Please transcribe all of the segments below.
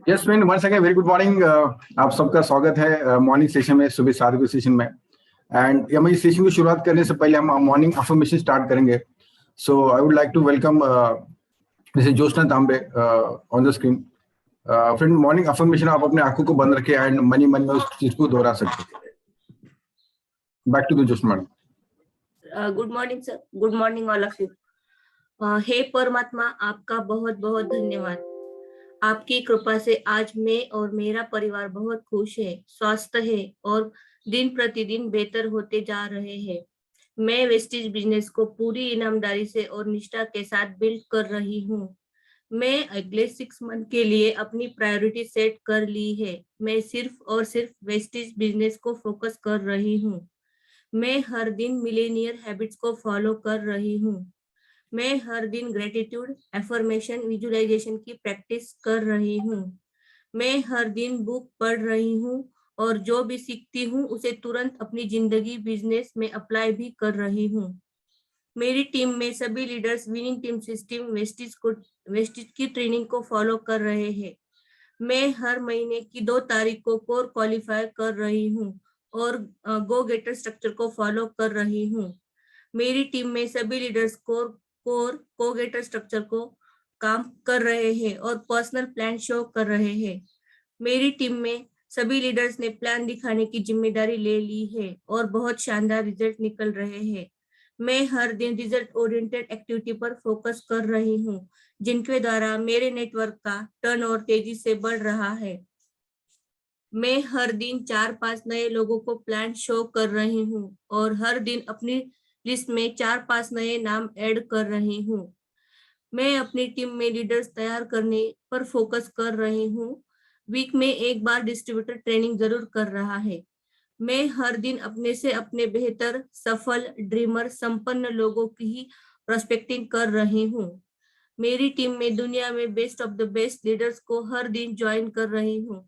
Yes man once again very good morning. आप सबका स्वागत है मॉर्निंग सेशन में, सुबह 7 बजे सेशन में। एंड हम इस सेशन की शुरुआत करने से पहले हम मॉर्निंग अफर्मेशन स्टार्ट करेंगे। So I would like to welcome Mrs Jyotsna Tambe on the screen. Friend, morning affirmation आप अपने आंखों को बंद रखें एंड मनी मन में उस चीज को दोहरा सकते हैं। Back to the Jyotsna madam. Good morning sir, good morning all of you. हे परमात्मा, आपका बहुत बहुत धन्यवाद। आपकी कृपा से आज मैं और मेरा परिवार बहुत खुश है, स्वस्थ है और दिन प्रतिदिन बेहतर होते जा रहे हैं। मैं वेस्टेज बिजनेस को पूरी ईमानदारी से और निष्ठा के साथ बिल्ड कर रही हूँ। मैं अगले 6 मंथ के लिए अपनी प्रायोरिटी सेट कर ली है। मैं सिर्फ और सिर्फ वेस्टेज बिजनेस को फोकस कर रही हूँ। मैं हर दिन मिलेनियर हैबिट्स को फॉलो कर रही हूँ। मैं हर दिन ग्रेटिट्यूड, एफर्मेशन, विजुअलाइजेशन की प्रैक्टिस कर रही हूँ। मैं हर दिन बुक पढ़ रही हूँ और जो भी सीखती हूँ उसे तुरंत अपनी जिंदगी बिजनेस में अप्लाई भी कर रही हूँ। मेरी टीम में सभी leaders winning team system wastage की ट्रेनिंग को फॉलो कर रहे हैं। मैं हर महीने की 2 तारीख को कोर क्वालिफाई कर रही हूँ और गो गेटर स्ट्रक्चर को फॉलो कर रही हूँ। मेरी टीम में सभी लीडर्स को गेटर स्ट्रक्चर को काम कर रहे हैं और पर्सनल प्लान शो कर रहे हैं। मेरी टीम में सभी लीडर्स ने प्लान दिखाने की जिम्मेदारी ले ली है और बहुत शानदार रिजल्ट निकल रहे हैं। मैं हर दिन रिजल्ट ओरिएंटेड एक्टिविटी पर फोकस कर रही हूँ, जिनके द्वारा मेरे नेटवर्क का टर्नओवर तेजी से बढ़ रहा है। मैं हर दिन 4-5 नए लोगों को प्लान शो कर रही हूँ और हर दिन अपनी लिस्ट में 4-5 नए नाम ऐड कर रही हूँ। मैं अपनी टीम में लीडर्स तैयार करने पर फोकस कर रही हूँ। वीक में एक बार डिस्ट्रीब्यूटर ट्रेनिंग जरूर कर रहा है। मैं हर दिन अपने से अपने बेहतर, सफल, ड्रीमर, संपन्न लोगों की ही प्रोस्पेक्टिंग कर रही हूँ। मेरी टीम में दुनिया में best of the best leaders को हर दिन ज्वाइन कर रही हूँ।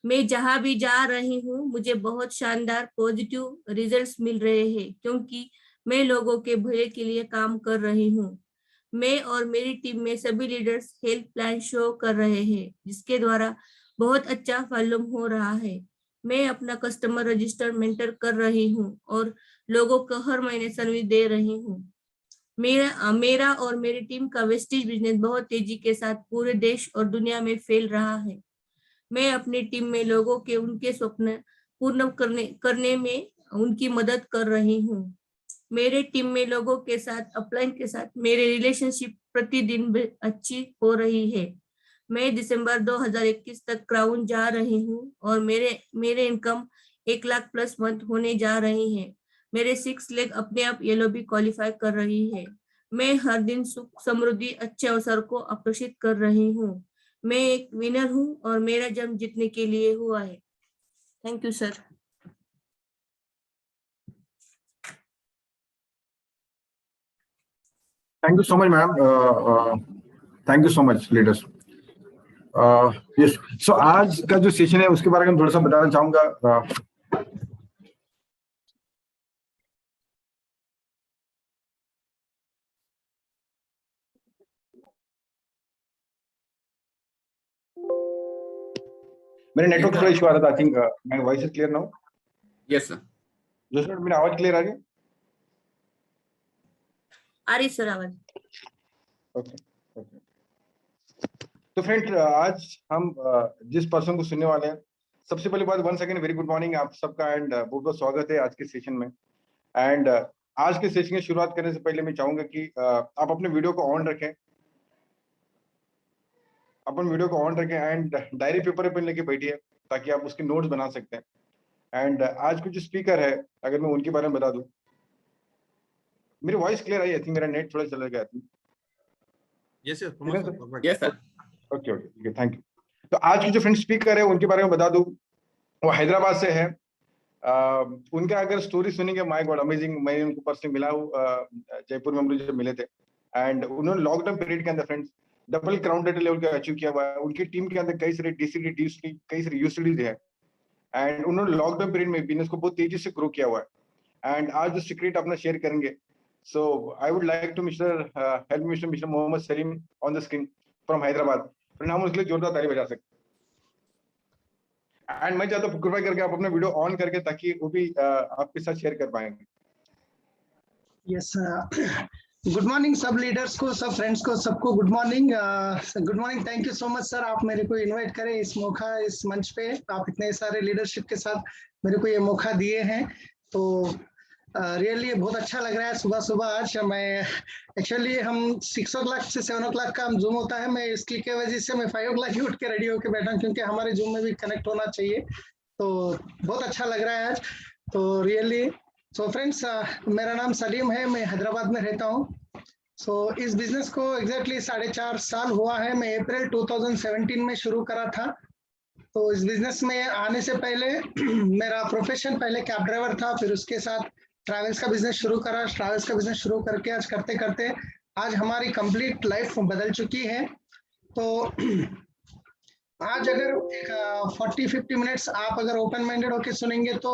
मैं जहां भी जा रही हूँ मुझे बहुत शानदार पॉजिटिव रिजल्ट्स मिल रहे हैं, क्योंकि मैं लोगों के भले के लिए काम कर रही हूँ। मैं और मेरी टीम में सभी लीडर्स हेल्थ प्लान शो कर रहे हैं, जिसके द्वारा बहुत अच्छा मालूम हो रहा है। मैं अपना कस्टमर रजिस्टर मेंटर कर रही हूँ और लोगों को हर महीने सर्विस दे रही हूँ। मेरा और मेरी टीम का वेस्टेज बिजनेस बहुत तेजी के साथ पूरे देश और दुनिया में फैल रहा है। मैं अपनी टीम में लोगों के उनके स्वप्न पूर्ण करने में उनकी मदद कर रही हूँ। मेरे टीम में लोगों के साथ, अपलाइन के साथ मेरे रिलेशनशिप प्रतिदिन अच्छी हो रही है। मैं दिसंबर 2021 तक क्राउन जा रही हूँ और मेरे इनकम 1 लाख प्लस मंथ होने जा रही है। मेरे 6 लेग अपने आप येलो भी क्वालिफाई कर रही है। मैं हर दिन सुख, समृद्धि, अच्छे अवसर को आकर्षित कर रही हूँ। मैं एक विनर हूँ और मेरा जन्म जीतने के लिए हुआ है। Thank you sir. Thank you so much madam. Thank you so much leaders. Yes, so आज का जो सेशन है उसके बारे में थोड़ा सा बताना चाहूंगा। मेरे नेटवर्क थोड़ा इशू आ रहा था। I think my voice is clear now. Yes sir. जो मेरा आवाज क्लियर आ रही है? आ रही सर आवाज। ओके। तो फ्रेंड्स, आज हम जिस पर्सन को सुनने वाले हैं, सबसे पहली बात, once again very good morning आप सबका एंड बहुत बहुत स्वागत है आज के सेशन में। एंड आज के सेशन की शुरुआत करने से पहले मैं चाहूंगा कि आप अपने वीडियो को ऑन रखें, एंड डायरी पेपर पेन लेके बैठिए ताकि आप उसके नोट्स बना सकते हैं। एंड आज के जो स्पीकर है, अगर मैं उनके बारे में बता दूं, मेरी voice clear I? I think मेरा नेट थोड़ा चला गया। Yes sir. Yes sir. Okay, thank you. तो आज की जो फ्रेंड स्पीकर है उनके बारे में बता दूं, वो हैदराबाद से है। उनका अगर स्टोरी सुनेंगे, माय गॉड अमेजिंग। मैं उनको पर्सनली मिला हूँ, जयपुर में हम लोग जब मिले थे। एंड उन्होंने लॉकडाउन पीरियड के अंदर friends double crown title level का अचीव किया हुआ है। उनकी टीम के अंदर कई सारे डीसीडी, कई सारे यूसीडीज है। एंड उन्होंने लॉकडाउन पीरियड में बिजनेस को बहुत तेजी से ग्रो किया हुआ है। एंड आज जो सीक्रेट अपना शेयर करेंगे, So I would like to help Mr. Mohammed Salim on the screen from Hyderabad. फिर हम उसके लिए जोरदार ताली बजा सकते हैं। एंड मैं चाहता हूँ कृपया करके आप अपना वीडियो ऑन करके ताकि वो भी आपके साथ शेयर कर पाएंगे। यस, गुड मॉर्निंग सब लीडर्स को, सब फ्रेंड्स को, सबको good morning. Good morning, thank you so much sir, आप मेरे को इनवाइट करें इस मौका, इस मंच पे आप इतने सारे लीडरशिप के साथ मेरे को ये मौका दिए हैं, तो रियली बहुत अच्छा लग रहा है। सुबह सुबह आज मैं एक्चुअली हम 6 o'clock से 7 o'clock का जूम होता है, मैं इसकी के वजह से मैं 5 o'clock ही उठ के रेडी होके बैठा हूँ, क्योंकि हमारे जूम में भी कनेक्ट होना चाहिए, तो बहुत अच्छा लग रहा है आज। तो रियली सो फ्रेंड्स, मेरा नाम सलीम है, मैं हैदराबाद में रहता हूँ। सो इस बिजनेस को एग्जैक्टली 4.5 साल हुआ है, मैं अप्रैल 2017 में शुरू करा था। तो इस बिजनेस में आने से पहले मेरा प्रोफेशन पहले कैब ड्राइवर था, फिर उसके साथ ट्रैवल्स का बिजनेस शुरू करा। ट्रैवल्स का बिजनेस शुरू करके आज करते करते आज हमारी कंप्लीट लाइफ बदल चुकी है। तो आज अगर एक 40-50 मिनट्स आप अगर ओपन माइंडेड होके सुनेंगे तो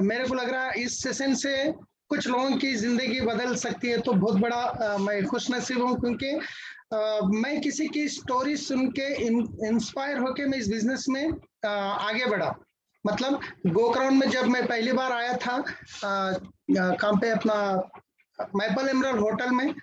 मेरे को लग रहा है इस सेशन से कुछ लोगों की जिंदगी बदल सकती है। तो बहुत बड़ा मैं खुश नसीब हूँ, क्योंकि मैं किसी की स्टोरी सुन के इंस्पायर होके मैं इस बिजनेस में आगे बढ़ा। मतलब गोकराउंड में जब मैं पहली बार आया था काम पे, अपना मैपल एमरल्ड होटल में,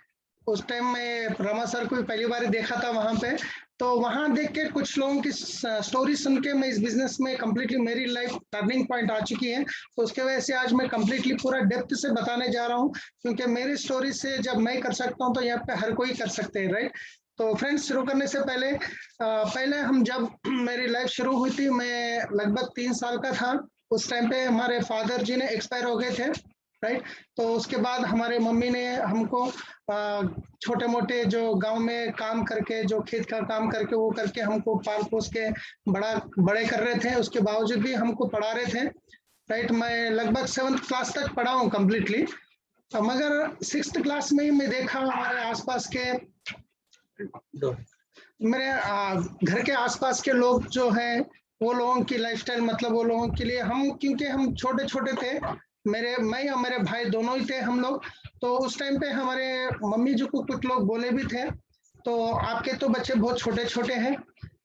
उस टाइम में रमा सर को पहली बार देखा था वहां पे। तो वहां देख के कुछ लोगों की स्टोरी सुन के मैं इस बिजनेस में कंप्लीटली मेरी लाइफ टर्निंग पॉइंट आ चुकी है। तो उसके वजह से आज मैं कंप्लीटली पूरा डेप्थ से बताने जा रहा हूँ, क्योंकि मेरी स्टोरी से जब मैं कर सकता हूँ तो यहाँ पे हर कोई कर सकते हैं, राइट। तो फ्रेंड्स, शुरू करने से पहले हम जब मेरी लाइफ शुरू हुई थी, मैं लगभग 3 साल का था। उस टाइम पे हमारे फादर जी ने एक्सपायर हो गए थे, राइट। तो उसके बाद हमारे मम्मी ने हमको छोटे मोटे जो गांव में काम करके, जो खेत का काम करके वो करके हमको पाल पोस के बड़े कर रहे थे। उसके बावजूद भी हमको पढ़ा रहे थे, राइट। मैं लगभग 7th क्लास तक पढ़ा हूँ कम्प्लीटली, मगर 6th क्लास में ही मैं देखा हमारे आसपास के मेरे घर के आसपास के लोग जो हैं, वो लोगों की लाइफस्टाइल, मतलब वो लोगों के लिए क्योंकि हम छोटे छोटे थे, मैं और मेरे भाई दोनों ही थे हम लोग। तो उस टाइम पे हमारे मम्मी जी को कुछ लोग बोले भी थे, तो आपके तो बच्चे बहुत छोटे छोटे हैं,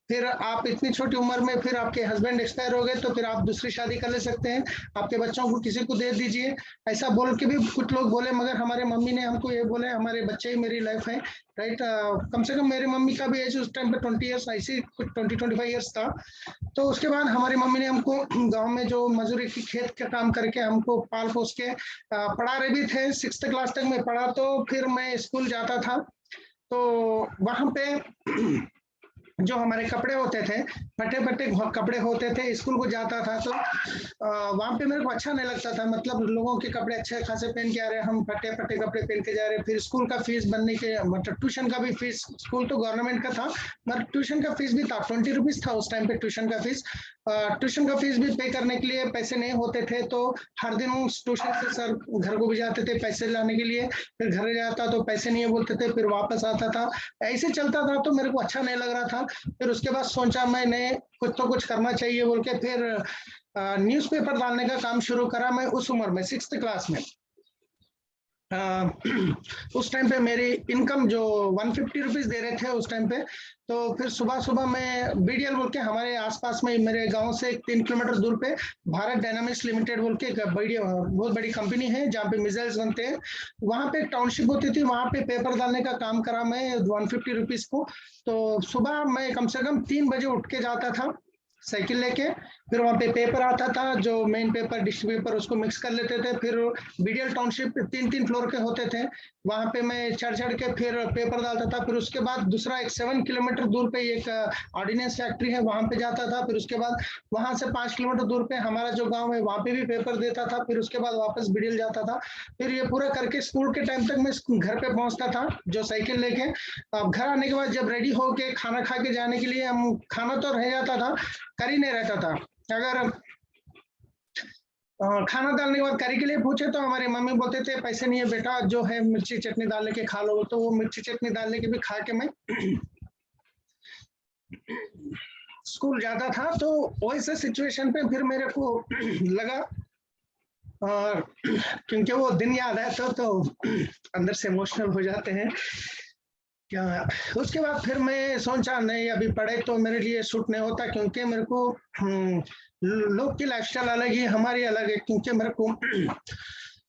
फिर आप इतनी छोटी उम्र में फिर आपके हस्बैंड एक्सपायर हो गए, तो फिर आप दूसरी शादी कर ले सकते हैं, आपके बच्चों को किसी को दे दीजिए, ऐसा बोल के भी कुछ लोग बोले। मगर हमारे मम्मी ने हमको ये बोले, हमारे बच्चे ही मेरी लाइफ है, राइट। कम से कम मेरी मम्मी का भी एज उस टाइम पे 20 ईयर्स, ऐसे कुछ 20-25 ईयर्स था। तो उसके बाद हमारी मम्मी ने हमको गांव में जो मजदूरी की खेत का काम करके हमको पाल पोस के पढ़ा रहे भी थे। 6th क्लास तक मैं पढ़ा, तो फिर मैं स्कूल जाता था। तो वहां पे जो हमारे कपड़े होते थे, फटे फटे कपड़े होते थे, स्कूल को जाता था तो वहां पे मेरे को अच्छा नहीं लगता था। मतलब लोगों के कपड़े अच्छे खासे पहन के आ रहे हैं, हम फटे फटे कपड़े पहन के जा रहे हैं। फिर स्कूल का फीस बनने के, मतलब ट्यूशन का भी फीस, स्कूल तो गवर्नमेंट का था मगर ट्यूशन का फीस भी था, 20 रुपीज था उस टाइम पे ट्यूशन का फीस। ट्यूशन का फीस भी पे करने के लिए पैसे नहीं होते थे, तो हर दिन ट्यूशन से सर घर को भी जाते थे पैसे लाने के लिए, फिर घर जाता तो पैसे नहीं बोलते थे, फिर वापस आता था, ऐसे चलता था। तो मेरे को अच्छा नहीं लग रहा था। फिर उसके बाद सोचा मैंने कुछ तो कुछ करना चाहिए बोल के फिर न्यूज़पेपर डालने का काम शुरू करा। मैं उस उम्र में 6th क्लास में, उस टाइम पे मेरी इनकम जो 150 रुपीज दे रहे थे उस टाइम पे। तो फिर सुबह सुबह मैं बीडीएल बोल के, हमारे आसपास में मेरे गांव से 3 किलोमीटर दूर पे भारत डायनामिक्स लिमिटेड बोल के बहुत बड़ी कंपनी है जहाँ पे मिसाइल्स बनते हैं, वहां पे टाउनशिप होती थी, वहां पे पेपर डालने का काम करा मैं 150 रुपीज को। तो सुबह मैं कम से कम 3 बजे उठ के जाता था साइकिल लेके, फिर वहाँ पे पेपर आता था, जो मेन पेपर डिस्ट्रिक्ट पेपर, उसको मिक्स कर लेते थे। फिर बीडीएल टाउनशिप 3-3 फ्लोर के होते थे, वहाँ पे मैं चढ़ के फिर पेपर डालता था। फिर उसके बाद दूसरा एक 7 किलोमीटर दूर पे एक ऑर्डिनेंस फैक्ट्री है, वहाँ पे जाता था। फिर उसके बाद वहाँ से 5 किलोमीटर दूर पे हमारा जो गाँव है, वहाँ पे भी पेपर देता था। फिर उसके बाद वापस बीडीएल जाता था। फिर ये पूरा करके स्कूल के टाइम तक मैं घर पे पहुँचता था जो साइकिल लेके। अब घर आने के बाद जब रेडी होके खाना खा के जाने के लिए, हम खाना तो रह जाता था, कर ही नहीं रहता था। अगर खाना डालने के बाद करी के लिए पूछे तो हमारी मम्मी बोलते थे पैसे नहीं है बेटा, जो है मिर्ची चटनी डाल के खा लो। तो वो मिर्ची चटनी डालने के भी खा के मैं स्कूल जाता था। तो वैसे सिचुएशन पे फिर मेरे को लगा और क्योंकि वो दिन याद है तो अंदर से इमोशनल हो जाते हैं क्या। उसके बाद फिर मैं सोचा नहीं अभी पढ़े तो मेरे लिए सूट नहीं होता, क्योंकि मेरे को लोग की लाइफस्टाइल अलग है, हमारी अलग है, क्योंकि मेरे को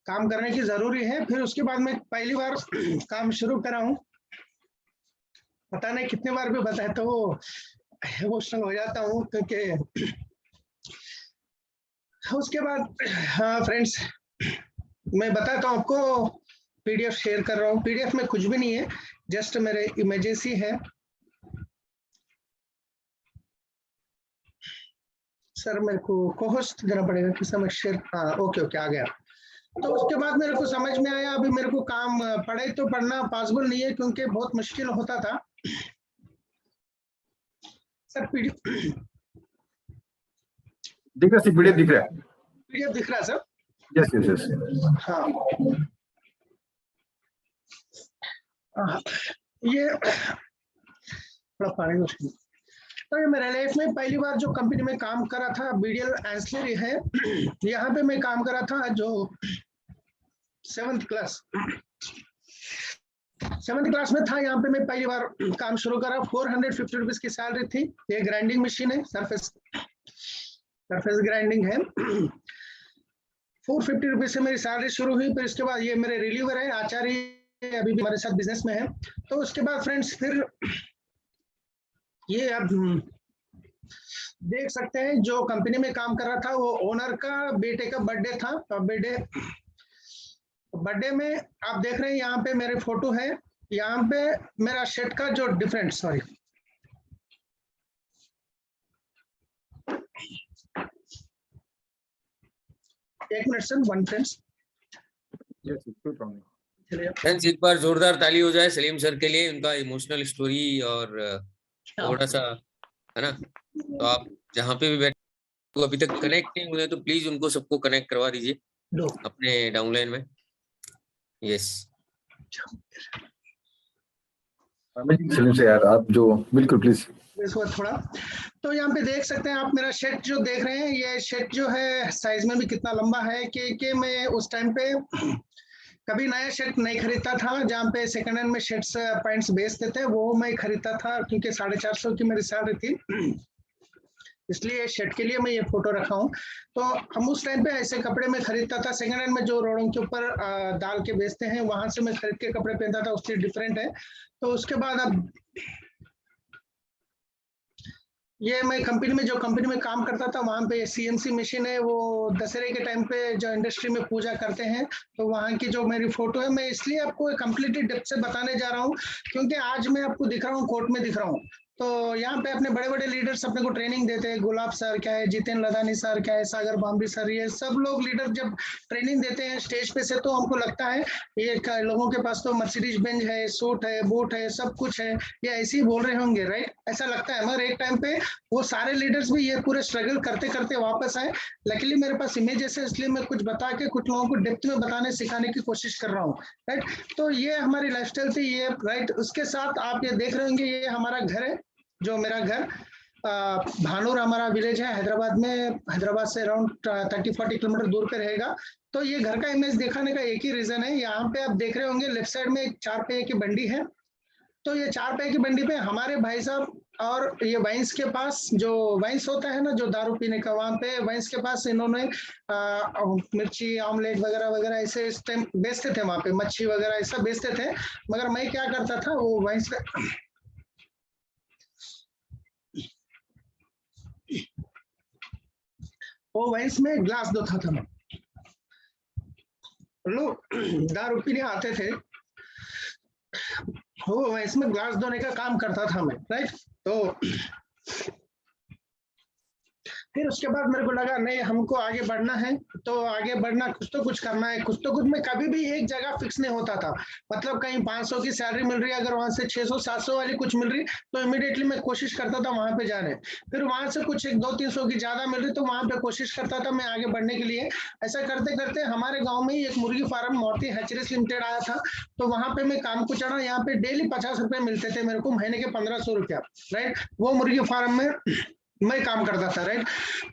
काम करने की जरूरी है। फिर उसके बाद मैं पहली बार काम शुरू करा हूँ, पता नहीं कितने बार भी बताया तो वो इमोशनल हो जाता हूँ, क्योंकि उसके बाद हाँ फ्रेंड्स, मैं बताता हूँ आपको, पीडीएफ शेयर कर रहा हूँ। पीडीएफ में कुछ भी नहीं है, जस्ट मेरे इमेजेस ही है। सर मेरे को कोहोस्ट देना पड़ेगा कि समय शेयर, हाँ ओके ओके आ गया। तो उसके बाद मेरे को समझ में आया अभी मेरे को काम पढ़े तो पढ़ना पॉसिबल नहीं है, क्योंकि बहुत मुश्किल होता था। सर पीडीएफ दिख रहा है, पीडीएफ दिख रहा है। पीडीएफ दिख रहा है सर? Yes yes yes. हाँ ये थोड़ा पानी मुश्किल। तो ये मेरे लाइफ में पहली बार जो कंपनी में काम करा था बीडीएल एंसिलरी है, यहाँ पे मैं काम करा था जो 7th क्लास में था। यहाँ पे मैं पहली बार काम शुरू करा। 450 रुपीज की सैलरी थी। ये ग्राइंडिंग मशीन है, सरफेस ग्राइंडिंग है। 450 रुपीज से मेरी सैलरी शुरू हुई। फिर इसके बाद ये मेरे रिलीवर है आचार्य, अभी भी हमारे साथ बिजनेस में है। तो उसके बाद फ्रेंड्स फिर ये आप देख सकते हैं जो कंपनी में काम कर रहा था वो ओनर का बेटे का बर्थडे था। बर्थडे में आप देख रहे हैं यहाँ पे मेरे फोटो है, यहाँ पे मेरा शर्ट का जो डिफरेंट, सॉरी एक minute sir, one friends. Friends एक बार जोरदार ताली हो जाए सलीम सर के लिए, उनका इमोशनल स्टोरी और थोड़ा सा है ना। तो आप जहाँ पे भी बैठे अभी तक कनेक्ट नहीं हुए तो प्लीज उनको सबको कनेक्ट करवा दीजिए अपने डाउनलाइन में। यस सलीम से यार आप जो बिल्कुल प्लीज थोड़ा। तो यहाँ पे देख सकते हैं आप मेरा शर्ट जो देख रहे हैं, ये शर्ट जो है साइज में भी कितना लंबा है कि मैं उस टाइम पे कभी नया शर्ट नहीं खरीदता था। जहाँ पे सेकंड हैंड में शर्ट्स पैंट्स बेचते थे वो मैं खरीदता था, क्योंकि 450 की मेरी सैलरी थी, इसलिए शर्ट के लिए मैं ये फोटो रखा हूँ। तो हम उस टाइम पे ऐसे कपड़े में खरीदता था, सेकंड हैंड में जो रोडों के ऊपर डाल के बेचते हैं वहां से मैं खरीद के कपड़े पहनता था, उससे डिफरेंट है। तो उसके बाद अब ये मैं कंपनी में काम करता था, वहाँ पे सीएनसी मशीन है, वो दशहरे के टाइम पे जो इंडस्ट्री में पूजा करते हैं, तो वहाँ की जो मेरी फोटो है, मैं इसलिए आपको कंप्लीटली डेप्थ से बताने जा रहा हूँ क्योंकि आज मैं आपको दिख रहा हूँ, कोर्ट में दिख रहा हूँ। तो यहाँ पे अपने बड़े बड़े लीडर्स अपने को ट्रेनिंग देते हैं, गुलाब सर क्या है, जितेन लदानी सर क्या है, सागर बाम्बी सर, ये सब लोग लीडर जब ट्रेनिंग देते हैं स्टेज पे से, तो हमको लगता है ये लोगों के पास तो मर्सिडीज बेंज है, सूट है, बूट है, सब कुछ है, ये ऐसे ही बोल रहे होंगे, राइट, ऐसा लगता है। मगर एक टाइम पे वो सारे लीडर्स भी ये पूरे स्ट्रगल करते करते वापस आए। लकीली मेरे पास इमेजेस है, इसलिए मैं कुछ बता के कुछ लोगों को डेप्थ में बताने सिखाने की कोशिश कर रहा हूँ, राइट। तो ये हमारी लाइफस्टाइल थी ये, राइट। उसके साथ आप ये देख रहे होंगे, ये हमारा घर है, जो मेरा घर भानूर हमारा विलेज है हैदराबाद में, हैदराबाद से अराउंड 30-40 किलोमीटर दूर पे रहेगा। तो ये घर का इमेज दिखाने का एक ही रीजन है, यहाँ पे आप देख रहे होंगे लेफ्ट साइड में एक 4 पहिए की बंडी है। तो ये 4 पहिए की बंडी पे हमारे भाई साहब और ये वाइन्स के पास, जो वाइन्स होता है ना जो दारू पीने का, वहाँ पे वाइन्स के पास इन्होंने मिर्ची, ऑमलेट वगैरह वगैरह ऐसे इस टाइम बेचते थे, वहाँ पे मच्छी वगैरह ऐसा बेचते थे। मगर मैं क्या करता था, वो वाइन्स का वो वाइन्स में ग्लास धोता था मैं। लोग दारू पीने आते थे, वो वाइन्स में ग्लास धोने का काम करता था मैं, राइट। तो फिर उसके बाद मेरे को लगा नहीं, हमको आगे बढ़ना है, तो आगे बढ़ना कुछ तो कुछ करना है, कुछ तो कुछ। मैं कभी भी एक जगह फिक्स नहीं होता था, मतलब कहीं 500 की सैलरी मिल रही है, अगर वहां से 600-700 वाली कुछ मिल रही तो इमीडिएटली मैं कोशिश करता था वहां पे जाने। फिर वहां से कुछ 100-200 की ज्यादा मिल रही तो वहां पे कोशिश करता था मैं आगे बढ़ने के लिए। ऐसा करते करते हमारे गाँव में ही एक मुर्गी फार्म मोती हैचरीज लिमिटेड आया था, तो वहां पे मैं काम को चढ़ा। यहाँ पे डेली 50 रुपए मिलते थे मेरे को, महीने के 1500 रुपया, राइट। वो मुर्गी फार्म में मैं काम करता था, राइट।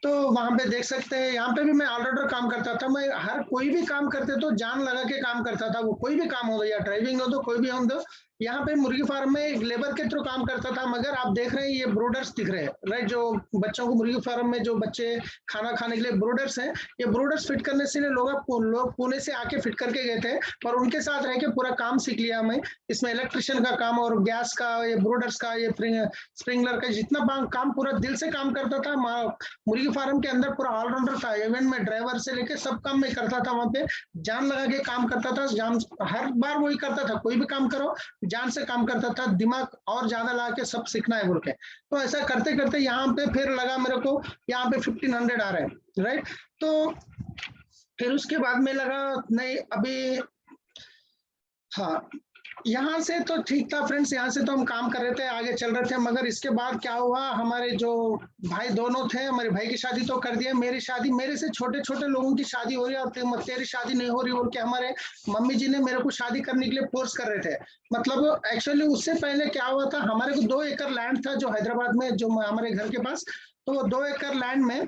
तो वहां पे देख सकते हैं, यहाँ पे भी मैं ऑलराउंडर काम करता था। मैं हर कोई भी काम करते तो जान लगा के काम करता था, वो कोई भी काम हो या ड्राइविंग हो तो कोई भी हो तो। यहाँ पे मुर्गी फार्म में एक लेबर के थ्रू काम करता था, मगर आप देख रहे हैं ये ब्रूडर्स दिख रहे हैं, राइट। जो बच्चों को मुर्गी फार्म में जो बच्चे खाना खाने के लिए ब्रूडर्स हैं, ये ब्रूडर्स फिट करने से लोग पुणे से आके फिट करके गए थे और उनके साथ रह के पूरा काम सीख लिया मैं। इसमें इलेक्ट्रिशियन का काम और गैस का, ये ब्रूडर्स का, ये स्प्रिंगलर का, जितना काम पूरा दिल से काम करता था। मुर्गी फार्म के अंदर पूरा ऑलराउंडर था। इवेंट में ड्राइवर से लेके सब काम मैं करता था, वहां पे जान लगा के काम करता था। जान हर बार वही करता था, कोई भी काम करो जान से काम करता था, दिमाग और ज्यादा लगा के सब सीखना है बोल के। तो ऐसा करते करते यहाँ पे फिर लगा मेरे को यहाँ पे 1500 आ रहे हैं, राइट। तो फिर उसके बाद में लगा नहीं अभी, हाँ यहाँ से तो ठीक था फ्रेंड्स, यहाँ से तो हम काम कर रहे थे, आगे चल रहे थे। मगर इसके बाद क्या हुआ, हमारे जो भाई दोनों थे, हमारे भाई की शादी तो कर दिया, मेरी शादी, मेरे से छोटे छोटे लोगों की शादी हो रही है और तेरी शादी नहीं हो रही बोल के हमारे मम्मी जी ने मेरे को शादी करने के लिए फोर्स कर रहे थे। मतलब एक्चुअली उससे पहले क्या हुआ था, हमारे को 2 एकड़ लैंड था जो हैदराबाद में, जो हमारे घर के पास। तो वो 2 एकड़ लैंड में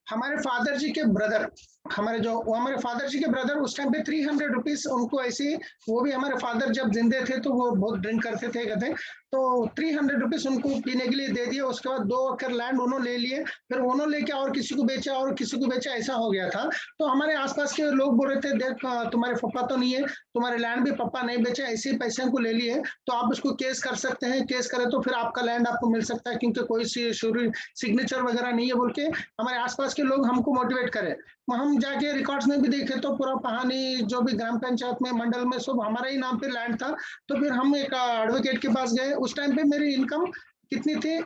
हमारे फादर जी के ब्रदर, हमारे फादर जी के ब्रदर उस टाइम पे 300 रुपीज उनको ऐसे, वो भी हमारे फादर जब जिंदे थे तो वो बहुत ड्रिंक करते थे कहते, तो 300 रुपीज उनको पीने के लिए दे दिए। उसके बाद 2 एकड़ लैंड उन्होंने ले लिए, फिर उन्होंने लेके और किसी को बेचा और किसी को बेचा, ऐसा हो गया था। तो हमारे आसपास के लोग बोल रहे थे, देख तुम्हारे पापा तो नहीं है, तुम्हारे लैंड भी पापा नहीं बेचे, ऐसे ही पैसे को ले लिए, तो आप उसको केस कर सकते हैं, केस करें तो फिर आपका लैंड आपको मिल सकता है, क्योंकि कोई सिग्नेचर वगैरह नहीं है बोल के हमारे आसपास के लोग हमको मोटिवेट करे। हम जाके रिकॉर्ड्स में भी देखे तो पूरा कहानी जो भी ग्राम पंचायत में, मंडल में सब हमारा ही नाम पे लैंड था। तो फिर हम एक एडवोकेट के पास गए। उस टाइम पे मेरी इनकम कितनी थी,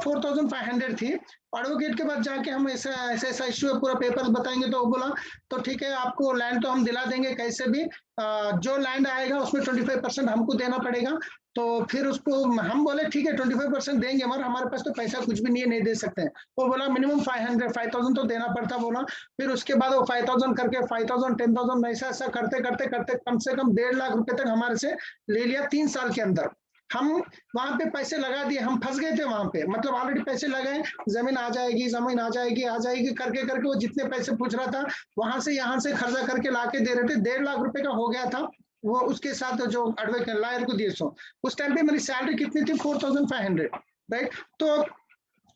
4500 थी। एडवोकेट के पास जाके हम ऐसा इश्यू है, पूरा पेपर्स बताएंगे, तो वो बोला तो ठीक है, आपको लैंड तो हम दिला देंगे कैसे भी, जो लैंड आएगा उसमें 25% हमको देना पड़ेगा। तो फिर उसको हम बोले ठीक है 25% देंगे, मगर हमारे पास तो पैसा कुछ भी नहीं है, नहीं दे सकते हैं। वो बोला मिनिमम 5000 तो देना पड़ता बोला। फिर उसके बाद वो 5000 करके 5000 10,000 ऐसा करते करते करते कम से कम 1.5 लाख रुपए तक हमारे से ले लिया 3 साल के अंदर। हम वहां पे पैसे लगा दिए, हम फंस गए थे वहां पे, मतलब ऑलरेडी पैसे लगाए, जमीन आ जाएगी, जमीन आ जाएगी, आ जाएगी करके करके वो जितने पैसे पूछ रहा था वहां से यहाँ से खर्चा करके लाके दे रहे थे। 1.5 लाख रुपए का हो गया था वो, उसके साथ जो एडवोकेट लॉयर को दिए। सो उस टाइम पे मेरी सैलरी कितनी थी, 4500, राइट। तो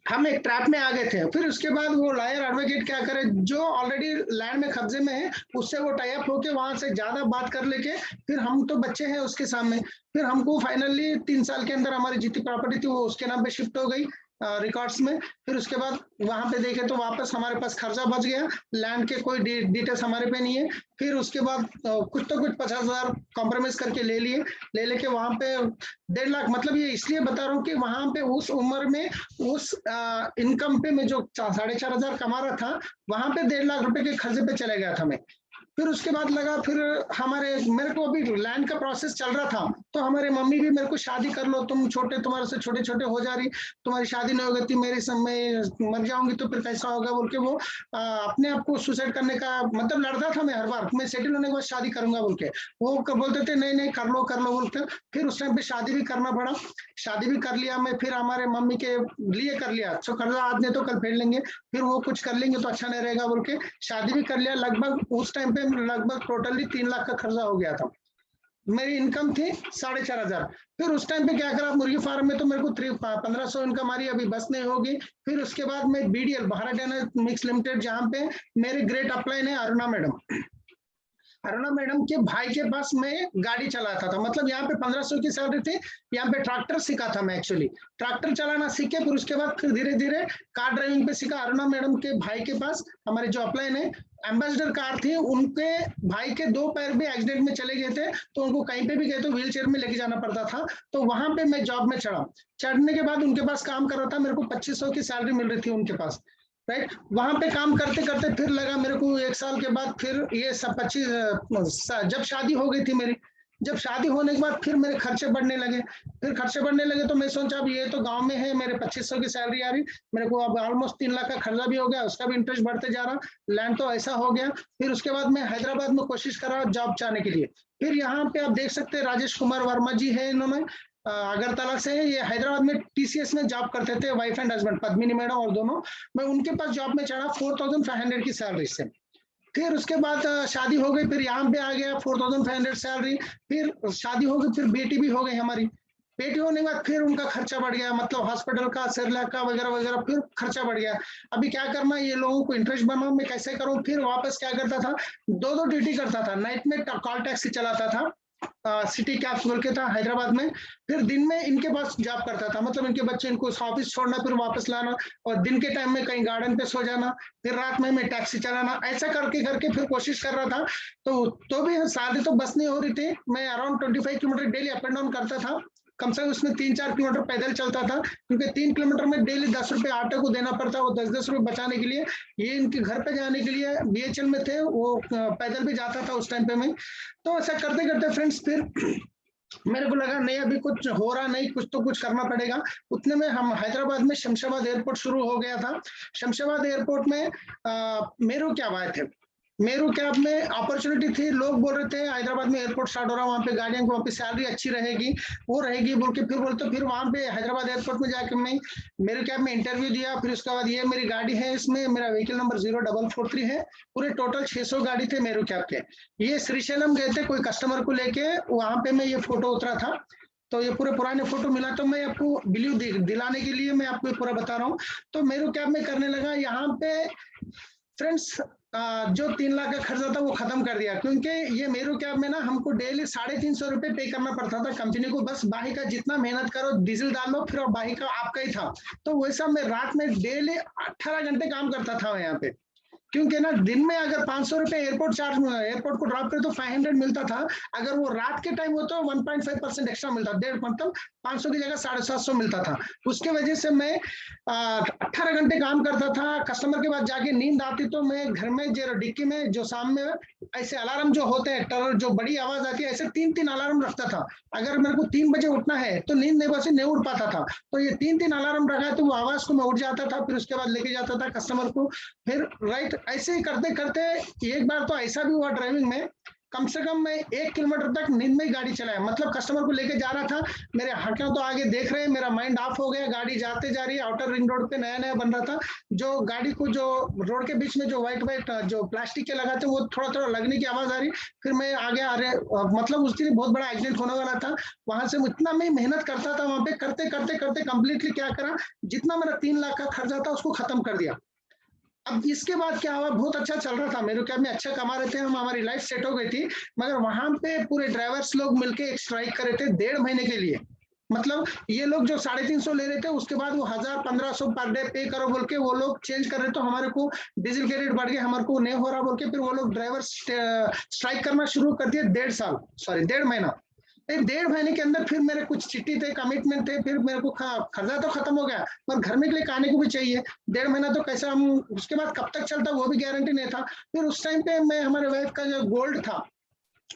हम एक ट्रैप में आ गए थे। फिर उसके बाद वो लॉयर एडवोकेट क्या करे, जो ऑलरेडी लैंड में कब्जे में है उससे वो टाई अप होके वहां से ज्यादा बात कर लेके, फिर हम तो बच्चे हैं उसके सामने, फिर हमको फाइनली 3 साल के अंदर हमारी जितनी प्रॉपर्टी थी वो उसके नाम पे शिफ्ट हो गई रिकॉर्ड्स में। फिर उसके बाद वहां पे देखे तो वापस हमारे पास खर्चा बच गया, लैंड के कोई डिटेल्स हमारे पे नहीं है। फिर उसके बाद कुछ 50,000 कॉम्प्रोमाइज करके ले लेके वहां पे 1.5 लाख, मतलब ये इसलिए बता रहा हूँ कि वहां पे उस उम्र में उस इनकम पे मैं जो 4,500 कमा रहा था, वहां पे 1.5 लाख रुपए के खर्चे पे चले गया था मैं। फिर उसके बाद लगा, फिर मेरे को अभी लैंड का प्रोसेस चल रहा था, तो हमारे मम्मी भी मेरे को शादी कर लो, तुम तुम्हारे से छोटे छोटे हो जा रही, तुम्हारी शादी नहीं होगी, मेरे समय मर जाऊंगी तो फिर कैसा होगा बोल के वो अपने आप को सुसाइड करने का मतलब लड़ता था। मैं हर बार मैं सेटल होने के बाद शादी करूंगा बोल के, वो बोलते थे नहीं नहीं कर लो बोलते। फिर उस टाइम पे शादी भी करना पड़ा, शादी भी कर लिया मैं, फिर हमारे मम्मी के लिए कर लिया, अच्छा कर्जा आज नहीं तो कल फेड लेंगे, फिर वो कुछ कर लेंगे तो अच्छा नहीं रहेगा बोल के शादी भी कर लिया। लगभग उस टाइम पे लगभग टोटली 3 लाख का खर्चा हो गया था। मेरी इनकम थी 4,500। फिर उस टाइम पे क्या करा, मुर्गी फार्म में तो मेरे को 1500 इनकम आ रही, अभी बस नहीं होगी। फिर उसके बाद मैं BDL Bharat dynamics mix limited, जहाँ पे मेरे ग्रेट अपलाइन है अरुणा मैडम के भाई के पास मैं गाड़ी चलाता था। मतलब यहाँ पे 1500 की सैलरी थी, यहाँ पे ट्रैक्टर सीखा था मैं, एक्चुअली ट्रैक्टर चलाना सीखे। फिर उसके बाद फिर धीरे धीरे कार ड्राइविंग पे सीखा। अरुणा मैडम के भाई के पास हमारे जो अपलाइन है एम्बेसडर कार थी, उनके भाई के 2 पैर भी एक्सीडेंट में चले गए थे, तो उनको कहीं पे भी गए तो व्हील चेयर में लेके जाना पड़ता था। तो वहां पे मैं जॉब में चढ़ने के बाद उनके पास काम कर रहा था, मेरे को 2500 की सैलरी मिल रही थी उनके पास, राइट। वहां पे काम करते करते फिर लगा मेरे को 1 साल के बाद, फिर ये सब 25 जब शादी हो गई थी मेरी, जब शादी होने के बाद फिर मेरे खर्चे बढ़ने लगे। तो मैं सोचा अब ये तो गांव में है, मेरे 2500 की सैलरी आ रही, मेरे को अब ऑलमोस्ट 3 लाख का खर्चा भी हो गया, उसका भी इंटरेस्ट बढ़ते जा रहा, लैंड तो ऐसा हो गया। फिर उसके बाद मैं हैदराबाद में कोशिश कर रहा जॉब चाहने के लिए। फिर यहाँ पे आप देख सकते हैं राजेश कुमार वर्मा जी है, इन्होंने अगरतला से, ये हैदराबाद में TCS में जॉब करते थे, wife and husband, Padmini madam और दोनों। मैं उनके पास जॉब में चढ़ा 4500 की सैलरी से। फिर उसके बाद शादी हो गई, फिर यहाँ पे आ गया 4500 सैलरी। फिर शादी हो गई, फिर बेटी भी हो गई हमारी। बेटी होने के बाद फिर उनका खर्चा बढ़ गया, मतलब हॉस्पिटल का, सेरलैक का वगैरह वगैरह, फिर खर्चा बढ़ गया। अभी क्या करना, ये लोगों को इंटरेस्ट बनाऊं, मैं कैसे करूं। फिर वापस क्या करता था, 2 ड्यूटी करता था। नाइट में कॉल टैक्सी चलाता था, सिटी कैब्स बोल के था हैदराबाद में। फिर दिन में इनके पास जॉब करता था, मतलब इनके बच्चे, इनको ऑफिस छोड़ना, फिर वापस लाना, और दिन के टाइम में कहीं गार्डन पे सो जाना, फिर रात में मैं टैक्सी चलाना। ऐसा करके करके फिर कोशिश कर रहा था। तो भी शादी तो बस नहीं हो रही थी। मैं around 25 kilometre daily up and down करता था। कम से कम उसमें 3-4 किलोमीटर पैदल चलता था, क्योंकि 3 किलोमीटर में डेली 10 रुपए ऑटो को देना पड़ता, वो 10-10 रुपए बचाने के लिए। ये इनके घर पे जाने के लिए BHL में थे, वो पैदल भी जाता था उस टाइम पे मैं। तो ऐसा करते करते फ्रेंड्स, फिर मेरे को लगा नहीं, अभी कुछ हो रहा नहीं, कुछ तो कुछ करना पड़ेगा। उतने में हम हैदराबाद में शमशाबाद एयरपोर्ट शुरू हो गया था। शमशाबाद एयरपोर्ट में मेरू कैब आए थे। मेरू कैब में अपॉर्चुनिटी थी, लोग बोल रहे थे हैदराबाद में एयरपोर्ट स्टार्ट हो रहा है, वहाँ पे गाड़ियां, वहाँ पे सैलरी अच्छी रहेगी, वो रहेगी बोल के। फिर बोलते, फिर वहाँ पे हैदराबाद एयरपोर्ट में जाके मैं मेरू कैब में इंटरव्यू दिया। फिर उसके बाद ये मेरी गाड़ी है, इसमें मेरा व्हीकल नंबर 0443 है। पूरे टोटल 600 गाड़ी थे मेरू कैब के। ये श्रीशैलम गए थे कोई कस्टमर को लेके, वहां पे मैं ये फोटो उतरा था। तो ये पूरे पुराने फोटो मिला, तो मैं आपको बिलीव दिलाने के लिए मैं आपको पूरा बता रहा हूँ। तो मेरू कैब में करने लगा। यहाँ पे फ्रेंड्स जो 3 लाख का खर्चा था वो खत्म कर दिया, क्योंकि ये मेरू कैब में ना हमको डेली 350 रुपए पे करना पड़ता था कंपनी को। बस बाही का जितना मेहनत करो, डीजल डालो, फिर बाही का आपका ही था। तो वैसा मैं रात में डेली 18 घंटे काम करता था यहाँ पे, क्योंकि ना दिन में अगर 500 रुपए एयरपोर्ट को ड्रॉप करे तो 500 मिलता था। अगर वो रात के टाइम हो तो 1.5% एक्स्ट्रा मिलता, 1.5 मतलब 500 की जगह 750 मिलता था। उसके वजह से मैं 18 घंटे काम करता था। कस्टमर के पास जाके नींद आती तो मैं घर में जो डिक्की में जो सामने ऐसे अलार्म जो होते हैं, टर जो बड़ी आवाज आती है, ऐसे 3-3 अलार्म रखता था। अगर मेरे को 3 बजे उठना है तो नींद नहीं बसी, नहीं उठ पाता था। तो ये 3-3 अलार्म रखा है, तो वो आवाज को मैं उठ जाता था। फिर उसके बाद लेके जाता था कस्टमर को। फिर राइट ऐसे ही करते करते एक बार तो ऐसा भी हुआ ड्राइविंग में, कम से कम मैं 1 किलोमीटर तक नींद में ही गाड़ी चलाया। मतलब कस्टमर को लेके जा रहा था, मेरे हाथों तो आगे देख रहे हैं, मेरा माइंड ऑफ हो गया, गाड़ी जाते जा रही है। आउटर रिंग रोड पे नया नया बन रहा था, जो गाड़ी को जो रोड के बीच में जो व्हाइट जो प्लास्टिक के लगाते वो थोड़ा थोड़ा लगने की आवाज आ रही। फिर मैं आगे आ रहे, मतलब उस दिन बहुत बड़ा एक्सीडेंट होने वाला था। वहां से इतना मैं मेहनत करता था, वहां पे करते करते करते कंप्लीटली क्या करा, जितना मेरा 3 लाख का खर्चा था उसको खत्म कर दिया। अब इसके बाद क्या हुआ, बहुत अच्छा चल रहा था, मेरे कैब में अच्छा कमा रहे थे हम, हमारी लाइफ सेट हो गई थी। मगर वहां पे पूरे ड्राइवर्स लोग मिलके एक स्ट्राइक कर रहे थे 1.5 महीने के लिए। मतलब ये लोग जो 350 ले रहे थे, उसके बाद वो 1000-1500 पर डे पे करो बोल के वो लोग चेंज कर रहे। तो हमारे को डीजल के रेट बढ़ गए, हमारे को नहीं हो रहा बोल के फिर वो लोग ड्राइवर स्ट्राइक करना शुरू कर दिए। 1.5 महीना। 1.5 महीने के अंदर फिर मेरे कुछ चिट्ठी थे, कमिटमेंट थे, फिर मेरे को खर्चा तो खत्म हो गया, पर घर में के लिए खाने को भी चाहिए। 1.5 महीना तो कैसा हम, उसके बाद कब तक चलता वो भी गारंटी नहीं था। फिर उस टाइम पे मैं, हमारे वाइफ का जो गोल्ड था,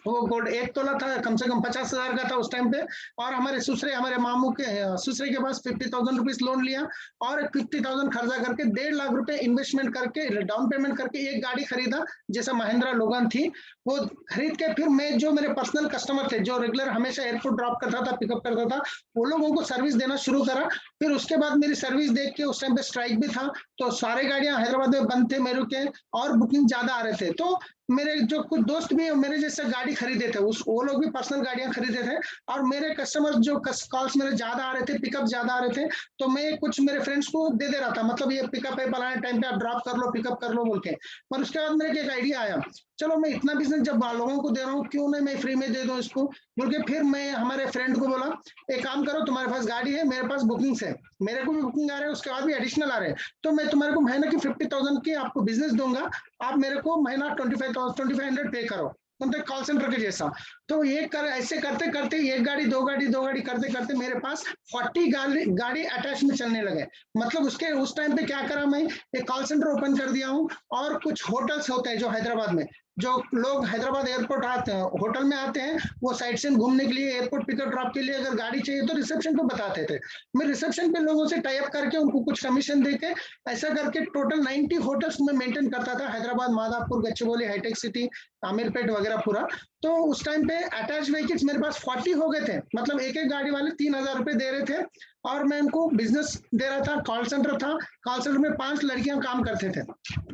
वो गोल्ड 1 तोला था, कम से कम 50,000 का था उस टाइम पे। और हमारे मामू के ससुरे के पास 50,000 रुपीज लोन लिया, और 50,000 खर्चा करके 1.5 लाख रुपए इन्वेस्टमेंट करके, डाउन पेमेंट करके एक गाड़ी खरीदा, जैसे महिंद्रा लोगन थी। वो खरीद के फिर मैं, जो मेरे पर्सनल कस्टमर थे, जो रेगुलर हमेशा एयरपोर्ट ड्रॉप करता था, पिकअप करता था, वो लोगों को सर्विस देना शुरू करा। फिर उसके बाद मेरी सर्विस देख के, उस टाइम पे स्ट्राइक भी था, तो सारे गाड़ियां हैदराबाद में बंद थे मेरू के, और बुकिंग ज्यादा आ रहे थे। तो मेरे जो कुछ दोस्त भी मेरे जैसे गाड़ी खरीदे थे, वो लोग भी पर्सनल गाड़ियां खरीदे थे। और मेरे कस्टमर जो कॉल्स मेरे ज्यादा आ रहे थे, पिकअप ज्यादा आ रहे थे, तो मैं कुछ मेरे फ्रेंड्स को दे रहा था, मतलब ये पिकअप है, फलाने टाइम पे आप ड्रॉप कर लो, पिकअप कर लो बोल के। पर उसके बाद मेरे एक आइडिया आया, चलो मैं इतना बिजनेस जब लोगों को दे रहा हूँ, क्यों नहीं मैं फ्री में दे दूं इसको बोल के। फिर मैं हमारे फ्रेंड को बोला, एक काम करो, तुम्हारे पास गाड़ी है, मेरे पास बुकिंग्स है, मेरे को भी बुकिंग आ रहे हैं, उसके बाद भी एडिशनल आ रहे हैं, तो मैं तुम्हारे को महीने की 50,000 की आपको बिजनेस दूंगा, आप मेरे को महीना 2500 पे करो, मतलब कॉल सेंटर के जैसा। तो ऐसे करते करते 1 गाड़ी 2 गाड़ी करते करते मेरे पास 40 गाड़ी अटैच में चलने लगे। मतलब उस टाइम पे क्या करा, मैं एक कॉल सेंटर ओपन कर दिया हूँ, और कुछ होटल्स होते हैं जो हैदराबाद में, जो लोग हैदराबाद एयरपोर्ट आते हैं, होटल में आते हैं, वो साइट सीन घूमने के लिए, एयरपोर्ट पिकअप ड्रॉप के लिए अगर गाड़ी चाहिए तो रिसेप्शन पे बताते थे। मैं रिसेप्शन पे लोगों से टाई अप करके उनको कुछ कमीशन देके ऐसा करके टोटल 90 होटल्स में मेंटेन करता था, हैदराबाद, मादापुर, गच्चीबौली, हाईटेक सिटी, आमिरपेट वगैरह पूरा। तो उस टाइम पे अटैच व्हीकल्स मेरे पास 40 हो गए थे, मतलब एक एक गाड़ी वाले 3000 रुपए दे रहे थे और मैं उनको बिजनेस दे रहा था। कॉल सेंटर था, कॉल सेंटर में 5 लड़कियां काम करते थे।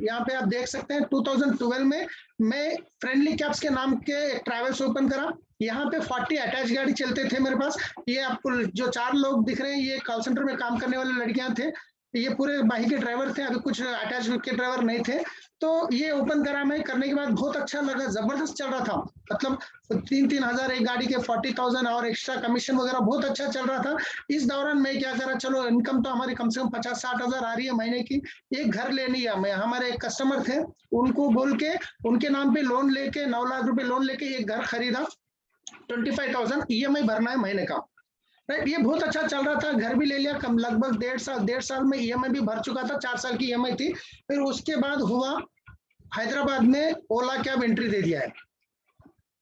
यहाँ पे आप देख सकते हैं 2012 में मैं फ्रेंडली कैब्स के नाम के ट्रैवल्स ओपन करा। यहाँ पे 40 अटैच गाड़ी चलते थे मेरे पास। ये आपको जो 4 लोग दिख रहे हैं ये कॉल सेंटर में काम करने वाले लड़कियां थे, ये पूरे बाही के ड्राइवर थे, अभी कुछ अटैच के ड्राइवर नहीं थे। तो ये ओपन करा मैं, करने के बाद बहुत अच्छा लगा, जबरदस्त चल रहा था, मतलब 3-3 हजार एक गाड़ी के 40,000 और एक्स्ट्रा कमीशन वगैरह बहुत अच्छा चल रहा था। इस दौरान मैं क्या करा, चलो इनकम तो हमारी कम से कम 50-60 हजार आ रही है महीने की, एक घर ले लिया मैं। हमारे एक कस्टमर थे, उनको बोल के उनके नाम पे लोन लेके 9 लाख रुपए लोन लेके एक घर खरीदा, 25,000 EMI भरना है महीने का। राइट, ये बहुत अच्छा चल रहा था, घर भी ले लिया, कम लगभग 1.5 साल में EMI भी भर चुका था, 4 साल की EMI थी। फिर उसके बाद हुआ हैदराबाद में ओला कैब एंट्री दे दिया है।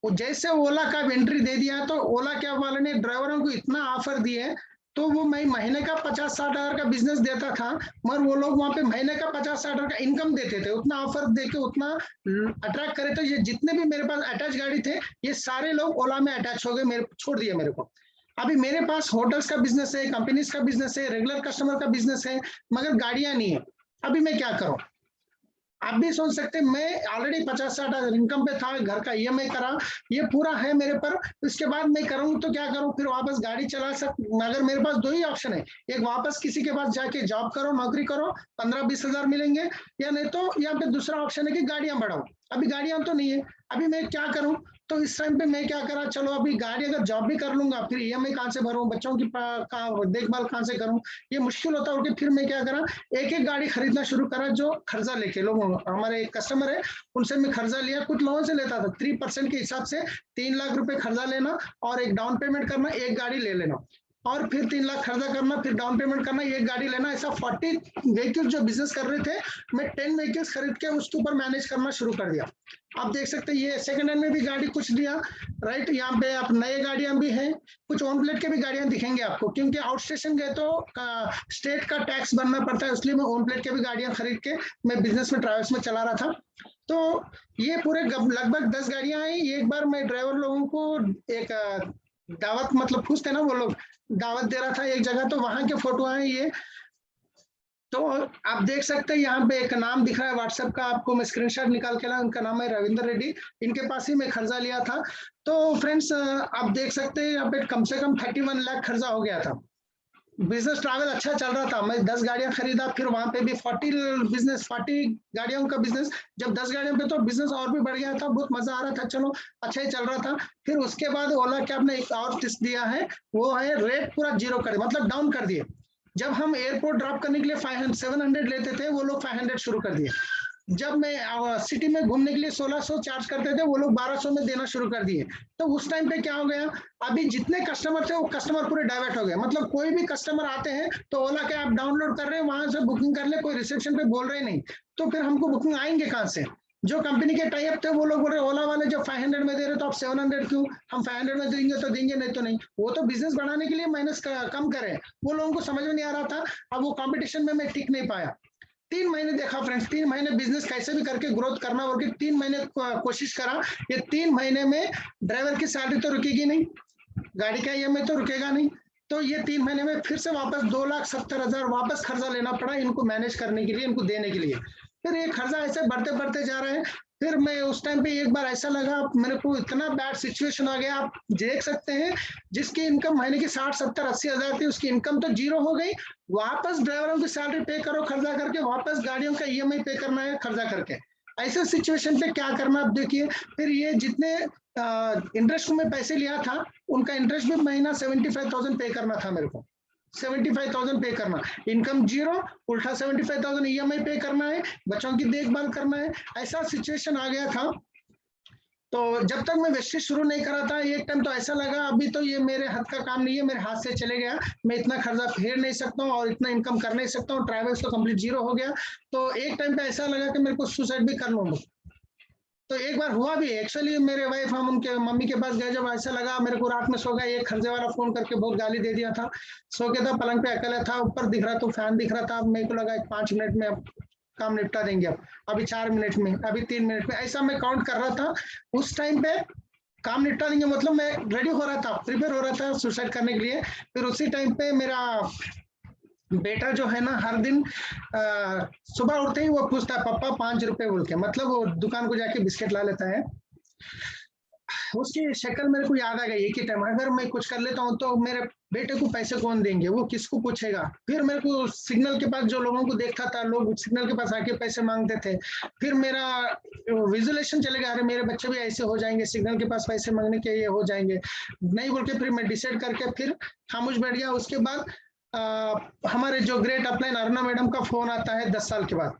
वो जैसे ओला कैब एंट्री दे दिया है तो ओला कैब वाले ने ड्राइवरों को इतना ऑफर दिए, तो वो मैं महीने का 50-60 हजार का बिजनेस देता था, मगर वो लोग वहां पे महीने का 50-60 हजार का इनकम देते थे। उतना ऑफर देके उतना अट्रैक्ट करे, तो ये जितने भी मेरे पास अटैच गाड़ी थे ये सारे लोग ओला में अटैच हो गए, मेरे छोड़ दिए मेरे को। अभी मेरे पास होटल्स का बिजनेस है, कंपनीज का बिजनेस है, रेगुलर कस्टमर का बिजनेस है, मगर गाड़ियां नहीं है। अभी मैं क्या करूं? आप भी सोच सकते हैं, मैं ऑलरेडी 50-60 हजार इनकम पे था, घर का EMI करा, ये पूरा है मेरे पर। इसके बाद मैं करूँ तो क्या करूँ? फिर वापस गाड़ी चला मगर मेरे पास 2 ही ऑप्शन है, एक वापस किसी के पास जाके जॉब करो, नौकरी करो, 15-20 हजार मिलेंगे, या नहीं तो यहाँ पे दूसरा ऑप्शन है कि गाड़ियां बढ़ाओ। अभी गाड़ियां तो नहीं है, अभी मैं क्या करूं? तो इस टाइम पे मैं क्या करा, चलो अभी गाड़ी अगर जॉब भी कर लूंगा, फिर EMI कहाँ से भरूं, बच्चों की देखभाल कहाँ से करूं, ये मुश्किल होता है। फिर मैं क्या करा, एक एक गाड़ी खरीदना शुरू करा, जो कर्जा लेके, लोग हमारे कस्टमर है उनसे मैं कर्जा लिया, कुछ लोगों से लेता था 3% के हिसाब से, 3 लाख रुपए कर्जा लेना और एक डाउन पेमेंट करना, एक गाड़ी ले लेना, और फिर 3 लाख खर्चा करना, फिर डाउन पेमेंट करना, एक गाड़ी लेना। ऐसा 40 व्हीकल्स जो बिजनेस कर रहे थे, मैं 10 व्हीकल्स खरीद के उसके ऊपर मैनेज करना शुरू कर दिया। आप देख सकते हैं ये सेकंड हैंड में भी गाड़ी कुछ दिया, राइट। यहाँ पे आप नए गाड़ियां भी हैं, कुछ ऑन प्लेट के भी गाड़ियां दिखेंगे आपको, क्योंकि आउट स्टेशन गए तो स्टेट का टैक्स भरना पड़ता है, इसलिए मैं ऑन प्लेट के भी गाड़ियां खरीद के मैं बिजनेस में ट्रैवल्स में चला रहा था। तो ये पूरे लगभग 10 गाड़ियां आई। एक बार मैं ड्राइवर लोगों को एक दावत, मतलब पूछते ना वो लोग, दावत दे रहा था एक जगह, तो वहां के फोटो हैं ये। तो आप देख सकते हैं यहाँ पे एक नाम दिख रहा है व्हाट्सएप का, आपको मैं स्क्रीनशॉट निकाल के ला, उनका नाम है रविंदर रेड्डी, इनके पास ही मैं खर्चा लिया था। तो फ्रेंड्स आप देख सकते हैं यहाँ पे कम से कम 31 लाख खर्चा हो गया था। बिजनेस ट्रैवल अच्छा चल रहा था, मैं 10 गाड़ियां खरीदा, फिर वहां पे भी 40 गाड़ियों का बिजनेस, जब 10 गाड़ियों पे तो बिजनेस और भी बढ़ गया था, बहुत मजा आ रहा था, चलो अच्छा ही चल रहा था। फिर उसके बाद ओला कैब ने एक और टिप्स दिया है, वो है रेट पूरा 0 कर, मतलब डाउन कर दिए। जब हम एयरपोर्ट ड्रॉप करने के लिए 700 लेते थे, वो लोग 500 शुरू कर दिए। जब मैं सिटी में घूमने के लिए 1600 चार्ज करते थे, वो लोग 1200 में देना शुरू कर दिए। तो उस टाइम पे क्या हो गया, अभी जितने कस्टमर थे वो कस्टमर पूरे डाइवर्ट हो गए, मतलब कोई भी कस्टमर आते हैं तो ओला के आप डाउनलोड कर रहे हैं, वहां से बुकिंग कर ले, कोई रिसेप्शन पे बोल रहे नहीं, तो फिर हमको बुकिंग आएंगे कहाँ से? जो कंपनी के टाई अप थे वो लोग बोल रहे ओला वाले जब 500 में दे रहे तो आप 700 क्यों, हम 500 में देंगे तो देंगे, नहीं तो नहीं। वो तो बिजनेस बढ़ाने के लिए माइनस कम करें, वो लोगों को समझ में नहीं आ रहा था। अब वो कॉम्पिटिशन में मैं टिक नहीं पाया। 3 महीने देखा फ्रेंड्स, 3 महीने बिजनेस कैसे भी करके ग्रोथ करना बोल के 3 महीने कोशिश करा। ये 3 महीने में ड्राइवर की सैलरी तो रुकेगी नहीं, गाड़ी का EMI तो रुकेगा नहीं, तो ये 3 महीने में फिर से वापस 2,70,000 वापस खर्चा लेना पड़ा इनको मैनेज करने के लिए, इनको देने के लिए। फिर ये खर्चा ऐसे बढ़ते बढ़ते जा रहे हैं। फिर मैं उस टाइम पे एक बार ऐसा लगा, मेरे को इतना बैड सिचुएशन आ गया, आप देख सकते हैं, जिसकी इनकम महीने की 60, 70, 80 हजार थी, उसकी इनकम तो 0 हो गई। वापस ड्राइवरों की सैलरी पे करो खर्चा करके, वापस गाड़ियों का EMI पे करना है खर्चा करके। ऐसे सिचुएशन पे क्या करना आप देखिए। फिर ये जितने इंटरेस्ट में पैसे लिया था, उनका इंटरेस्ट भी महीना 75,000 पे करना था मेरे को, 75,000 पे करना, इनकम 0, उल्टा 75,000 EMI पे करना है, बच्चों की देखभाल करना है। ऐसा सिचुएशन आ गया था। तो जब तक मैं वेस्टेज शुरू नहीं करा था, एक टाइम तो ऐसा लगा अभी तो ये मेरे हाथ का काम नहीं है, मेरे हाथ से चले गया, मैं इतना खर्चा फेर नहीं सकता हूँ और इतना इनकम कर नहीं सकता हूँ, ट्रैवल्स तो कंप्लीट 0 हो गया। तो एक टाइम पे ऐसा लगा कि मेरे को सुसाइड भी कर लूंगा। तो एक बार हुआ भी एक्चुअली, मेरे वाइफ हम उनके मम्मी के पास गए, जब ऐसा लगा मेरे को रात में सो गया, एक खर्चे वाला फोन करके बहुत गाली दे दिया था, सो के था पलंग पे अकेला था, ऊपर दिख रहा तो फैन दिख रहा था, मेरे को लगा 5 मिनट में अब काम निपटा देंगे, अब अभी 4 मिनट में, अभी 3 मिनट में, ऐसा मैं काउंट कर रहा था। उस टाइम पे काम निपटा देंगे मतलब मैं रेडी हो रहा था, प्रिपेयर हो रहा था सुसाइड करने के लिए। फिर उसी टाइम पे मेरा बेटा जो है ना, हर दिन सुबह उठते ही वो पूछता है पापा 5 रुपए बोल के, मतलब वो दुकान को जाके बिस्किट ला लेता है। उसकी शक्ल मेरे को याद आ गई एक ही टाइम, अगर मैं कुछ कर लेता हूँ तो मेरे बेटे को पैसे कौन देंगे, वो किसको पूछेगा। फिर मेरे को सिग्नल के पास जो लोगों को देखता था, लोग सिग्नल के पास आके पैसे मांगते थे, फिर मेरा विजुअलाइजेशन चलेगा, अरे मेरे बच्चे भी ऐसे हो जाएंगे, सिग्नल के पास पैसे मांगने के ये हो जाएंगे, नहीं बोल के फिर मैं डिसाइड करके फिर खामोश बैठ गया। उसके बाद हमारे जो ग्रेट अपलाइन अरुणा मैडम का फोन आता है 10 साल के बाद।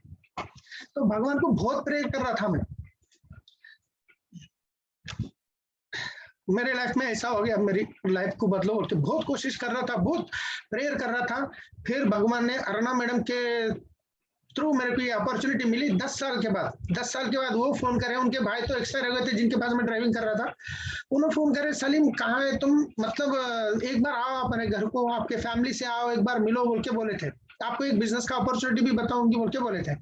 तो भगवान को बहुत प्रेयर कर रहा था मैं, मेरे लाइफ में ऐसा हो गया, मेरी लाइफ को बदलो, तो बहुत कोशिश कर रहा था, बहुत प्रेयर कर रहा था। फिर भगवान ने अरुणा मैडम के थ्रू मेरे को ये अपॉर्चुनिटी मिली 10 साल के बाद। 10 साल के बाद वो फोन करे, उनके भाई तो एक्सपायर हो गए थे जिनके पास मैं ड्राइविंग कर रहा था, उन्होंने फोन करे, सलीम कहाँ है तुम, मतलब एक बार आओ अपने घर को, आपके फैमिली से आओ, एक बार मिलो बोल के बोले थे, आपको एक बिजनेस का अपॉर्चुनिटी भी बताऊंगी बोल के बोले थे।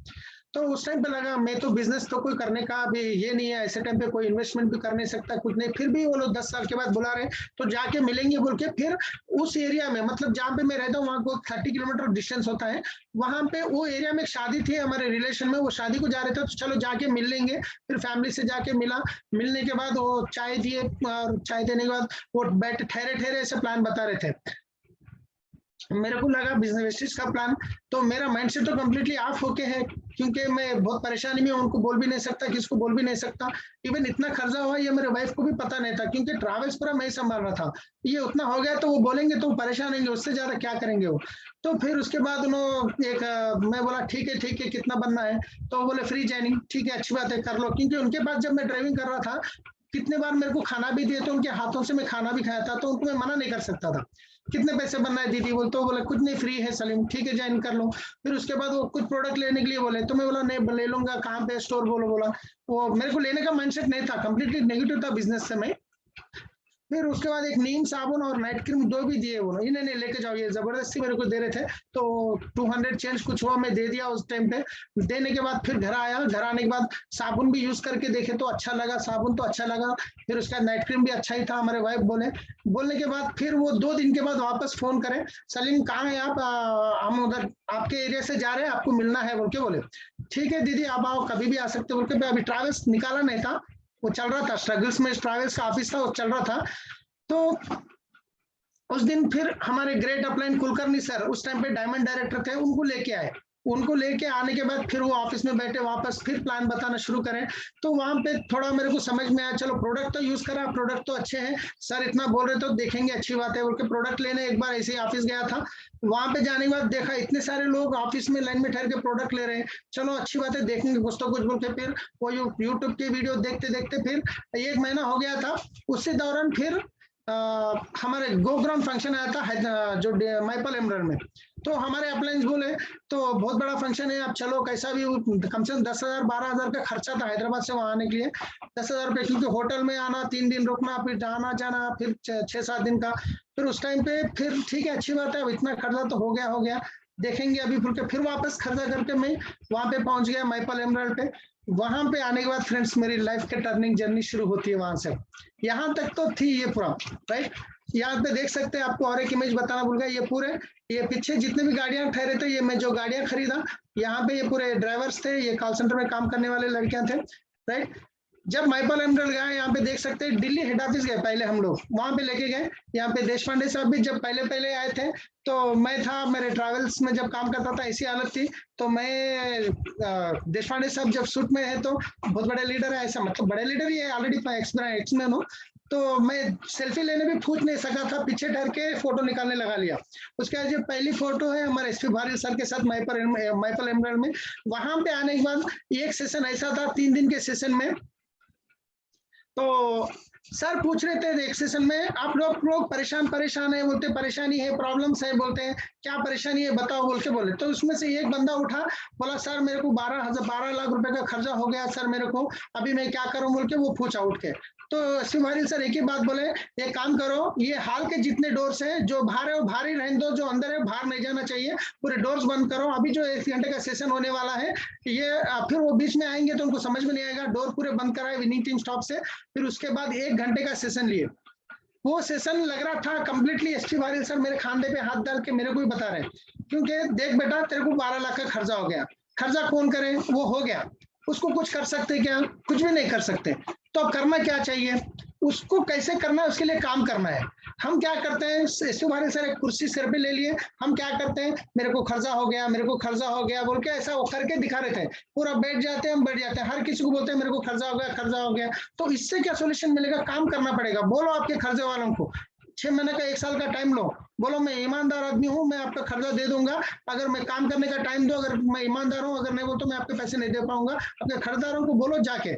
तो उस टाइम पे लगा मैं तो बिजनेस तो कोई करने का अभी ये नहीं है, ऐसे टाइम पे कोई इन्वेस्टमेंट भी कर नहीं सकता, कुछ नहीं। फिर भी वो लोग 10 साल के बाद बुला रहे, तो जाके मिलेंगे बोल के फिर उस एरिया में, मतलब जहाँ पे मैं रहता हूँ वहाँ को 30 किलोमीटर डिस्टेंस होता है, वहां पे वो एरिया में एक शादी थी हमारे रिलेशन में, वो शादी को जा रहे थे, तो चलो जाके मिल लेंगे। फिर फैमिली से जाके मिला, मिलने के बाद वो चाय दिए, और चाय देने के बाद वो बैठ ठहरे ठहरे ऐसे प्लान बता रहे थे। मेरे को लगा बिजनेस का प्लान, तो मेरा माइंडसेट तो कम्प्लीटली ऑफ होके है, क्योंकि मैं बहुत परेशानी में, उनको बोल भी नहीं सकता, किसको बोल भी नहीं सकता। इवन इतना खर्चा हुआ ये मेरे वाइफ को भी पता नहीं था, क्योंकि ट्रैवल्स पूरा मैं संभाल रहा था। ये उतना हो गया तो वो बोलेंगे तो परेशान होंगे, उससे ज्यादा क्या करेंगे वो। तो फिर उसके बाद उन्होंने मैं बोला ठीक है कितना बनना है, तो बोले फ्री जॉइनिंग, ठीक है अच्छी बात है कर लो। क्योंकि उनके पास जब मैं ड्राइविंग कर रहा था, कितने बार मेरे को खाना भी दिए थे, उनके हाथों से मैं खाना भी खाया था, तो उनको मैं मना नहीं कर सकता था। कितने पैसे बनना है दीदी बोल, तो बोले कुछ नहीं फ्री है सलीम, ठीक है ज्वाइन कर लो। फिर उसके बाद वो कुछ प्रोडक्ट लेने के लिए बोले, तो मैं बोला नहीं ले लूंगा, कहाँ पे स्टोर बोलो बोला। वो मेरे को लेने का माइंडसेट नहीं था, कंप्लीटली नेगेटिव था बिजनेस से मैं। फिर उसके बाद एक नीम साबुन और नाइट क्रीम 2 भी दिए, वो इन्हें नहीं लेके जाओ, ये जबरदस्ती मेरे को दे रहे थे। तो 200 चेंज कुछ हुआ, मैं दे दिया उस टाइम पे। देने के बाद फिर घर आया, घर आने के बाद साबुन भी यूज करके देखे तो अच्छा लगा, साबुन तो अच्छा लगा। फिर उसका नाइट क्रीम भी अच्छा ही था। हमारे वाइफ बोलने के बाद फिर वो 2 दिन के बाद वापस फोन करें, सलीम कहाँ है आप, हम उधर आपके एरिया से जा रहे हैं, आपको मिलना है बोल के बोले। ठीक है दीदी आप आओ, कभी भी आ सकते बोल के। अभी ट्रैवल्स निकाला नहीं था, वो चल रहा था स्ट्रगल्स में, ट्रैवल्स का ऑफिस था वो चल रहा था। तो उस दिन फिर हमारे ग्रेट अपलाइन कुलकर्णी सर उस टाइम पे डायमंड डायरेक्टर थे, उनको लेके आए। उनको लेके आने के बाद फिर वो ऑफिस में बैठे, वापस फिर प्लान बताना शुरू करें। तो वहां पे थोड़ा मेरे को समझ में आया, चलो प्रोडक्ट तो यूज करा, प्रोडक्ट तो अच्छे हैं, सर इतना बोल रहे तो देखेंगे अच्छी बात है बोल के प्रोडक्ट लेने एक बार ऐसे ही ऑफिस गया था। वहां पे जाने के बाद देखा इतने सारे लोग ऑफिस में लाइन में ठहर के प्रोडक्ट ले रहे हैं, चलो अच्छी बात है देखेंगे कुछ तो कुछ बोल के फिर वो यूट्यूब के वीडियो देखते देखते फिर 1 महीना हो गया था। उसी दौरान फिर हमारे गो ग्राउंड फंक्शन आया था जो माइपल एमरल्ड में। तो हमारे अपलाइंस बोले तो बहुत बड़ा फंक्शन है, आप चलो कैसा भी, कम से कम 10,000 12,000 का खर्चा था हैदराबाद से वहां आने के लिए। 10,000 रुपये, क्योंकि होटल में आना, 3 दिन रुकना, फिर आना जाना, फिर 6-7 दिन का। फिर उस टाइम पे फिर ठीक है अच्छी बात है, अब इतना खर्चा तो हो गया देखेंगे अभी बोल के फिर वापस खर्चा करके मैं वहां पे पहुंच गया माइपल एमरल्ड पे। वहां पे आने के बाद फ्रेंड्स मेरी लाइफ के टर्निंग जर्नी शुरू होती है वहां से। यहाँ तक तो थी ये पूरा राइट। यहाँ पे देख सकते हैं, आपको और एक इमेज बताना भूल गया, ये पूरे ये पीछे जितने भी गाड़ियां ठहरे थे, ये मैं जो गाड़ियां खरीदा, यहाँ पे ये पूरे ड्राइवर्स थे, ये कॉल सेंटर में काम करने वाले लड़कियां थे राइट। जब माइपल एमरल्ड गए, यहाँ पे देख सकते हैं दिल्ली हेड ऑफिस गए पहले हम लोग, वहां पे लेके गए। यहाँ पे देश पांडे साहब भी जब पहले आए थे, तो मैं था, मेरे ट्रैवल्स में जब काम करता था ऐसी हालत थी। तो मैं देश पांडे साहब जब सूट में है तो बहुत बड़े लीडर है, ऐसा मतलब बड़े लीडर ही है, ऑलरेडी एक्समैन हो। तो मैं सेल्फी लेने भी पूछ नहीं सका था, पीछे ठहर के फोटो निकालने लगा लिया। उसके बाद जो पहली फोटो है हमारे एसपी भारी सर के साथ माइपल एमरल्ड में। वहां पे आने के बाद एक सेशन ऐसा था, 3 दिन के सेशन में, तो सर पूछ रहे थे एक सेशन में, आप लोग परेशान है बोलते, परेशानी है, प्रॉब्लम्स है बोलते हैं, क्या परेशानी है बताओ बोल के बोले। तो उसमें से एक बंदा उठा, बोला सर मेरे को 12 लाख रुपए का खर्चा हो गया सर मेरे को, अभी मैं क्या करूं बोल के वो पूछा उठ के। तो शिवहरी सर एक ही बात बोले, ये काम करो, ये हाल के जितने डोर्स हैं जो बाहर है वो बाहर ही रहने दो, जो अंदर है बाहर नहीं जाना चाहिए, पूरे डोर्स बंद करो। अभी जो 1 घंटे का सेशन होने वाला है, ये फिर वो बीच में आएंगे तो उनको समझ में नहीं आएगा, डोर पूरे बंद कराए विनिंग टीम स्टॉप से। फिर उसके बाद 1 घंटे का सेशन लिए। वो सेशन लग रहा था कंप्लीटली एस टी वारिल सर मेरे खांधे पे हाथ डाल के मेरे को ही बता रहे, क्योंकि देख बेटा तेरे को 12 लाख का खर्चा हो गया, खर्चा कौन करे, वो हो गया, उसको कुछ कर सकते क्या, कुछ भी नहीं कर सकते। तो अब करना क्या चाहिए, उसको कैसे करना है, उसके लिए काम करना है। हम क्या करते हैं, एस टी वारिल सर एक कुर्सी सिर पे ले लिए, हम क्या करते हैं, मेरे को खर्चा हो गया, मेरे को खर्चा हो गया बोल के ऐसा वो करके दिखा रहे थे, पूरा बैठ जाते हैं, हम बैठ जाते हैं, हर किसी को बोलते हैं मेरे को खर्चा हो गया, खर्चा हो गया। तो इससे क्या सोल्यूशन मिलेगा, काम करना पड़ेगा। बोलो आपके खर्चे वालों को 6 महीने का 1 साल का टाइम लो, बोलो मैं ईमानदार आदमी हूँ, मैं आपका खर्चा दे दूंगा, अगर मैं काम करने का टाइम दो, अगर मैं ईमानदार हूँ, अगर नहीं बोल तो मैं आपके पैसे नहीं दे पाऊंगा। अपने खरीदारों को बोलो जाके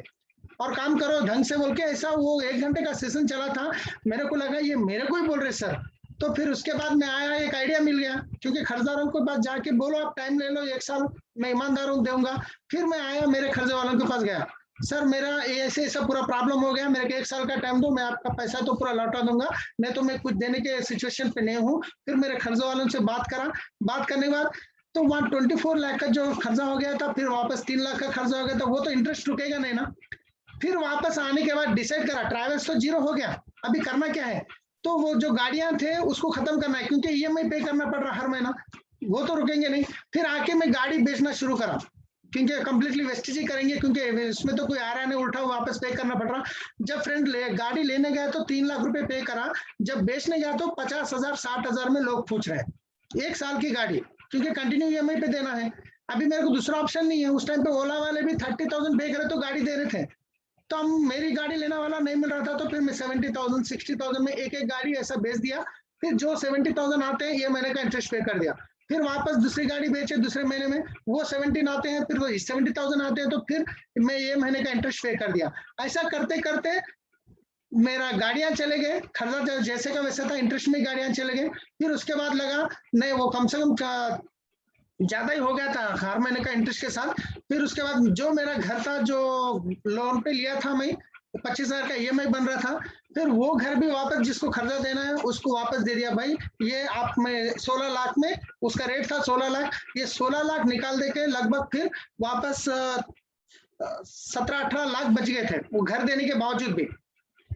और काम करो ढंग से बोल के। ऐसा वो 1 घंटे का सेशन चला था, मेरे को लगा ये मेरे को ही बोल रहे सर। तो फिर उसके बाद मैं आया, एक आइडिया मिल गया, क्योंकि खरीदारों के पास जाके बोलो आप टाइम ले लो 1 साल, मैं ईमानदार हूँ दूंगा। फिर मैं आया, मेरे खर्चे वालों के पास गया, सर मेरा ऐसे ऐसा पूरा प्रॉब्लम हो गया, मेरे को 1 साल का टाइम दो, मैं आपका पैसा तो पूरा लौटा दूंगा, नहीं तो मैं कुछ देने के सिचुएशन पे नहीं हूँ। फिर मेरे खर्चे वालों से बात करा, बात करने के बाद तो वहाँ 24 लाख का जो खर्चा हो गया था, फिर वापस 3 लाख का खर्चा हो गया था, वो तो इंटरेस्ट रुकेगा नहीं ना। फिर वापस आने के बाद डिसाइड करा, ट्रैवल्स तो 0 हो गया, अभी करना क्या है, तो वो जो गाड़ियां थे उसको खत्म करना है, क्योंकि ईएमआई पे करना पड़ रहा हर महीना, वो तो रुकेंगे नहीं। फिर आके मैं गाड़ी बेचना शुरू करा, क्योंकि कंप्लीटली वेस्टेज ही करेंगे, क्योंकि इसमें तो कोई आ रहा नहीं, उल्टा वापस पे करना पड़ रहा। जब फ्रेंड गाड़ी लेने गया तो 3 लाख रुपए पे करा, जब बेचने गया तो 50,000 60,000 में लोग पूछ रहे हैं 1 साल की गाड़ी, क्योंकि कंटिन्यू ईएमआई पे देना है। अभी मेरे को दूसरा ऑप्शन नहीं है, उस टाइम पे ओला वाले भी 30,000 पे करे तो गाड़ी दे रहे थे, तो हम मेरी गाड़ी लेने वाला नहीं मिल रहा था, तो फिर मैं 70,000 60,000 में एक गाड़ी ऐसा बेच दिया। फिर जो 70,000 आते हैं ये महीने का इंटरेस्ट पे कर दिया, फिर वापस दूसरी गाड़ी बेचे दूसरे महीने में, वो 17 आते हैं, फिर वो 70,000 आते हैं, तो फिर मैं ये महीने का इंटरेस्ट पे कर दिया। ऐसा करते करते मेरा गाड़ियां चले गए, खर्चा जैसे का वैसे था, इंटरेस्ट में गाड़ियां चले गए। फिर उसके बाद लगा नहीं वो कम से कम ज्यादा ही हो गया था हर महीने का इंटरेस्ट के साथ। फिर उसके बाद जो मेरा घर था जो लोन पे लिया था मैं, 25,000 का ईएमआई बन रहा था, फिर वो घर भी वापस जिसको खर्चा देना है उसको वापस दे दिया, भाई ये आप में 16 लाख में, उसका रेट था 16 लाख, ये 16 लाख निकाल दे के लगभग फिर वापस 17-18 लाख बच गए थे वो घर देने के बावजूद भी।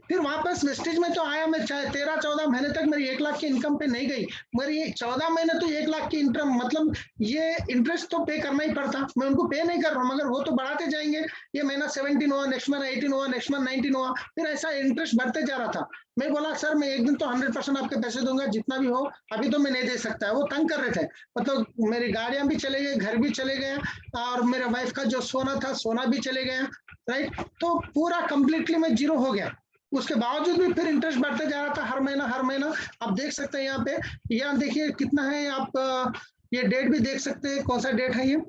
फिर वापस वेस्टेज में तो आया, मैं 13-14 महीने तक मेरी 1 लाख की इनकम पे नहीं गई, मेरी 14 महीने तो 1 लाख की इनकम, मतलब ये इंटरेस्ट तो पे करना ही पड़ता, मैं उनको पे नहीं कर रहा हूँ, मगर वो तो बढ़ाते जाएंगे, ये महीना 17 हुआ, नेक्स्ट मंथ 18 हुआ, नेक्स्ट मंथ 19 हुआ, फिर ऐसा इंटरेस्ट बढ़ते जा रहा था। मैं बोला सर मैं एक दिन तो 100% आपके पैसे दूंगा जितना भी हो, अभी तो मैं नहीं दे सकता। वो तंग कर रहे थे, मतलब मेरी गाड़ियां भी चले गए, घर भी चले गए, और मेरे वाइफ का जो सोना था सोना भी चले गया, राइट। तो पूरा कंप्लीटली मैं 0 हो गया, उसके बावजूद भी फिर इंटरेस्ट बढ़ते जा रहा था हर महीना। आप देख सकते हैं यहाँ पे, यहाँ देखिए कितना है, आप ये डेट भी देख सकते हैं, कौन सा डेट है ये,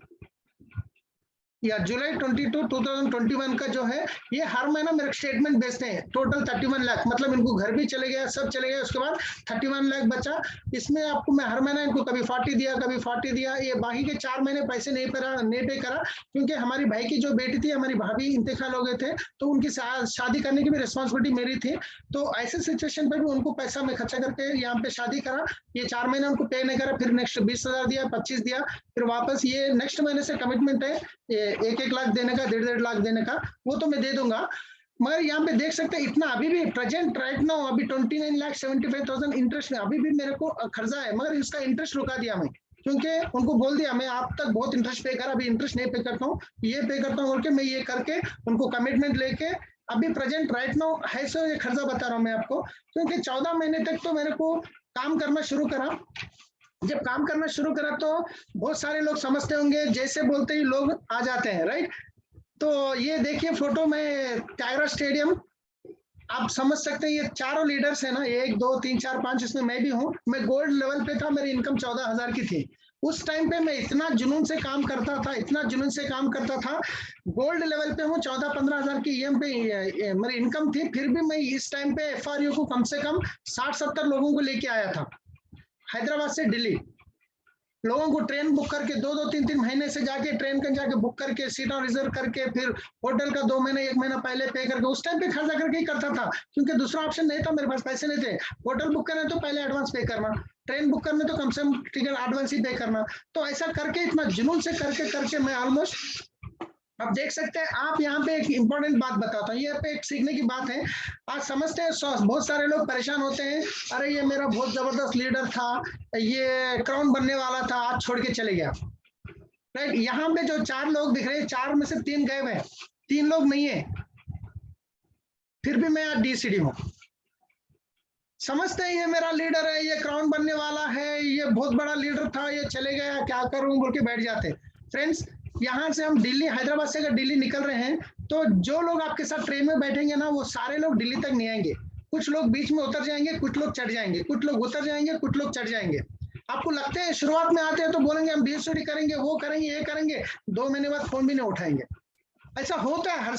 या जुलाई 22 2021 का जो है, ये हर महीना मेरे स्टेटमेंट बेचते हैं। टोटल 31 लाख, मतलब इनको घर भी चले गया, सब चले गए, उसके बाद 31 लाख बचा। इसमें आपको मैं हर महीना इनको कभी 40 दिया, कभी 40 दिया, ये बाकी के 4 महीने पैसे नहीं पे करा, क्योंकि हमारी भाई की जो बेटी थी, हमारी भाभी इंतकाल हो गए थे, तो उनकी शादी करने की भी रिस्पॉन्सिबिलिटी मेरी थी। तो ऐसे सिचुएशन पर भी उनको पैसा मैं खर्चा करके यहाँ पे शादी करा, ये 4 महीने उनको पे नहीं करा, फिर नेक्स्ट 20,000 दिया, 25 दिया, फिर वापस ये नेक्स्ट महीने से कमिटमेंट है 1-1 लाख देने का, 1.5 लाख देने का, वो तो मैं दे दूंगा। मगर यहाँ पे देख सकते हैं इतना अभी भी प्रेजेंट राइट नाउ अभी 29,75,000 इंटरेस्ट में अभी भी मेरे को खर्चा है, मगर इसका इंटरेस्ट रुका दिया मैं, क्योंकि उनको बोल दिया मैं आप तक बहुत इंटरेस्ट पे करा, अभी इंटरेस्ट नहीं पे करता हूँ, ये पे करता हूँ बोल के मैं ये करके उनको कमिटमेंट लेके अभी प्रेजेंट राइट नाउ है सो ये खर्चा बता रहा हूँ मैं आपको। क्योंकि 14 महीने तक तो मेरे को काम करना शुरू करा, जब काम करना शुरू करा तो बहुत सारे लोग समझते होंगे जैसे बोलते ही लोग आ जाते हैं, राइट। तो ये देखिए फोटो में टाइगर स्टेडियम, आप समझ सकते हैं ये चारों लीडर्स है ना, 1 2 3 4 5, इसमें मैं भी हूँ। मैं गोल्ड लेवल पे था, मेरी इनकम 14,000 की थी, उस टाइम पे मैं इतना जुनून से काम करता था, इतना जुनून से काम करता था। गोल्ड लेवल पे हूँ, 14-15 हजार की ईएम पे मेरी इनकम थी, फिर भी मैं इस टाइम पे एफआरयू को कम से कम 60-70 लोगों को लेके आया था, हैदराबाद से दिल्ली। लोगों को ट्रेन बुक करके 2-2, 3-3 महीने से जाके ट्रेन का जाके बुक करके सीटा रिजर्व करके, फिर होटल का 2 महीने 1 महीना पहले पे करके, उस टाइम पे खर्चा करके ही करता था, क्योंकि दूसरा ऑप्शन नहीं था, मेरे पास पैसे नहीं थे। होटल बुक करना तो पहले एडवांस पे करना, ट्रेन बुक करना तो कम से कम टिकट एडवांस ही पे करना। तो ऐसा करके इतना जुनून से करके करके मैं ऑलमोस्ट, अब देख सकते हैं आप। यहाँ पे एक इम्पोर्टेंट बात बताता हूँ, ये पे एक सीखने की बात है। आज समझते हैं, बहुत सारे लोग परेशान होते हैं, अरे ये मेरा बहुत जबरदस्त लीडर था, ये क्राउन बनने वाला था, आज छोड़ के चले गया। राइट, यहाँ पे जो 4 लोग दिख रहे हैं, 4 में से 3 गए हैं, 3 लोग नहीं है, फिर भी मैं आज DCD हूँ। समझते हैं ये मेरा लीडर है, ये क्राउन बनने वाला है, ये बहुत बड़ा लीडर था, ये चले गया, क्या करूं बोल के बैठ जाते। फ्रेंड्स, यहाँ से हम दिल्ली, हैदराबाद से अगर दिल्ली निकल रहे हैं, तो जो लोग आपके साथ ट्रेन में बैठेंगे ना, वो सारे लोग दिल्ली तक नहीं आएंगे। कुछ लोग बीच में उतर जाएंगे, कुछ लोग चढ़ जाएंगे, कुछ लोग उतर जाएंगे, कुछ लोग चढ़ जाएंगे। आपको लगते हैं शुरुआत में आते हैं तो बोलेंगे हम DCD करेंगे, वो करेंगे, ये करेंगे, 2 महीने बाद फोन भी नहीं उठाएंगे। ऐसा होता है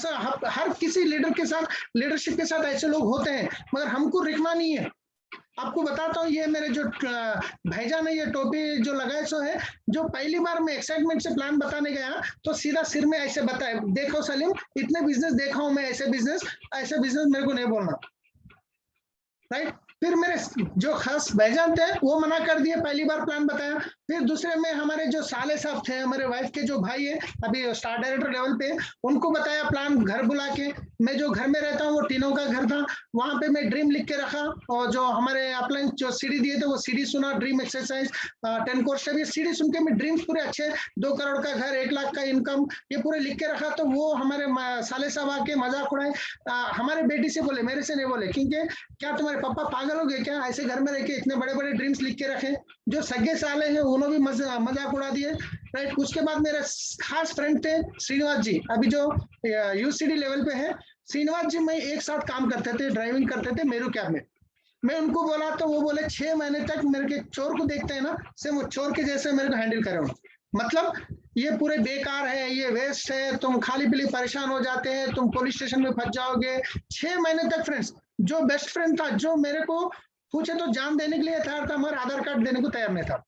हर किसी लीडर के साथ, लीडरशिप के साथ ऐसे लोग होते हैं, मगर हमको रुकना नहीं है। आपको बताता हूँ, ये मेरे जो भाईजान है, ये टोपी जो लगाए सो है, जो पहली बार मैं एक्साइटमेंट से प्लान बताने गया तो सीधा सिर में ऐसे बताया, देखो सलीम, इतने बिजनेस देखा हूं मैं, ऐसे बिजनेस मेरे को नहीं बोलना। राइट, फिर मेरे जो खास भाईजान थे वो मना कर दिए, पहली बार प्लान बताया। फिर दूसरे में हमारे जो साले साहब थे, हमारे वाइफ के जो भाई है, अभी स्टार डायरेक्टर लेवल पे, उनको बताया प्लान, घर बुला के। मैं जो घर में रहता हूँ वो टीनों का घर था, वहां पे मैं ड्रीम लिख के रखा, और जो हमारे अपलाइन जो CD दिए थे वो CD सुना, ड्रीम एक्सरसाइज 10 कोर्स का CD सुन के मैं ड्रीम्स पूरे अच्छे, 2 करोड़ का घर, 1 लाख का इनकम, ये पूरे लिख के रखा। तो वो हमारे साले साहब आके मजाक उड़ाए, हमारे बेटी से बोले, मेरे से नहीं बोले, क्योंकि क्या तुम्हारे पापा पागल हो गए क्या, ऐसे घर में रह के इतने बड़े बड़े ड्रीम्स लिख के रखे। जो सगे साले हैं उन्होंने भी मजाक उड़ा दिए। राइट, उसके बाद मेरे खास फ्रेंड थे श्रीनिवास जी, अभी जो UCD लेवल पे है। श्रीनिवास जी मैं एक साथ काम करते थे, ड्राइविंग करते थे मेरू कैब में। मैं उनको बोला तो वो बोले 6 महीने तक मेरे के चोर को देखते हैं ना, से वो चोर के जैसे मेरे को हैंडल करे। मतलब ये पूरे बेकार है, ये वेस्ट है, तुम खाली पीली परेशान हो जाते हैं, तुम पुलिस स्टेशन में फंस जाओगे। 6 महीने तक फ्रेंड्स, जो बेस्ट फ्रेंड था, जो मेरे को पूछे तो जान देने के लिए तैयार था, मगर आधार कार्ड देने को तैयार नहीं था।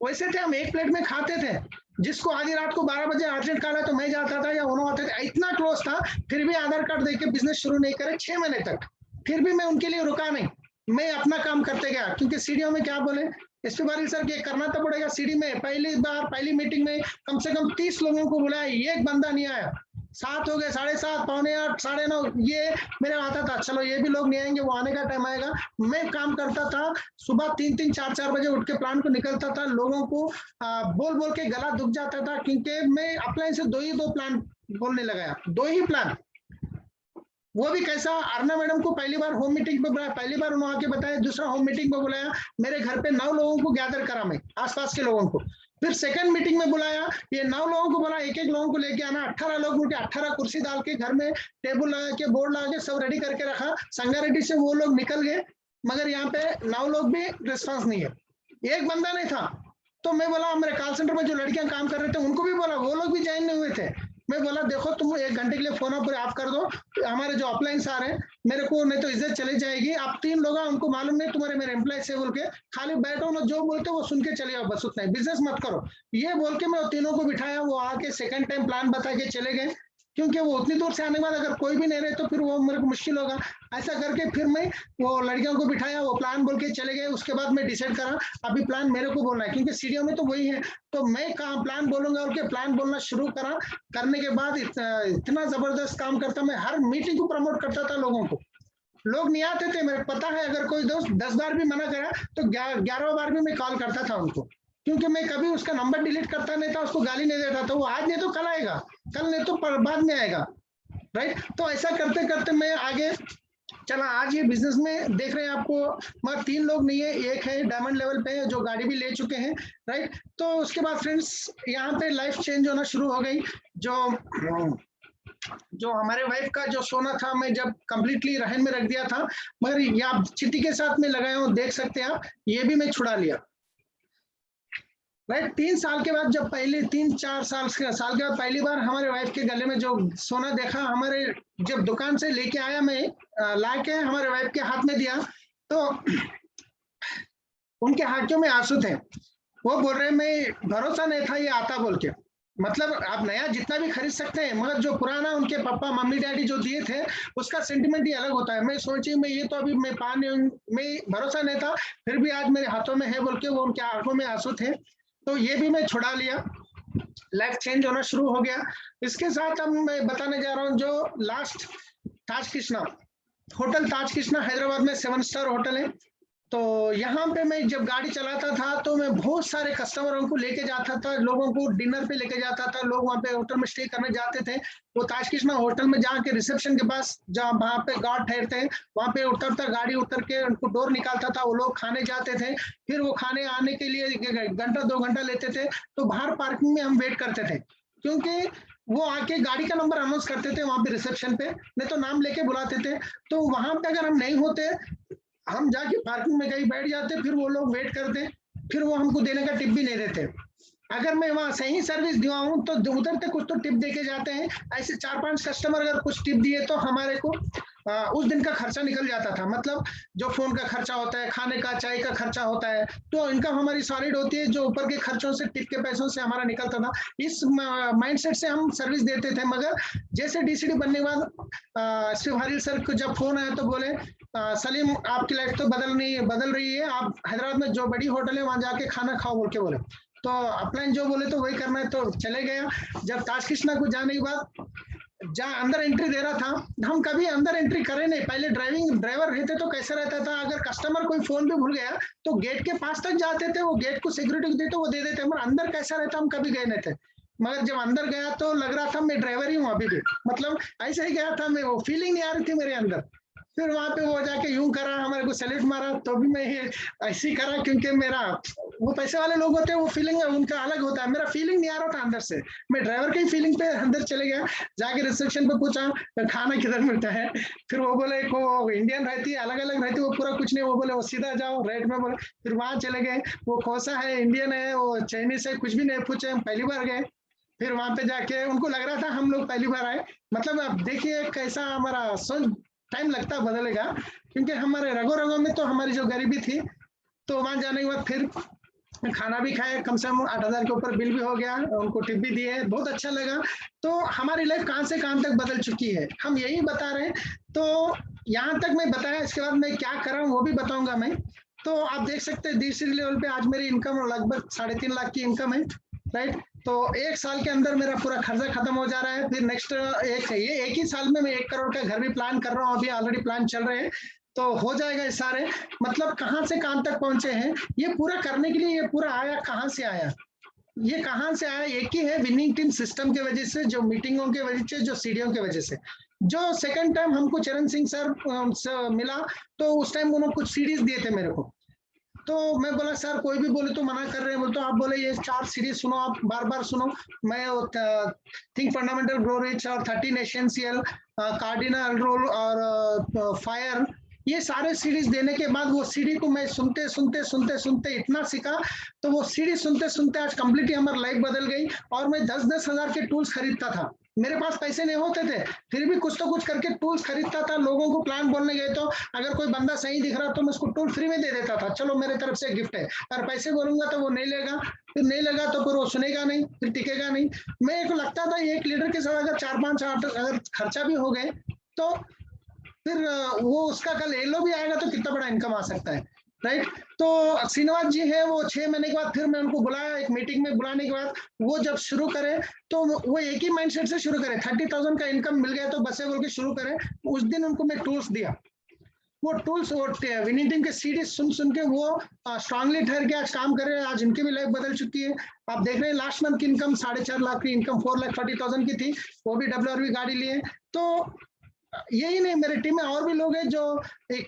वैसे थे हम, एक प्लेट में खाते थे, जिसको आधी रात को 12 बजे अर्जेंट कॉल है तो मैं जाता था या उन्होंने आते थे, इतना क्लोज था। फिर भी आधार कार्ड देके बिजनेस शुरू नहीं करे 6 महीने तक, फिर भी मैं उनके लिए रुका नहीं, मैं अपना काम करते गया। क्योंकि सीडीओ में क्या बोले, SP पाटिल सर ये करना तो पड़ेगा। CD में पहली मीटिंग में कम से कम 30 लोगों को बुलाया, एक बंदा नहीं आया। 7 हो गए, 7:30, 7:45, 9:30, ये मेरे आता था, चलो ये भी लोग नहीं आएंगे, वो आने का टाइम आएगा। मैं काम करता था, सुबह 3-3, 4-4 बजे उठ के प्लान को निकलता था। लोगों को बोल बोल के गला दुख जाता था, क्योंकि मैं अपलाइन से 2 प्लान बोलने लगा, 2 ही प्लान। वो भी कैसा, अर्ना मैडम को पहली बार होम मीटिंग पे बुलाया, पहली बार उन्होंने आके बताया, दूसरा होम मीटिंग पे बुलाया, मेरे घर पे 9 लोगों को गैदर करा, मैं आसपास के लोगों को। फिर सेकंड मीटिंग में बुलाया, ये 9 लोगों को बोला, एक लोगों को लेके आना। 18 लोग उनके 18 कुर्सी डाल के घर में टेबल लगा के, बोर्ड लगा के सब रेडी करके रखा। संगारेड्डी से वो लोग निकल गए, मगर यहाँ पे 9 लोग भी रिस्पॉन्स नहीं है, एक बंदा नहीं था। तो मैं बोला, मेरे कॉल सेंटर में जो लड़कियां काम कर रहे थे उनको भी बोला, वो लोग भी ज्वाइन नहीं हुए थे। मैं बोला, देखो तुम 1 घंटे के लिए फोन ऑफ कर दो, हमारे जो अपलाइंस आ रहे हैं, मेरे को नहीं तो इज्जत चली जाएगी। आप 3 लोग उनको मालूम नहीं तुम्हारे मेरे एम्प्लॉय से, बोल के खाली बैठो ना, जो बोलते वो सुन के चले जाओ, बस उतना ही, बिजनेस मत करो, ये बोल के मैं तीनों को बिठाया। वो आके सेकंड टाइम प्लान बता के चले गए, क्योंकि वो उतनी दूर से आने के बाद अगर कोई भी नहीं रहे तो फिर वो मेरे को मुश्किल होगा। ऐसा करके फिर मैं वो लड़कियों को बिठाया, वो प्लान बोल के चले गए। उसके बाद मैं डिसाइड करा, अभी प्लान मेरे को बोलना है, क्योंकि सीडीओ में तो वही है, तो मैं कहाँ प्लान बोलूंगा। और के प्लान बोलना शुरू करा, करने के बाद इतना जबरदस्त काम करता, मैं हर मीटिंग को प्रमोट करता था लोगों को। लोग नहीं आते थे, मेरे पता है, अगर कोई दोस्त 10 बार भी मना करा तो 11वां बार भी मैं कॉल करता था उनको, क्योंकि मैं कभी उसका नंबर डिलीट करता नहीं था, उसको गाली नहीं देता था। वो आज नहीं तो कल आएगा, कल नहीं तो बाद में आएगा। राइट, तो ऐसा करते करते मैं आगे चला। आज ये बिजनेस में देख रहे हैं आपको, मगर 3 लोग नहीं है, एक है डायमंड लेवल पे है, जो गाड़ी भी ले चुके हैं। राइट, तो उसके बाद फ्रेंड्स यहाँ पे लाइफ चेंज होना शुरू हो गई। जो हमारे वाइफ का जो सोना था, मैं जब कंप्लीटली रहन में रख दिया था, मगर ये आप चिट्ठी के साथ में लगाया हूँ, देख सकते हैं आप, ये भी मैं छुड़ा लिया। राइट। 3 साल के बाद जब पहले 3-4 साल के बाद पहली बार हमारे वाइफ के गले में जो सोना देखा, हमारे जब दुकान से लेके आया मैं, लाके हमारे वाइफ के हाथ में दिया तो उनके आंखों में आंसू थे। वो बोल रहे मैं भरोसा नहीं था ये आता बोल के। मतलब आप नया जितना भी खरीद सकते हैं, मगर जो पुराना उनके पापा मम्मी डैडी जो दिए थे उसका सेंटिमेंट ही अलग होता है। मैं सोची मैं ये तो अभी मैं पा नहीं, मैं भरोसा नहीं था, फिर भी आज मेरे हाथों में है बोल के वो उनके आंखों में आंसू थे। तो ये भी मैं छुड़ा लिया, लाइफ चेंज होना शुरू हो गया। इसके साथ अब मैं बताने जा रहा हूँ जो लास्ट ताज कृष्णा होटल, ताज कृष्णा हैदराबाद में 7 स्टार होटल है। तो यहाँ पे मैं जब गाड़ी चलाता था तो मैं बहुत सारे कस्टमरों को लेके जाता था, लोगों को डिनर पे लेके जाता था, लोग वहाँ पे होटल में स्टे करने जाते थे। वो ताज कृष्णा होटल में जाके रिसेप्शन के पास जहाँ वहाँ पे गार्ड ठहरते हैं वहाँ पे उतरता, गाड़ी उतर के उनको डोर निकालता था, वो लोग खाने जाते थे। फिर वो खाने आने के लिए घंटा 2 घंटा लेते थे, तो बाहर पार्किंग में हम वेट करते थे, क्योंकि वो आके गाड़ी का नंबर अनाउंस करते थे वहां पे रिसेप्शन पे, नहीं तो नाम लेके बुलाते थे। तो वहां पे अगर हम नहीं होते, हम जाके पार्किंग में कहीं बैठ जाते, फिर वो लोग वेट करते, फिर वो हमको देने का टिप भी नहीं देते। अगर मैं वहां सही सर्विस दिया हूं तो उधर कुछ तो टिप देके जाते हैं। ऐसे 4-5 कस्टमर अगर कुछ टिप दिए तो हमारे को उस दिन का खर्चा निकल जाता था। मतलब जो फोन का खर्चा होता है, खाने का, चाय का खर्चा होता है, तो इनकम हमारी सॉलिड होती है, जो ऊपर के खर्चों से, टिप के पैसों से हमारा निकलता था। इस माइंडसेट से हम सर्विस देते थे। मगर जैसे डीसीडी बनने के बाद शिव हरील सर को जब फोन आया तो बोले सलीम आपकी लाइफ तो बदल रही है, आप हैदराबाद में जो बड़ी होटल है वहां जाके खाना खाओ बोल के बोले। तो अपलाइन जो बोले तो वही करना है, तो चले गया। जब ताज कृष्णा को जाने के बाद जहाँ अंदर एंट्री दे रहा था, हम कभी अंदर एंट्री करे नहीं। पहले ड्राइवर रहते तो कैसे रहता था, अगर कस्टमर कोई फोन भी भूल गया तो गेट के पास तक जाते थे, वो गेट को सिक्योरिटी को देते, वो दे देते, मगर अंदर कैसा रहता हम कभी गए नहीं थे। मगर जब अंदर गया तो लग रहा था मैं ड्राइवर ही हूँ अभी भी, मतलब ऐसे ही गया था मैं, वो फीलिंग नहीं आ रही थी मेरे अंदर। फिर वहां पे वो जाके यूं करा, हमारे को सैल्यूट मारा, तो भी मैं ऐसे ही करा, क्योंकि मेरा वो पैसे वाले लोग होते हैं, वो फीलिंग उनका अलग होता है, मेरा फीलिंग नहीं आ रहा था अंदर से। मैं ड्राइवर की फीलिंग पे अंदर चले गया। जाके रिसेप्शन पे पूछा खाना किधर मिलता है, फिर वो बोले वो इंडियन रहती है, अलग अलग रहती है, वो पूरा कुछ नहीं, वो बोले वो सीधा जाओ रेट में बोले। फिर वहां चले गए, वो कोसा है, इंडियन है, वो चाइनीज है, कुछ भी नहीं पूछे, हम पहली बार गए। फिर वहां पे जाके उनको लग रहा था हम लोग पहली बार आए। मतलब अब देखिए कैसा हमारा सोच, टाइम लगता बदलेगा, क्योंकि हमारे रगों रगों में तो हमारी जो गरीबी थी। तो वहां जाने के बाद फिर खाना भी खाए, कम से कम 8,000 के ऊपर बिल भी हो गया, उनको टिप भी दिए, बहुत अच्छा लगा। तो हमारी लाइफ कहाँ से कहाँ तक बदल चुकी है, हम यही बता रहे हैं। तो यहाँ तक मैं बताया, इसके बाद मैं क्या कर रहा हूँ वो भी बताऊंगा मैं। तो आप देख सकते हैं डीसी लेवल पे आज मेरी इनकम लगभग 3.5 लाख की इनकम है, राइट। तो 1 साल के अंदर मेरा पूरा खर्चा खत्म हो जा रहा है। फिर नेक्स्ट एक ही साल में मैं 1 करोड़ का घर भी प्लान कर रहा हूँ, अभी ऑलरेडी प्लान चल रहे हैं, तो हो जाएगा ये सारे। मतलब कहाँ से कहाँ तक पहुंचे हैं, ये पूरा करने के लिए ये पूरा आया कहाँ से आया, ये कहाँ से आया, एक ही है, विनिंग टीम सिस्टम के वजह से, जो मीटिंगों के वजह से, जो सीढ़ियों के वजह से। जो सेकंड टाइम हमको चरण सिंह सर मिला तो उस टाइम उन्होंने कुछ सीरीज दिए थे मेरे को, तो मैं बोला सर कोई भी बोले तो मना कर रहे हैं, बोले तो आप बोले ये 4 सीरीज सुनो, आप बार बार सुनो। मैं थिंक फंडामेंटल ग्रो रिच और 13 एसेंशियल, कार्डिनल रोल और फायर, ये सारे सीरीज देने के बाद वो सीडी को मैं सुनते इतना सीखा। तो वो सीडी सुनते आज कंप्लीटली हमारी लाइफ बदल गई। और मैं 10-10 हजार के टूल्स खरीदता था, मेरे पास पैसे नहीं होते थे, फिर भी कुछ तो कुछ करके टूल्स खरीदता था। लोगों को प्लान बोलने गए तो अगर कोई बंदा सही दिख रहा तो मैं उसको टूल फ्री में दे देता था, चलो मेरे तरफ से गिफ्ट है। अगर पैसे बोलूंगा तो वो नहीं लेगा, फिर नहीं लगा तो फिर वो सुनेगा नहीं, फिर टिकेगा नहीं। मैं को लगता था एक लीडर के साथ अगर 4-5 अगर खर्चा भी हो गए तो फिर वो उसका कल एलो भी आएगा तो कितना बड़ा इनकम आ सकता है, राइट। तो श्रीनिवास जी है, वो 6 महीने के बाद फिर मैं उनको बुलाया एक मीटिंग में, बुलाने के बाद वो जब शुरू करे तो वो एक ही माइंडसेट से शुरू करे। 30,000 का इनकम मिल गया तो बसे बोल के शुरू करे। उस दिन उनको मैं टूल्स दिया, वो टूल्स विनिंग टीम के सीडी सुन के वो स्ट्रांगली ठहर के आज काम कर रहे हैं। आज इनकी भी लाइफ बदल चुकी है। आप देख रहे हैं लास्ट मंथ की इनकम 4.5 लाख की इनकम 4,40,000 की थी, वो भी WRV गाड़ी लिए। तो यही नहीं, मेरे टीम में और भी लोग हैं जो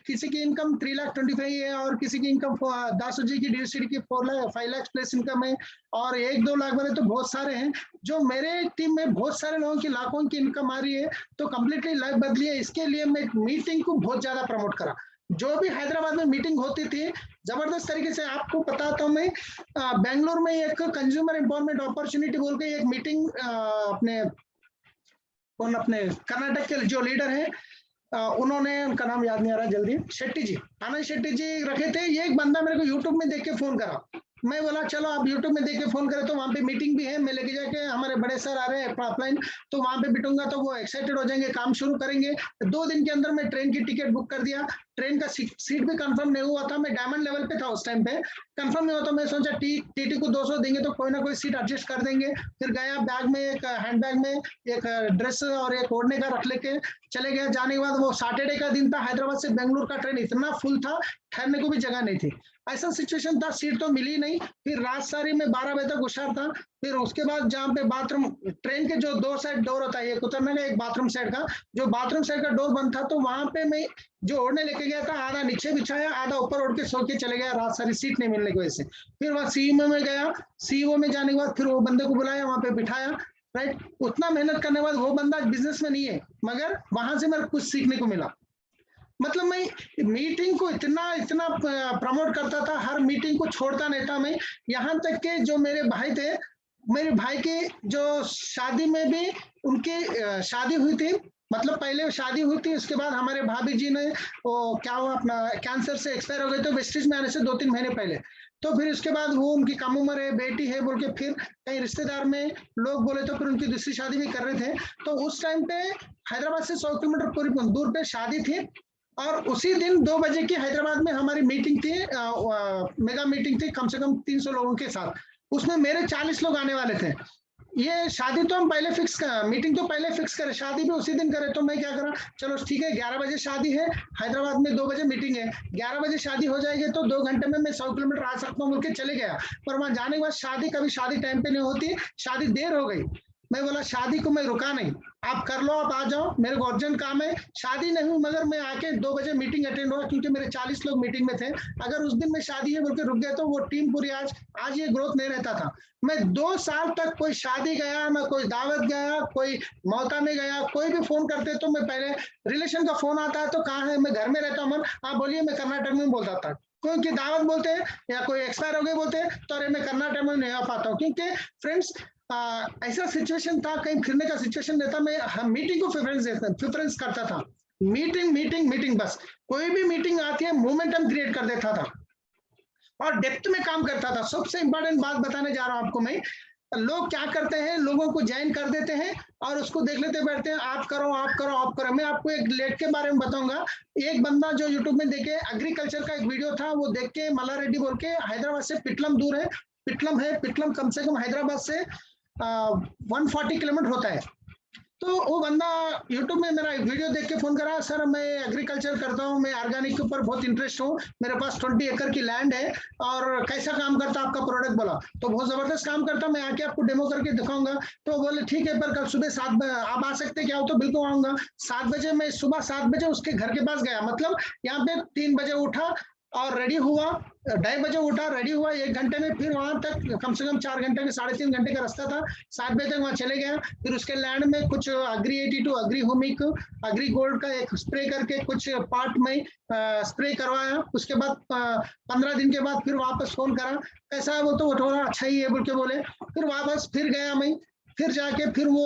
किसी की इनकम 3,25,000 है और किसी की इनकम दासू जी की डीसीडी की 5 लाख प्लस इनकम है और 1-2 लाख वाले तो बहुत सारे हैं। जो मेरे टीम में बहुत सारे लोगों की लाखों की इनकम आ रही है, तो कम्प्लीटली लाइफ बदली है। इसके लिए मैं मीटिंग को बहुत ज्यादा प्रमोट करा। जो भी हैदराबाद में मीटिंग होती थी जबरदस्त तरीके से। आपको बताता हूँ मैं, बेंगलुरु में एक कंज्यूमर एम्पावरमेंट अपॉर्चुनिटी बोल के एक मीटिंग अपने कर्नाटक के जो लीडर है, उन्होंने, उनका नाम याद नहीं आ रहा जल्दी, शेट्टी जी, आनंद शेट्टी जी रखे थे। ये एक बंदा मेरे को यूट्यूब में देख के फोन करा। मैं बोला चलो आप यूट्यूब में देख के फोन करें तो वहाँ पे मीटिंग भी है, मैं लेके जाके हमारे बड़े सर आ रहे हैं अपलाइन, तो वहाँ पे बिठूंगा तो वो एक्साइटेड हो जाएंगे, काम शुरू करेंगे। 2 दिन के अंदर मैं ट्रेन की टिकट बुक कर दिया। ट्रेन का सीट भी कंफर्म नहीं हुआ था, मैं डायमंड लेवल पे था उस टाइम पे, कंफर्म नहीं हुआ तो मैं सोचा टीटी को 200 देंगे तो कोई ना कोई सीट एडजस्ट कर देंगे। फिर गया, बैग में एक हैंड बैग में एक ड्रेस और एक ओढ़ने का रख लेके चले गए। जाने के बाद वो सैटरडे का दिन था, हैदराबाद से बेंगलुरु का ट्रेन इतना फुल था, ठहरने को भी जगह नहीं थी, ऐसा सिचुएशन था, सीट तो मिली नहीं। फिर रात सारी में 12 बजे तक हुशार था। फिर उसके बाद जहाँ पे बाथरूम, ट्रेन के जो 2 साइड डोर होता है, एक उतरने का एक बाथरूम साइड का, जो बाथरूम साइड का डोर बंद था तो वहां पे मैं जो ओढ़ने लेके गया था, आधा नीचे बिछाया, आधा ऊपर ओढ़ के सो के चले गया, रात सारी सीट नहीं मिलने की वजह से। फिर वहाँ सीईओ में गया, सीईओ में जाने के बाद फिर वो बंदे को बुलाया, वहां पे बिठाया, राइट। उतना मेहनत करने के बाद वो बंदा बिजनेस में नहीं है, मगर वहां से मेरे कुछ सीखने को मिला। मतलब मैं मीटिंग को इतना प्रमोट करता था, हर मीटिंग को छोड़ता नहीं था मैं। यहाँ तक के जो मेरे भाई थे, मेरे भाई के जो शादी में भी उनकी शादी हुई थी, मतलब पहले शादी हुई थी, उसके बाद हमारे भाभी जी ने वो क्या हुआ, अपना कैंसर से एक्सपायर हो गए, तो वेस्टेज में आने से 2-3 महीने पहले। तो फिर उसके बाद वो उनकी कम उम्र है, बेटी है बोल के फिर कहीं रिश्तेदार में लोग बोले तो फिर उनकी दूसरी शादी भी कर रहे थे। तो उस टाइम पे हैदराबाद से 100 किलोमीटर पूरी दूर पे शादी थी, और उसी दिन 2 बजे की हैदराबाद में हमारी मीटिंग थी, मेगा मीटिंग थी, कम से कम 300 लोगों के साथ। उसमें मेरे 40 लोग आने वाले थे। ये शादी तो हम पहले फिक्स कर, मीटिंग तो पहले फिक्स करे, शादी भी उसी दिन करे। तो मैं क्या करा, चलो ठीक है 11 बजे शादी है, हैदराबाद में 2 बजे मीटिंग है, 11 बजे शादी हो जाएगी तो 2 घंटे में मैं 100 किलोमीटर आ सकता हूँ बोल के चले गया। पर वहां जाने के बाद शादी कभी शादी टाइम पे नहीं होती, शादी देर हो गई। मैं बोला शादी को मैं रुका नहीं, आप कर लो, आप आ जाओ, मेरे को अर्जेंट काम है। शादी नहीं हुई मगर मैं आके 2 बजे मीटिंग अटेंड हुआ, क्योंकि मेरे 40 लोग मीटिंग में थे। अगर उस दिन मैं शादी है बोल के रुक गया तो वो टीम पूरी आज ये ग्रोथ नहीं रहता था। मैं 2 साल तक कोई शादी गया, मैं कोई दावत गया, कोई मौता में गया, कोई भी फोन करते तो मैं पहले, रिलेशन का फोन आता है तो कहाँ है, मैं घर में रहता हूँ, हाँ बोलिए, मैं कर्नाटक में बोलता था। क्योंकि दावत बोलते हैं या कोई एक्सपायर हो गए बोलते हैं तो अरे मैं कर्नाटक में नहीं आ पाता हूँ, क्योंकि फ्रेंड्स ऐसा सिचुएशन था, कहीं फिरने का सिचुएशन रहता, मैं मीटिंग को प्रेफरेंस करता था। मीटिंग, बस कोई भी मीटिंग आती है मोमेंटम क्रिएट कर देता था और डेप्थ में काम करता था। सबसे इंपॉर्टेंट बात बताने जा रहा हूं आपको मैं, लोग क्या करते हैं, लोगों को ज्वाइन कर देते हैं और उसको देख लेते बैठते हैं, आप करो। मैं आपको एक लेट के बारे में बताऊंगा। एक बंदा जो यूट्यूब में देखे, एग्रीकल्चर का एक वीडियो था, वो देख के मल्ला रेड्डी बोल के, हैदराबाद से पिटलम दूर है, पिटलम कम से कम हैदराबाद से 140 किलोमीटर होता है। तो वो बंदा यूट्यूब में मेरा वीडियो देख के फोन करा, सर मैं एग्रीकल्चर करता हूँ, मैं ऑर्गेनिक के ऊपर बहुत इंटरेस्ट हूँ, मेरे पास 20 एकड़ की लैंड है, और कैसा काम करता आपका प्रोडक्ट। बोला तो बहुत जबरदस्त काम करता, मैं आके आपको डेमो करके दिखाऊंगा। तो बोले ठीक है, पर कल सुबह 7 बजे आप आ सकते क्या हो, तो बिल्कुल आऊंगा। 7 बजे मैं सुबह 7 बजे उसके घर के पास गया, मतलब यहाँ पे 3 बजे उठा और रेडी हुआ, 2:30 बजे उठा, रेडी हुआ, 1 घंटे में फिर वहां तक कम से कम 4 घंटे के 3.5 घंटे का रास्ता था। 7 बजे तक वहां चले गया। फिर उसके लैंड में कुछ अग्री 82, अग्री होमिक, अग्री गोल्ड का एक स्प्रे करके कुछ पार्ट में स्प्रे करवाया। उसके बाद 15 दिन के बाद फिर वापस फोन करा, कैसा है, वो तो थोड़ा अच्छा ही है बोल के बोले। फिर वापस फिर गया मैं, फिर जाके फिर वो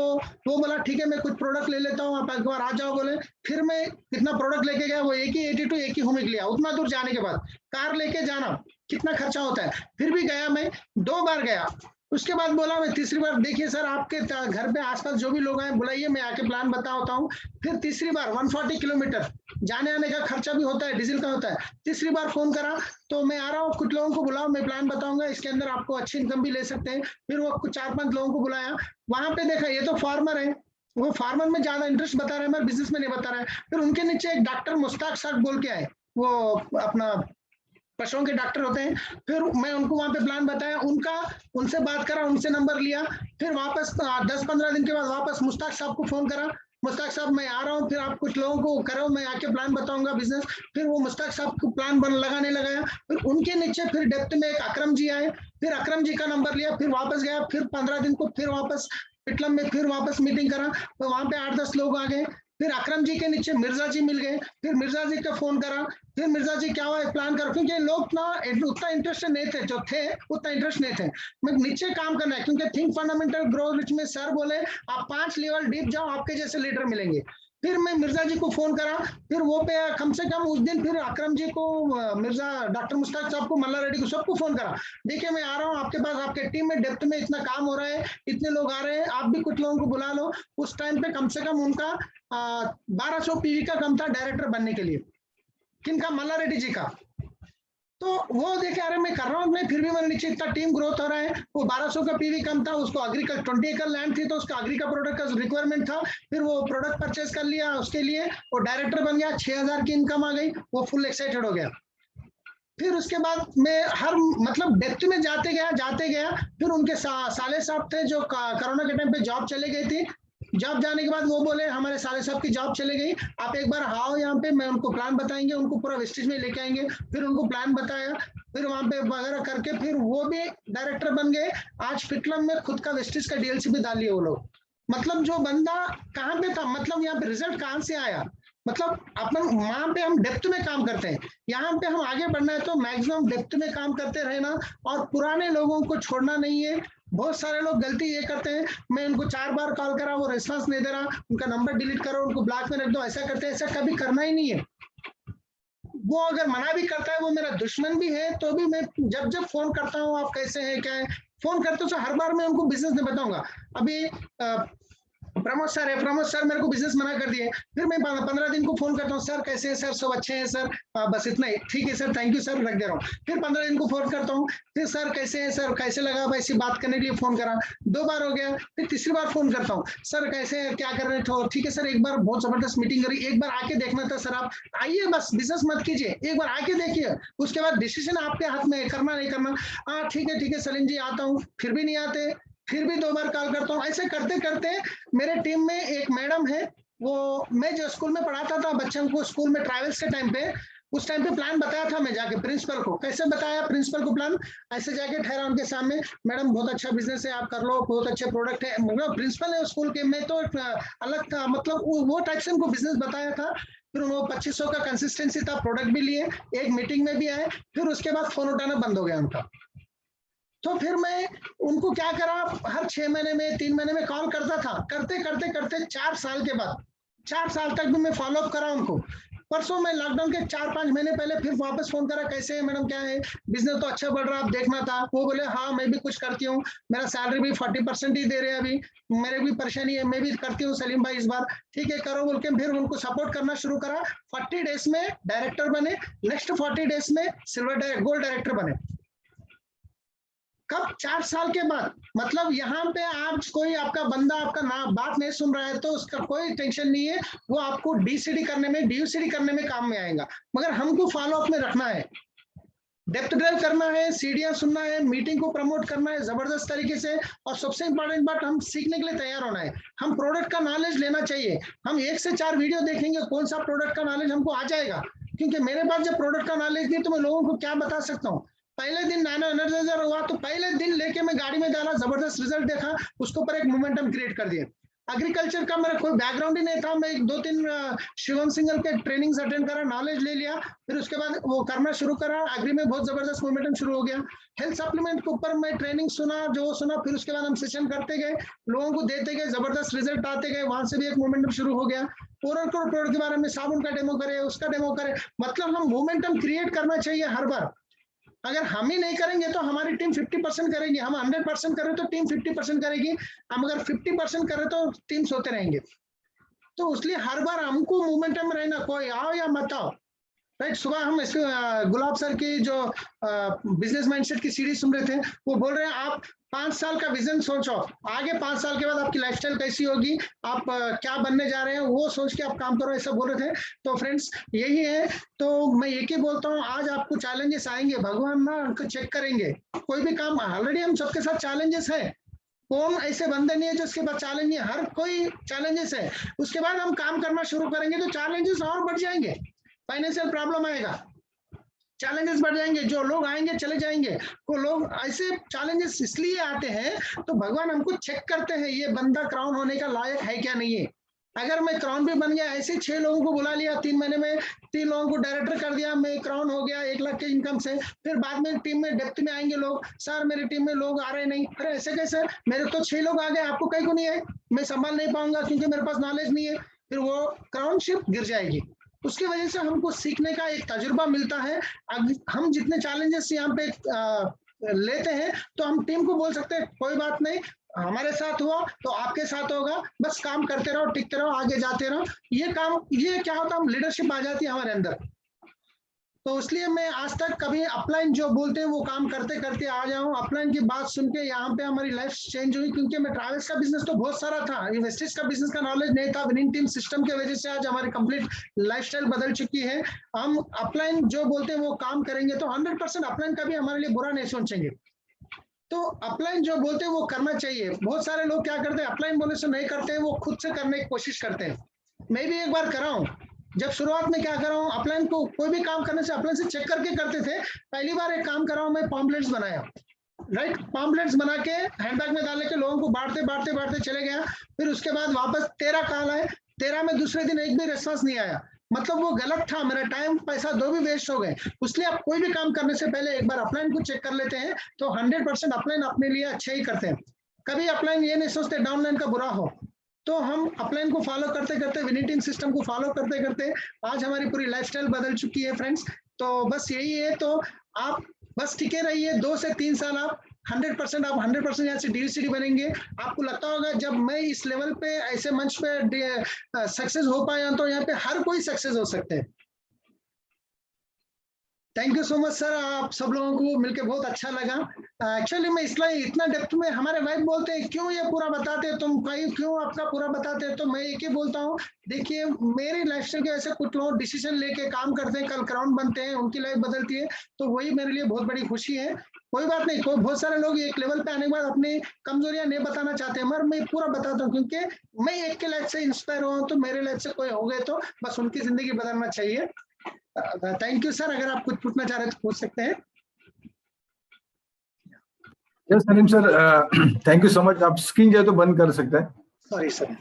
बोला ठीक है मैं कुछ प्रोडक्ट ले लेता हूँ, आप एक बार आ जाओ बोले। फिर मैं कितना प्रोडक्ट लेके गया, वो एक ही 82 एक ही होमिक लिया। उतना दूर जाने के बाद कार लेके जाना कितना खर्चा होता है, फिर भी गया मैं 2 बार गया। उसके बाद बोला मैं तीसरी बार, देखिए सर आपके घर पे आसपास जो भी लोग हैं बुलाइए, मैं आके प्लान बताता हूँ। फिर तीसरी बार 140 किलोमीटर जाने आने का खर्चा भी होता है, डीजल का होता है। तीसरी बार फोन करा तो मैं आ रहा हूँ, कुछ लोगों को बुलाओ, मैं प्लान बताऊंगा, इसके अंदर आपको अच्छी इनकम भी ले सकते हैं। फिर वो कुछ 4-5 लोगों को बुलाया, वहां पे देखा ये तो फार्मर है, वो फार्मर में ज्यादा इंटरेस्ट बता रहे हैं, बिजनेस में नहीं बता रहा है। फिर उनके नीचे एक डॉक्टर मुश्ताक साहब बोल के आए, वो अपना पशुओं के डॉक्टर होते हैं। फिर मैं उनको वहां पे प्लान बताया, उनसे बात करा, उनसे नंबर लिया। फिर वापस 10-15 दिन के बाद वापस मुश्ताक साहब को फोन करा, मुश्ताक साहब मैं आ रहा हूँ, फिर आप कुछ लोगों को करो, मैं आके प्लान बताऊंगा बिजनेस। फिर वो मुश्ताक साहब को प्लान लगाने लगाया। फिर उनके नीचे फिर डेप्थ में एक अकरम जी आए, फिर अकरम जी का नंबर लिया, फिर वापस गया। फिर 15 दिन को फिर वापस पिटलम में फिर वापस मीटिंग करा, तो वहां पे 8-10 लोग आ गए। फिर अकरम जी के नीचे मिर्जा जी मिल गए, फिर मिर्जा जी का फोन करा, फिर मिर्जा जी क्या हुआ प्लान करो, क्योंकि लोग ना उतना इंटरेस्ट नहीं थे, जो थे उतना इंटरेस्ट नहीं थे। मैं नीचे काम करना है, क्योंकि थिंक फंडामेंटल ग्रो रिच में सर बोले आप 5 लेवल डीप जाओ, आपके जैसे लीडर मिलेंगे। फिर मैं मिर्जा जी को फोन करा, फिर वो पे कम से कम उस दिन फिर अकरम जी को, मिर्जा डॉक्टर मुश्ताक साहब को, मल्ला रेड्डी को, सबको फोन करा, देखिए मैं आ रहा हूँ आपके पास, आपके टीम में डेप्थ में इतना काम हो रहा है, इतने लोग आ रहे हैं, आप भी कुछ लोगों को बुला लो। उस टाइम पे कम से कम उनका 1200 पीवी का कम था डायरेक्टर बनने के लिए। किनका? मल्ला रेड्डी जी का। तो वो देखे अरे मैं कर रहा हूँ, मैं फिर भी मेरे नीचे इतना टीम ग्रोथ हो रहा है। वो 1200 का पीवी कम था, उसको एग्रीकल्चर 20 एकड़ लैंड थी, तो उसका एग्री का प्रोडक्ट का रिक्वायरमेंट था। फिर वो प्रोडक्ट परचेज कर लिया, उसके लिए वो डायरेक्टर बन गया, 6000 की इनकम आ गई, वो फुल एक्साइटेड हो गया। फिर उसके बाद मैं हर मतलब डेप्थ में जाते गया। फिर उनके साले साहब थे जो कोरोना के टाइम पे जॉब चले गई थी। जॉब जाने के बाद वो बोले हमारे साले साहब की जॉब चले गई, आप एक बार आओ यहाँ पे, मैं उनको प्लान बताएंगे, उनको पूरा वेस्टेज में लेके आएंगे। फिर उनको प्लान बताया, फिर वहां पे वगैरह करके फिर वो भी डायरेक्टर बन गए। आज फिटलम में खुद का वेस्टेज का डीएलसी भी डाल लिया वो लोग। मतलब जो बंदा कहाँ पे था, मतलब यहाँ पे रिजल्ट कहाँ से आया, मतलब अपन वहां पे हम डेप्थ में काम करते हैं, यहाँ पे हम आगे बढ़ना है तो मैक्सिमम डेप्थ में काम करते रहना, और पुराने लोगों को छोड़ना नहीं है। बहुत सारे लोग गलती ये करते हैं, मैं उनको 4 बार कॉल करा, वो रिस्पांस नहीं दे रहा, उनका नंबर डिलीट करो, उनको ब्लॉक में रख दो, ऐसा करते हैं। ऐसा कभी करना ही नहीं है। वो अगर मना भी करता है, वो मेरा दुश्मन भी है, तो भी मैं जब फोन करता हूँ, आप कैसे हैं क्या है, फोन करते हो, हर बार मैं उनको बिजनेस नहीं बताऊंगा। अभी प्रमोद सर मेरे को बिजनेस मना कर दिए, फिर मैं 15 दिन को फोन करता हूँ, सर कैसे हैं सर, सब अच्छे हैं सर, बस इतना ही, ठीक है सर, थैंक यू सर, रख दे रहा हूँ। फिर 15 दिन को फोन करता हूँ, फिर सर कैसे हैं सर, कैसे लगा, ऐसी बात करने के लिए फोन करा, 2 बार हो गया, फिर तीसरी बार फोन करता हूँ, सर कैसे हैं, क्या कर रहे थे, ठीक है सर, एक बार बहुत जबरदस्त मीटिंग करी, एक बार आके देखना था सर, आप आइए, बस बिजनेस मत कीजिए, एक बार आके देखिए, उसके बाद डिसीजन आपके हाथ में, करना नहीं करना। हाँ ठीक है सलीम जी आता हूँ, फिर भी नहीं आते, फिर भी 2 बार कॉल करता हूँ। ऐसे करते करते मेरे टीम में एक मैडम है, वो मैं जो स्कूल में पढ़ाता था बच्चों को, स्कूल में ट्रैवल्स के टाइम पे, उस टाइम पे प्लान बताया था मैं जाके प्रिंसिपल को। कैसे बताया प्रिंसिपल को प्लान? ऐसे जाके ठहरा उनके सामने, मैडम बहुत अच्छा बिजनेस है, आप कर लो, बहुत अच्छे प्रोडक्ट है, मतलब प्रिंसिपल है स्कूल के, मैं तो अलग था, मतलब वो टाइप से उनको बिजनेस बताया था। फिर वो 2500 का कंसिस्टेंसी था, प्रोडक्ट भी लिए, एक मीटिंग में भी आए, फिर उसके बाद फोन उठाना बंद हो गया उनका। तो फिर मैं उनको क्या करा, हर 6 महीने में 3 महीने में कॉल करता था, करते 4 साल के बाद, 4 साल तक भी मैं फॉलो अप करा उनको। परसों में लॉकडाउन के 4-5 महीने पहले फिर वापस फोन करा, कैसे है मैडम, क्या है, बिजनेस तो अच्छा बढ़ रहा, आप देखना था। वो बोले हाँ मैं भी कुछ करती हूँ, मेरा सैलरी भी 40% ही दे रहे हैं अभी, मेरे भी परेशानी है, मैं भी करती हूँ सलीम भाई इस बार, ठीक है करो बोल के फिर उनको सपोर्ट करना शुरू करा। 40 डेज में डायरेक्टर बने, नेक्स्ट 40 डेज में गोल्ड डायरेक्टर बने। कब? 4 साल के बाद। मतलब यहाँ पे आज कोई आपका बंदा आपका ना बात नहीं सुन रहा है तो उसका कोई टेंशन नहीं है, वो आपको डीसीडी करने में, डीयूसीडी करने में काम में आएगा, मगर हमको फॉलो अप में रखना है, डेप्थ ड्राइव करना है, सीढ़ियां सुनना है, मीटिंग को प्रमोट करना है जबरदस्त तरीके से, और सबसे इंपॉर्टेंट बात, हम सीखने के लिए तैयार होना है, हम प्रोडक्ट का नॉलेज लेना चाहिए। हम 1 से 4 वीडियो देखेंगे, कौन सा प्रोडक्ट का नॉलेज हमको आ जाएगा, क्योंकि मेरे पास जब प्रोडक्ट का नॉलेज नहीं तो मैं लोगों को क्या बता सकता हूँ। पहले दिन नैनो एनर्जाइजर हुआ तो पहले दिन लेके मैं गाड़ी में डाला, जबरदस्त रिजल्ट देखा, उसके ऊपर एक मोमेंटम क्रिएट कर दिया। एग्रीकल्चर का मेरा कोई बैकग्राउंड ही नहीं था, मैं 2-3 शिवम सिंगल के ट्रेनिंग्स अटेंड करा, नॉलेज ले लिया, फिर उसके बाद वो करना शुरू करा, एग्री में बहुत जबरदस्त मोमेंटम शुरू हो गया। हेल्थ सप्लीमेंट के ऊपर मैं ट्रेनिंग सुना, जो सुना, फिर उसके बाद हम सेशन करते गए, लोगों को देते गए, जबरदस्त रिजल्ट आते गए, वहां से भी एक मोमेंटम शुरू हो गया। प्रोडक्ट के बारे में, साबुन का डेमो करे, उसका डेमो करे, मतलब हम मोमेंटम क्रिएट करना चाहिए हर बार। अगर हम ही नहीं करेंगे तो हमारी टीम 50% करेगी, हम 100% करें तो टीम 50% करेगी, हम अगर 50% करें तो टीम सोते रहेंगे। तो इसलिए हर बार हमको मोमेंटम में रहना, कोई आओ या मत आओ, राइट। सुबह हम गुलाब सर की जो बिजनेस माइंडसेट की सीरीज सुन रहे थे, वो बोल रहे हैं आप 5 साल का विजन सोचो, आगे 5 साल के बाद आपकी लाइफस्टाइल कैसी होगी, आप क्या बनने जा रहे हैं, वो सोच के आप काम करो, ऐसा बोल रहे थे। तो फ्रेंड्स यही है, तो मैं एक ही बोलता हूँ, आज आपको चैलेंजेस आएंगे, भगवान ना उनको चेक करेंगे। कोई भी काम, ऑलरेडी हम सबके साथ चैलेंजेस है, कौन ऐसे बंदे नहीं है जो उसके बाद चैलेंज नहीं है, हर कोई चैलेंजेस है। उसके बाद हम काम करना शुरू करेंगे तो चैलेंजेस और बढ़ जाएंगे, फाइनेंशियल प्रॉब्लम आएगा, चैलेंजेस बढ़ जाएंगे, जो लोग आएंगे चले जाएंगे। वो लोग ऐसे चैलेंजेस इसलिए आते हैं तो भगवान हमको चेक करते हैं, ये बंदा क्राउन होने का लायक है क्या नहीं है। अगर मैं क्राउन भी बन गया, ऐसे 6 लोगों को बुला लिया 3 महीने में, 3 लोगों को डायरेक्टर कर दिया, मैं क्राउन हो गया 1 लाख के इनकम से, फिर बाद में टीम में डेप्थ में आएंगे लोग, सर मेरी टीम में लोग आ रहे नहीं, अरे ऐसे कैसे, मेरे तो 6 लोग आ गए, आपको कहीं को नहीं है, मैं संभाल नहीं पाऊंगा क्योंकि मेरे पास नॉलेज नहीं है, फिर वो क्राउनशिप गिर जाएगी। उसकी वजह से हमको सीखने का एक तजुर्बा मिलता है। हम जितने चैलेंजेस यहाँ पे लेते हैं तो हम टीम को बोल सकते हैं कोई बात नहीं, हमारे साथ हुआ तो आपके साथ होगा, बस काम करते रहो, टिकते रहो, आगे जाते रहो। ये क्या होता है, हम लीडरशिप आ जाती है हमारे अंदर। तो इसलिए मैं आज तक कभी अपलाइन जो बोलते हैं वो काम करते करते आ जाऊं, अपलाइन की बात सुन के यहाँ पे हमारी लाइफ चेंज हुई, क्योंकि मैं ट्रैवल्स का बिजनेस तो बहुत सारा था, वेस्टेज का बिजनेस का नॉलेज नहीं था, विनिंग टीम सिस्टम की वजह से आज हमारी कंप्लीट लाइफस्टाइल बदल चुकी है। हम अपलाइन जो बोलते हैं वो काम करेंगे तो 100% अपलाइन कभी हमारे लिए बुरा नहीं सोचेंगे। तो अपलाइन जो बोलते हैं वो करना चाहिए। बहुत सारे लोग क्या करते हैं, अपलाइन बोलने से नहीं करते हैं, वो खुद से करने की कोशिश करते हैं। मैं भी एक बार करा हूँ, जब शुरुआत में क्या कर रहा हूँ, अपलाइन को कोई भी काम करने से अपलाइन से चेक करके करते थे। पहली बार एक काम कर रहा हूँ मैं, पॉम्पलेट्स बनाया, राइट, पॉम्पलेट्स बना के हैंडबैग में डालने के लोगों को बांटते चले गया। फिर उसके बाद वापस 13 कॉल आए, 13 में दूसरे दिन एक भी रेस्पॉन्स नहीं आया, मतलब वो गलत था, मेरा टाइम पैसा दो भी वेस्ट हो गए। इसलिए आप कोई भी काम करने से पहले एक बार अपलाइन को चेक कर लेते हैं तो 100% अपलाइन अपने लिए अच्छे ही करते हैं। कभी अपलाइन ये नहीं सोचते डाउनलाइन का बुरा हो। तो हम अपलाइन को फॉलो करते करते, विनिंग टीम सिस्टम को फॉलो करते करते आज हमारी पूरी लाइफस्टाइल बदल चुकी है फ्रेंड्स। तो बस यही है, तो आप बस टिके रहिए, 2 से 3 साल आप 100% आप 100% यहाँ से डीसीडी बनेंगे। आपको लगता होगा जब मैं इस लेवल पे ऐसे मंच पे सक्सेस हो पाया, तो यहाँ पे हर कोई सक्सेस हो सकते हैं। Thank you so much sir, आप सब लोगों को मिलकर बहुत अच्छा लगा। एक्चुअली मैं इसलिए इतना डेप्थ में, हमारे वाइफ बोलते हैं क्यों ये पूरा बताते हो तुम, क्यों आपका पूरा बताते हैं, तो मैं एक ही बोलता हूँ, देखिए मेरी लाइफस्टाइल के ऐसे कुछ लोग डिसीजन लेके काम करते हैं, कल क्राउन बनते हैं, उनकी लाइफ बदलती है, तो वही मेरे लिए बहुत बड़ी खुशी है। कोई बात नहीं, बहुत सारे लोग एक लेवल पे आने के बाद अपनी कमजोरियां नहीं बताना चाहते, मगर मैं पूरा बताता हूँ, क्योंकि मैं एक के लाइफ से इंस्पायर हुआ हूँ, तो मेरे लाइफ से कोई हो गए तो बस उनकी जिंदगी बदलना चाहिए। थैंक यू सर, अगर आप कुछ पूछना चाह रहे हैं तो पूछ सकते हैं। Yes Salim sir, thank you so much. आप स्क्रीन जो है तो बंद कर सकते हैं। Sorry sir.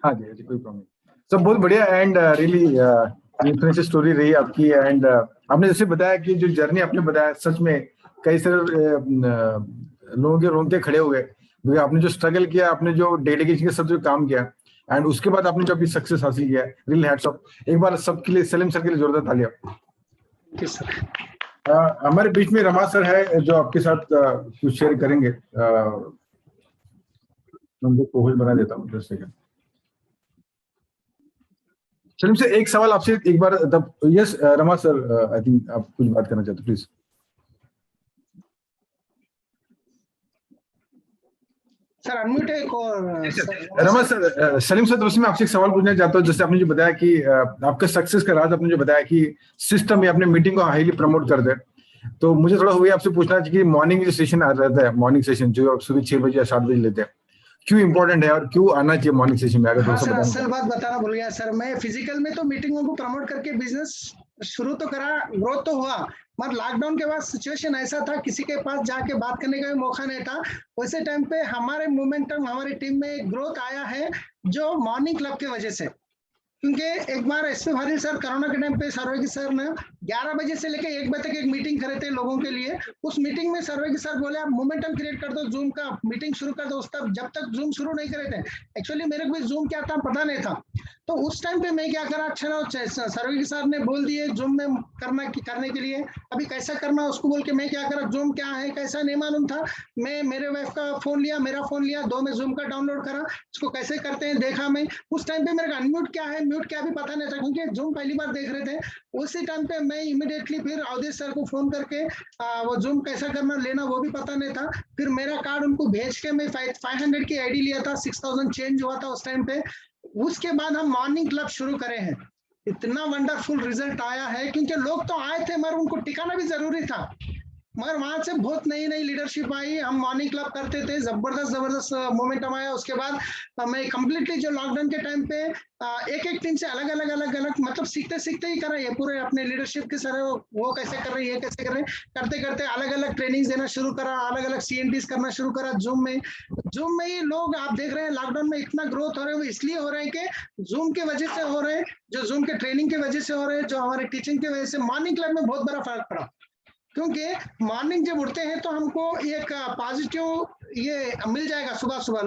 हाँ जी, कोई प्रॉब्लम। सब बहुत बढ़िया एंड रियली इंस्पिरेशनल स्टोरी रही आपकी। एंड आपने जैसे बताया कि जो जर्नी आपने बताया, सच में कई सारे लोगों के रोंगटे खड़े हो गए, क्योंकि आपने जो स्ट्रगल किया, आपने जो डेडिकेशन के साथ जो काम किया, एंड उसके बाद आपने जो अभी सक्सेस हासिल किया, रियल हैट्स ऑफ। एक बार सबके लिए, सलीम सर के लिए जोरदार तालियां। हमारे बीच में रमा सर है जो आपके साथ कुछ शेयर करेंगे। मैं कोविड बना देता हूँ 10 सेकंड। सलीम सर, एक सवाल आपसे एक बार। Yes Rama sir, I think आप कुछ बात करना चाहते, प्लीज। सर अनम्यूट है और रमा सर, सलीम सर दोस्त, मैं आपसे एक सवाल पूछना चाहता हूँ। जैसे आपने जो बताया कि आपका सक्सेस का राज, आपने जो बताया कि सिस्टम या अपने मीटिंग को हाईली प्रमोट कर दे, तो मुझे थोड़ा हुआ आपसे पूछना चाहिए कि मॉर्निंग जो सेशन रहता है, मॉर्निंग सेशन जो आप सुबह 6 बजे या 7 बजे लेते हैं, क्यों इंपॉर्टेंट है और क्यों आना चाहिए मॉर्निंग सेशन में? अगर हाँ सर, असल बात बताना भूल गया सर, मैं फिजिकल में तो मीटिंगों को प्रमोट करके बिजनेस शुरू तो करा, ग्रोथ तो हुआ, मगर लॉकडाउन के बाद सिचुएशन ऐसा था, किसी के पास जाके बात करने का भी मौका नहीं था। वैसे टाइम पे हमारे मोमेंटम, हमारी टीम में ग्रोथ आया है जो मॉर्निंग क्लब की वजह से। क्योंकि एक बार एसपी भारिल सर कोरोना के टाइम पे सर्वेगी सर ने 11 बजे से लेकर 1 बजे तक एक मीटिंग करे थे लोगों के लिए। उस मीटिंग में सर्वेगी सर बोले आप मोमेंटम क्रिएट कर दो, जूम का मीटिंग शुरू कर दो। उस तक जब तक जूम शुरू नहीं करे थे, एक्चुअली मेरे को भी जूम क्या था पता नहीं था, तो उस टाइम पे मैं क्या करा, अच्छा सर्वेगी सर ने बोल दिए जूम में करने के लिए, अभी कैसा करना उसको बोल के मैं क्या करा, जूम क्या है कैसा नहीं मालूम था, मैं मेरे वाइफ का फोन लिया, मेरा फोन लिया, 2 में जूम का डाउनलोड करा, इसको कैसे करते हैं देखा मैं। उस टाइम पे मेरे को अनम्यूट क्या है, म्यूट क्या भी पता नहीं था, क्योंकि जूम पहली बार देख रहे थे। उसी टाइम पे मैं इमीडिएटली फिर अवधेश सर को फोन करके वो जूम कैसा करना लेना वो भी पता नहीं था, फिर मेरा कार्ड उनको भेज के मैं 500 की आईडी लिया था, 6000 चेंज हुआ था उस टाइम पे। उसके बाद हम मॉर्निंग क्लब शुरू करे हैं, इतना वंडरफुल रिजल्ट आया है, क्योंकि लोग तो आए थे मगर उनको टिकाना भी जरूरी था। मगर वहां से बहुत नई नई लीडरशिप आई। हम मॉर्निंग क्लब करते थे, जबरदस्त मोमेंटम आया। उसके बाद मैं कंप्लीटली जो लॉकडाउन के टाइम पे एक एक टीम से अलग अलग मतलब सीखते सीखते ही करा। ये पूरे अपने लीडरशिप के सर वो कैसे कर रहे हैं, ये कैसे कर रहे हैं, करते करते अलग अलग ट्रेनिंग देना शुरू करा, अलग अलग CNTs करना शुरू करा। जूम में ही लोग आप देख रहे हैं लॉकडाउन में इतना ग्रोथ हो रहे हैं। वो इसलिए हो रहे हैं कि जूम की वजह से हो रहे हैं, जो जूम के ट्रेनिंग की वजह से हो रहे हैं, जो हमारे टीचिंग की वजह से। मॉर्निंग क्लब में बहुत बड़ा फर्क पड़ा, क्योंकि मॉर्निंग जब उठते हैं तो हमको एक पॉजिटिव ये मिल जाएगा। सुबह सुबह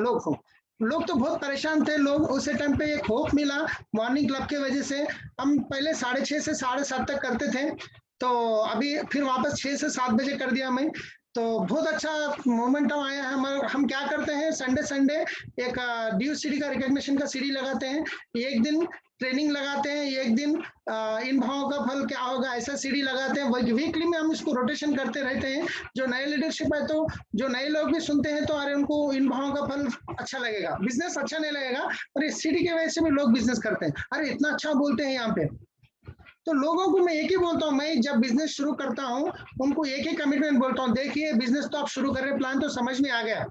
लोग तो बहुत परेशान थे। लोग उस टाइम पे एक होप मिला मॉर्निंग क्लब के वजह से। हम पहले 6:30 से 7:30 तक करते थे, तो अभी फिर वापस 6 से 7 बजे कर दिया मैं। तो बहुत अच्छा मोमेंटम आया है। हम क्या करते हैं, संडे एक DUCD का रिकॉग्निशन का सीडी लगाते हैं, एक दिन ट्रेनिंग लगाते हैं, एक दिन इन भावों का फल क्या होगा ऐसा सीडी लगाते हैं। वीकली में हम इसको रोटेशन करते रहते हैं। जो नए लीडरशिप है तो जो नए लोग भी सुनते हैं तो अरे उनको इन भावों का फल अच्छा लगेगा, बिजनेस अच्छा नहीं लगेगा, और इस सीडी की वजह से भी लोग बिजनेस करते हैं। अरे इतना अच्छा बोलते हैं यहाँ पे। तो लोगों को मैं एक ही बोलता हूँ, मैं जब बिजनेस शुरू करता हूँ उनको एक ही कमिटमेंट बोलता हूँ, देखिए बिजनेस तो आप शुरू कर रहे, प्लान तो समझ में आ गया,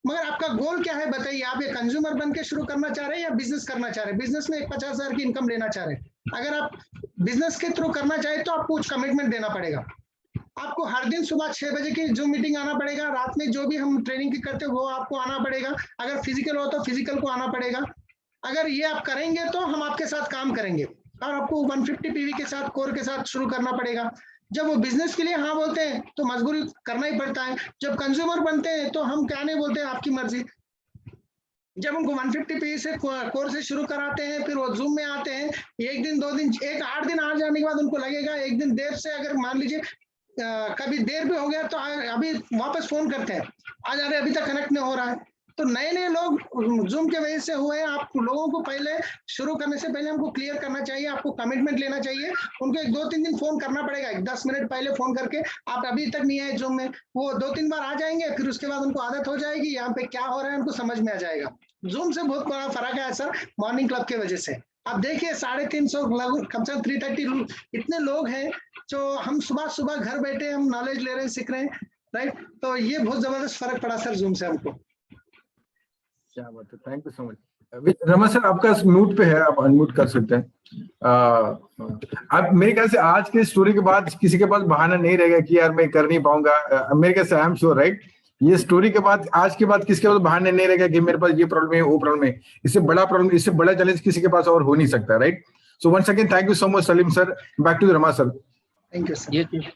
मगर आपका गोल क्या है बताइए। आप ये कंज्यूमर बन के शुरू करना चाह रहे हैं या बिजनेस करना चाह रहे हैं? बिजनेस में 50,000 की इनकम लेना चाह रहे हैं। अगर आप बिजनेस के थ्रू करना चाहे तो आपको कुछ कमिटमेंट देना पड़ेगा। आपको हर दिन सुबह 6 बजे की जूम मीटिंग आना पड़ेगा, रात में जो भी हम ट्रेनिंग की करते हैं वो आपको आना पड़ेगा। अगर फिजिकल हो तो फिजिकल को आना पड़ेगा। अगर ये आप करेंगे तो हम आपके साथ काम करेंगे, और आपको 150 PV के साथ कोर के साथ शुरू करना पड़ेगा। जब वो बिजनेस के लिए हाँ बोलते हैं तो मजबूरी करना ही पड़ता है। जब कंज्यूमर बनते हैं तो हम क्या नहीं बोलते, आपकी मर्जी। जब हमको 150 PV से कोर से शुरू कराते हैं, फिर वो जूम में आते हैं, एक दिन 2 दिन 8 दिन आ जाने के बाद उनको लगेगा एक दिन देर से, अगर मान लीजिए कभी देर भी हो गया तो अभी वापस फोन करते हैं, आज अरे अभी तक कनेक्ट नहीं हो रहा है। तो नए लोग जूम के वजह से हुए हैं। आप लोगों को पहले शुरू करने से पहले हमको क्लियर करना चाहिए, आपको कमिटमेंट लेना चाहिए। उनको 1-2-3 दिन फोन करना पड़ेगा, 10 मिनट पहले फोन करके, आप अभी तक नहीं आए जूम में। वो 2-3 बार आ जाएंगे, फिर उसके बाद उनको आदत हो जाएगी, यहाँ पे क्या हो रहा है उनको समझ में आ जाएगा। जूम से बहुत बड़ा फर्क है सर, मॉर्निंग क्लब की वजह से। आप देखिए 350 कम से कम 330 इतने लोग हैं जो हम सुबह घर बैठे हम नॉलेज ले रहे हैं, सीख रहे हैं, राइट। तो ये बहुत जबरदस्त फर्क पड़ा सर जूम से हमको। क्या बात है, thank you so much. Rama sir आपका म्यूट पे है, आप अनम्यूट कर सकते हैं। आप मेरे ख्याल से आज की स्टोरी के बाद किसी के पास बहाना नहीं रहेगा कि यार मैं कर नहीं पाऊंगा। मेरे ख्याल से आई एम श्योर, राइट, ये स्टोरी के बाद आज के बाद किसके पास बहाने नहीं रहेगा कि मेरे पास ये प्रॉब्लम है, वो प्रॉब्लम है। इससे बड़ा प्रॉब्लम, इससे बड़ा चैलेंज किसी के पास और हो नहीं सकता, right. So once again thank you so much Salim sir. Back to Rama sir. Thank you sir.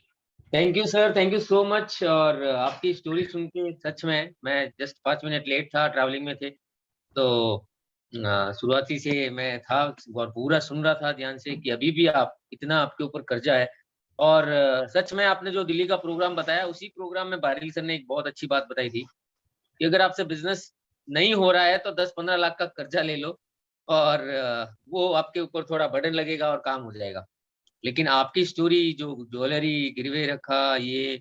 Thank you sir, thank you so much. और आपकी स्टोरी सुन के सच में मैं जस्ट 5 मिनट लेट था, ट्रैवलिंग में थे, तो शुरुआती से मैं था और पूरा सुन रहा था ध्यान से कि अभी भी आप इतना आपके ऊपर कर्जा है। और सच में आपने जो दिल्ली का प्रोग्राम बताया, उसी प्रोग्राम में बारिल सर ने एक बहुत अच्छी बात बताई थी कि अगर आपसे बिजनेस नहीं हो रहा है तो 10-15 लाख का कर्जा ले लो, और वो आपके ऊपर थोड़ा बर्डन लगेगा और काम हो जाएगा। लेकिन आपकी स्टोरी, जो ज्वेलरी गिरवे रखा, ये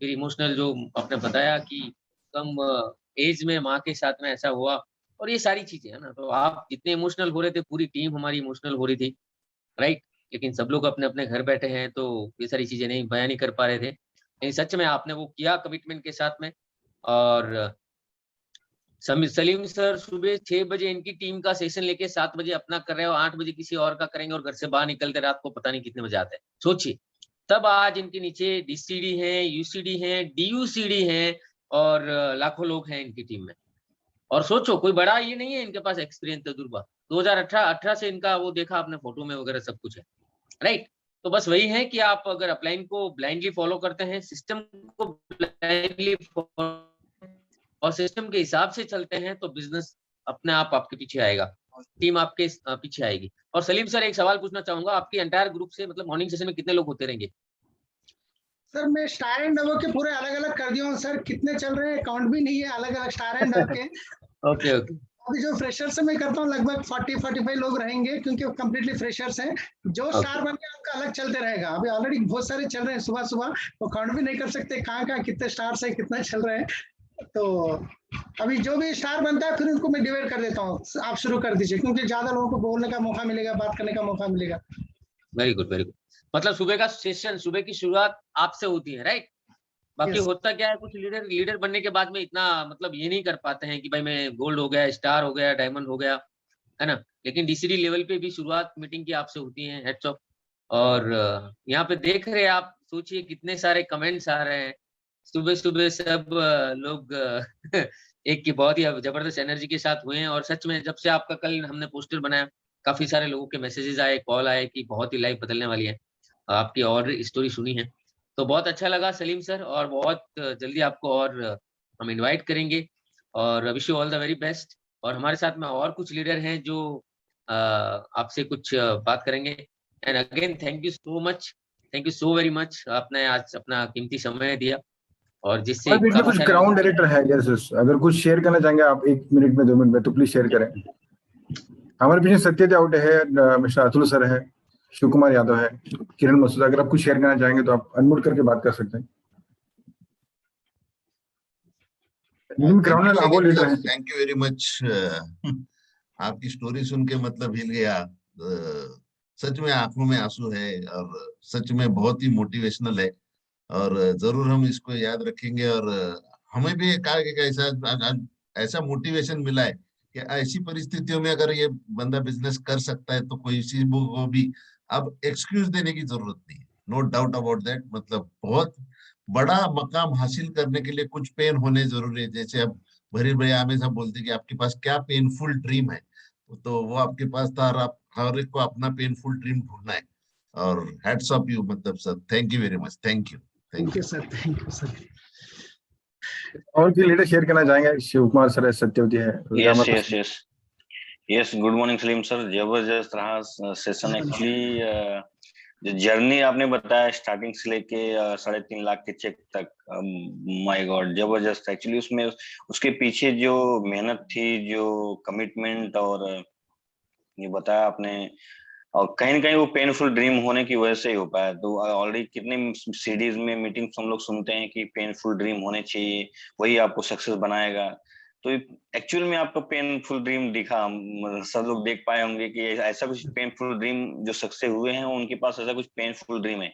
फिर इमोशनल जो आपने बताया कि कम एज में माँ के साथ में ऐसा हुआ, और ये सारी चीजें है ना, तो आप जितने इमोशनल हो रहे थे, पूरी टीम हमारी इमोशनल हो रही थी, राइट। लेकिन सब लोग अपने अपने घर बैठे हैं तो ये सारी चीजें नहीं बयान नहीं कर पा रहे थे। लेकिन सच में आपने वो किया कमिटमेंट के साथ में। और सलीम सर सुबह 6 बजे इनकी टीम का सेशन लेके 7 बजे अपना कर रहे हो, 8 बजे किसी और का करेंगे, और घर से बाहर निकलते रात को पता नहीं कितने बजे आते हैं। सोचिए, तब आज इनके नीचे DCD है, UCD है, DUCD है, और लाखों लोग हैं इनकी टीम में। और सोचो, कोई बड़ा ये नहीं है इनके पास एक्सपीरियंस, तजुर्बा। 2018 से इनका वो देखा आपने फोटो में वगैरह सब कुछ है, राइट। तो बस वही है कि आप अगर अपलाइन को ब्लाइंडली फॉलो करते हैं, सिस्टम को ब्लाइंडली और सिस्टम के हिसाब से चलते हैं, तो बिजनेस अपने आप आपके पीछे आएगा, टीम आपके पीछे आएगी। और सलीम सर, एक सवाल पूछना चाहूंगा, आपकी एंटायर ग्रुप से मतलब मॉर्निंग सेशन में कितने लोग होते रहेंगे? सर मैं स्टार एंड डबो के पूरे अलग अलग कर दिया हूँ सर, कितने चल रहे हैं काउंट भी नहीं है, अलग अलग स्टार एंड डब के। ओके। अभी जो फ्रेशर से मैं करता हूँ लगभग 40-45 लोग रहेंगे, क्योंकि वो कम्प्लीटली फ्रेशर्स हैं। जो स्टार बन गया उनका अलग चलते रहेगा। अभी ऑलरेडी बहुत सारे चल रहे हैं सुबह सुबह, वो काउंट भी नहीं कर सकते कहाँ कितने स्टार्स है, कितना चल रहे हैं। तो अभी जो भी स्टार बनता है फिर उनको मैं डिवाइड कर देता हूँ, आप शुरू कर दीजिए, क्योंकि ज्यादा लोगों को बोलने का मौका मिलेगा, बात करने का मौका मिलेगा। Very good, very good. मतलब सुबह का सेशन, सुबह की शुरुआत आपसे होती है, राइट। बाकी Yes. होता क्या है, कुछ लीडर बनने के बाद में इतना मतलब ये नहीं कर पाते हैं कि भाई मैं गोल्ड हो गया, स्टार हो गया, डायमंड हो गया, है ना। लेकिन डीसीडी लेवल पे भी शुरुआत मीटिंग की आपसे होती है, हेड्स ऑफ। और यहाँ पे देख रहे हैं आप, सोचिए कितने सारे कमेंट्स आ रहे हैं सुबह सुबह, सब लोग एक की बहुत ही जबरदस्त एनर्जी के साथ हुए हैं। और सच में जब से आपका कल हमने पोस्टर बनाया, काफी सारे लोगों के मैसेजेस आए, कॉल आए कि बहुत ही लाइफ बदलने वाली है, आपकी और स्टोरी सुनी है, तो बहुत अच्छा लगा सलीम सर। और बहुत जल्दी आपको और हम इनवाइट करेंगे, और wish you all the very best. और हमारे साथ में और कुछ लीडर हैं जो आपसे कुछ बात करेंगे। And again thank you so much, thank you so very much, आपने आज अपना कीमती समय दिया। और जिससे और बीच में कुछ ग्राउंड डायरेक्टर है, यस, अगर कुछ शेयर करना चाहेंगे आप 1 मिनट में 2 मिनट में, तो प्लीज शेयर करें। हमारे पीछे सत्य जाउटे है, मिस्टर अतुल सर है, शिव कुमार यादव है, किरण मसूद, अगर आप कुछ शेयर करना चाहेंगे तो आप अनम्यूट करके बात कर सकते हैं। ग्राउंड में लागू लीडर है। Thank you very much. आपकी स्टोरी सुन के मतलब हिल गया, सच में आंखों में आंसू है, और सच में बहुत ही मोटिवेशनल है, और जरूर हम इसको याद रखेंगे। और हमें भी एक ऐसा मोटिवेशन मिला है कि ऐसी परिस्थितियों में अगर ये बंदा बिजनेस कर सकता है तो कोई किसी को भी अब एक्सक्यूज देने की जरूरत नहीं है। No doubt about that. मतलब बहुत बड़ा मकाम हासिल करने के लिए कुछ पेन होने जरूरी है। जैसे अब भरी भैया हमेशा बोलते कि आपके पास क्या पेनफुल ड्रीम है, तो वो आपके पास था, और आप हर एक को अपना पेनफुल ड्रीम ढूंढना है। और हैट्स ऑफ यू, मतलब sir, thank you very much. Thank you. Thank you sir, thank you sir. और भी लीडर शेयर करना चाहेंगे? शिव कुमार सर है, सत्यवती है। Yes, good morning Salim sir, जबरदस्त रहा सेशन। एक्चुअली जो जर्नी आपने बताया स्टार्टिंग से लेके 3.5 लाख के चेक तक, माय गॉड जबरदस्त। एक्चुअली उसमें उसके पीछे जो मेहनत थी, जो कमिटमेंट, और ये बताया आपने, और कहीं ना कहीं वो पेनफुल ड्रीम होने की वजह से ही हो पाया। तो ऑलरेडी कितने सीडीज में मीटिंग्स हम लोग सुनते हैं कि पेनफुल ड्रीम होने चाहिए, वही आपको सक्सेस बनाएगा। तो एक्चुअल में आपका पेनफुल ड्रीम दिखा, सब लोग देख पाए होंगे कि ऐसा कुछ पेनफुल ड्रीम जो सक्सेस हुए हैं, उनके पास ऐसा कुछ पेनफुल ड्रीम है।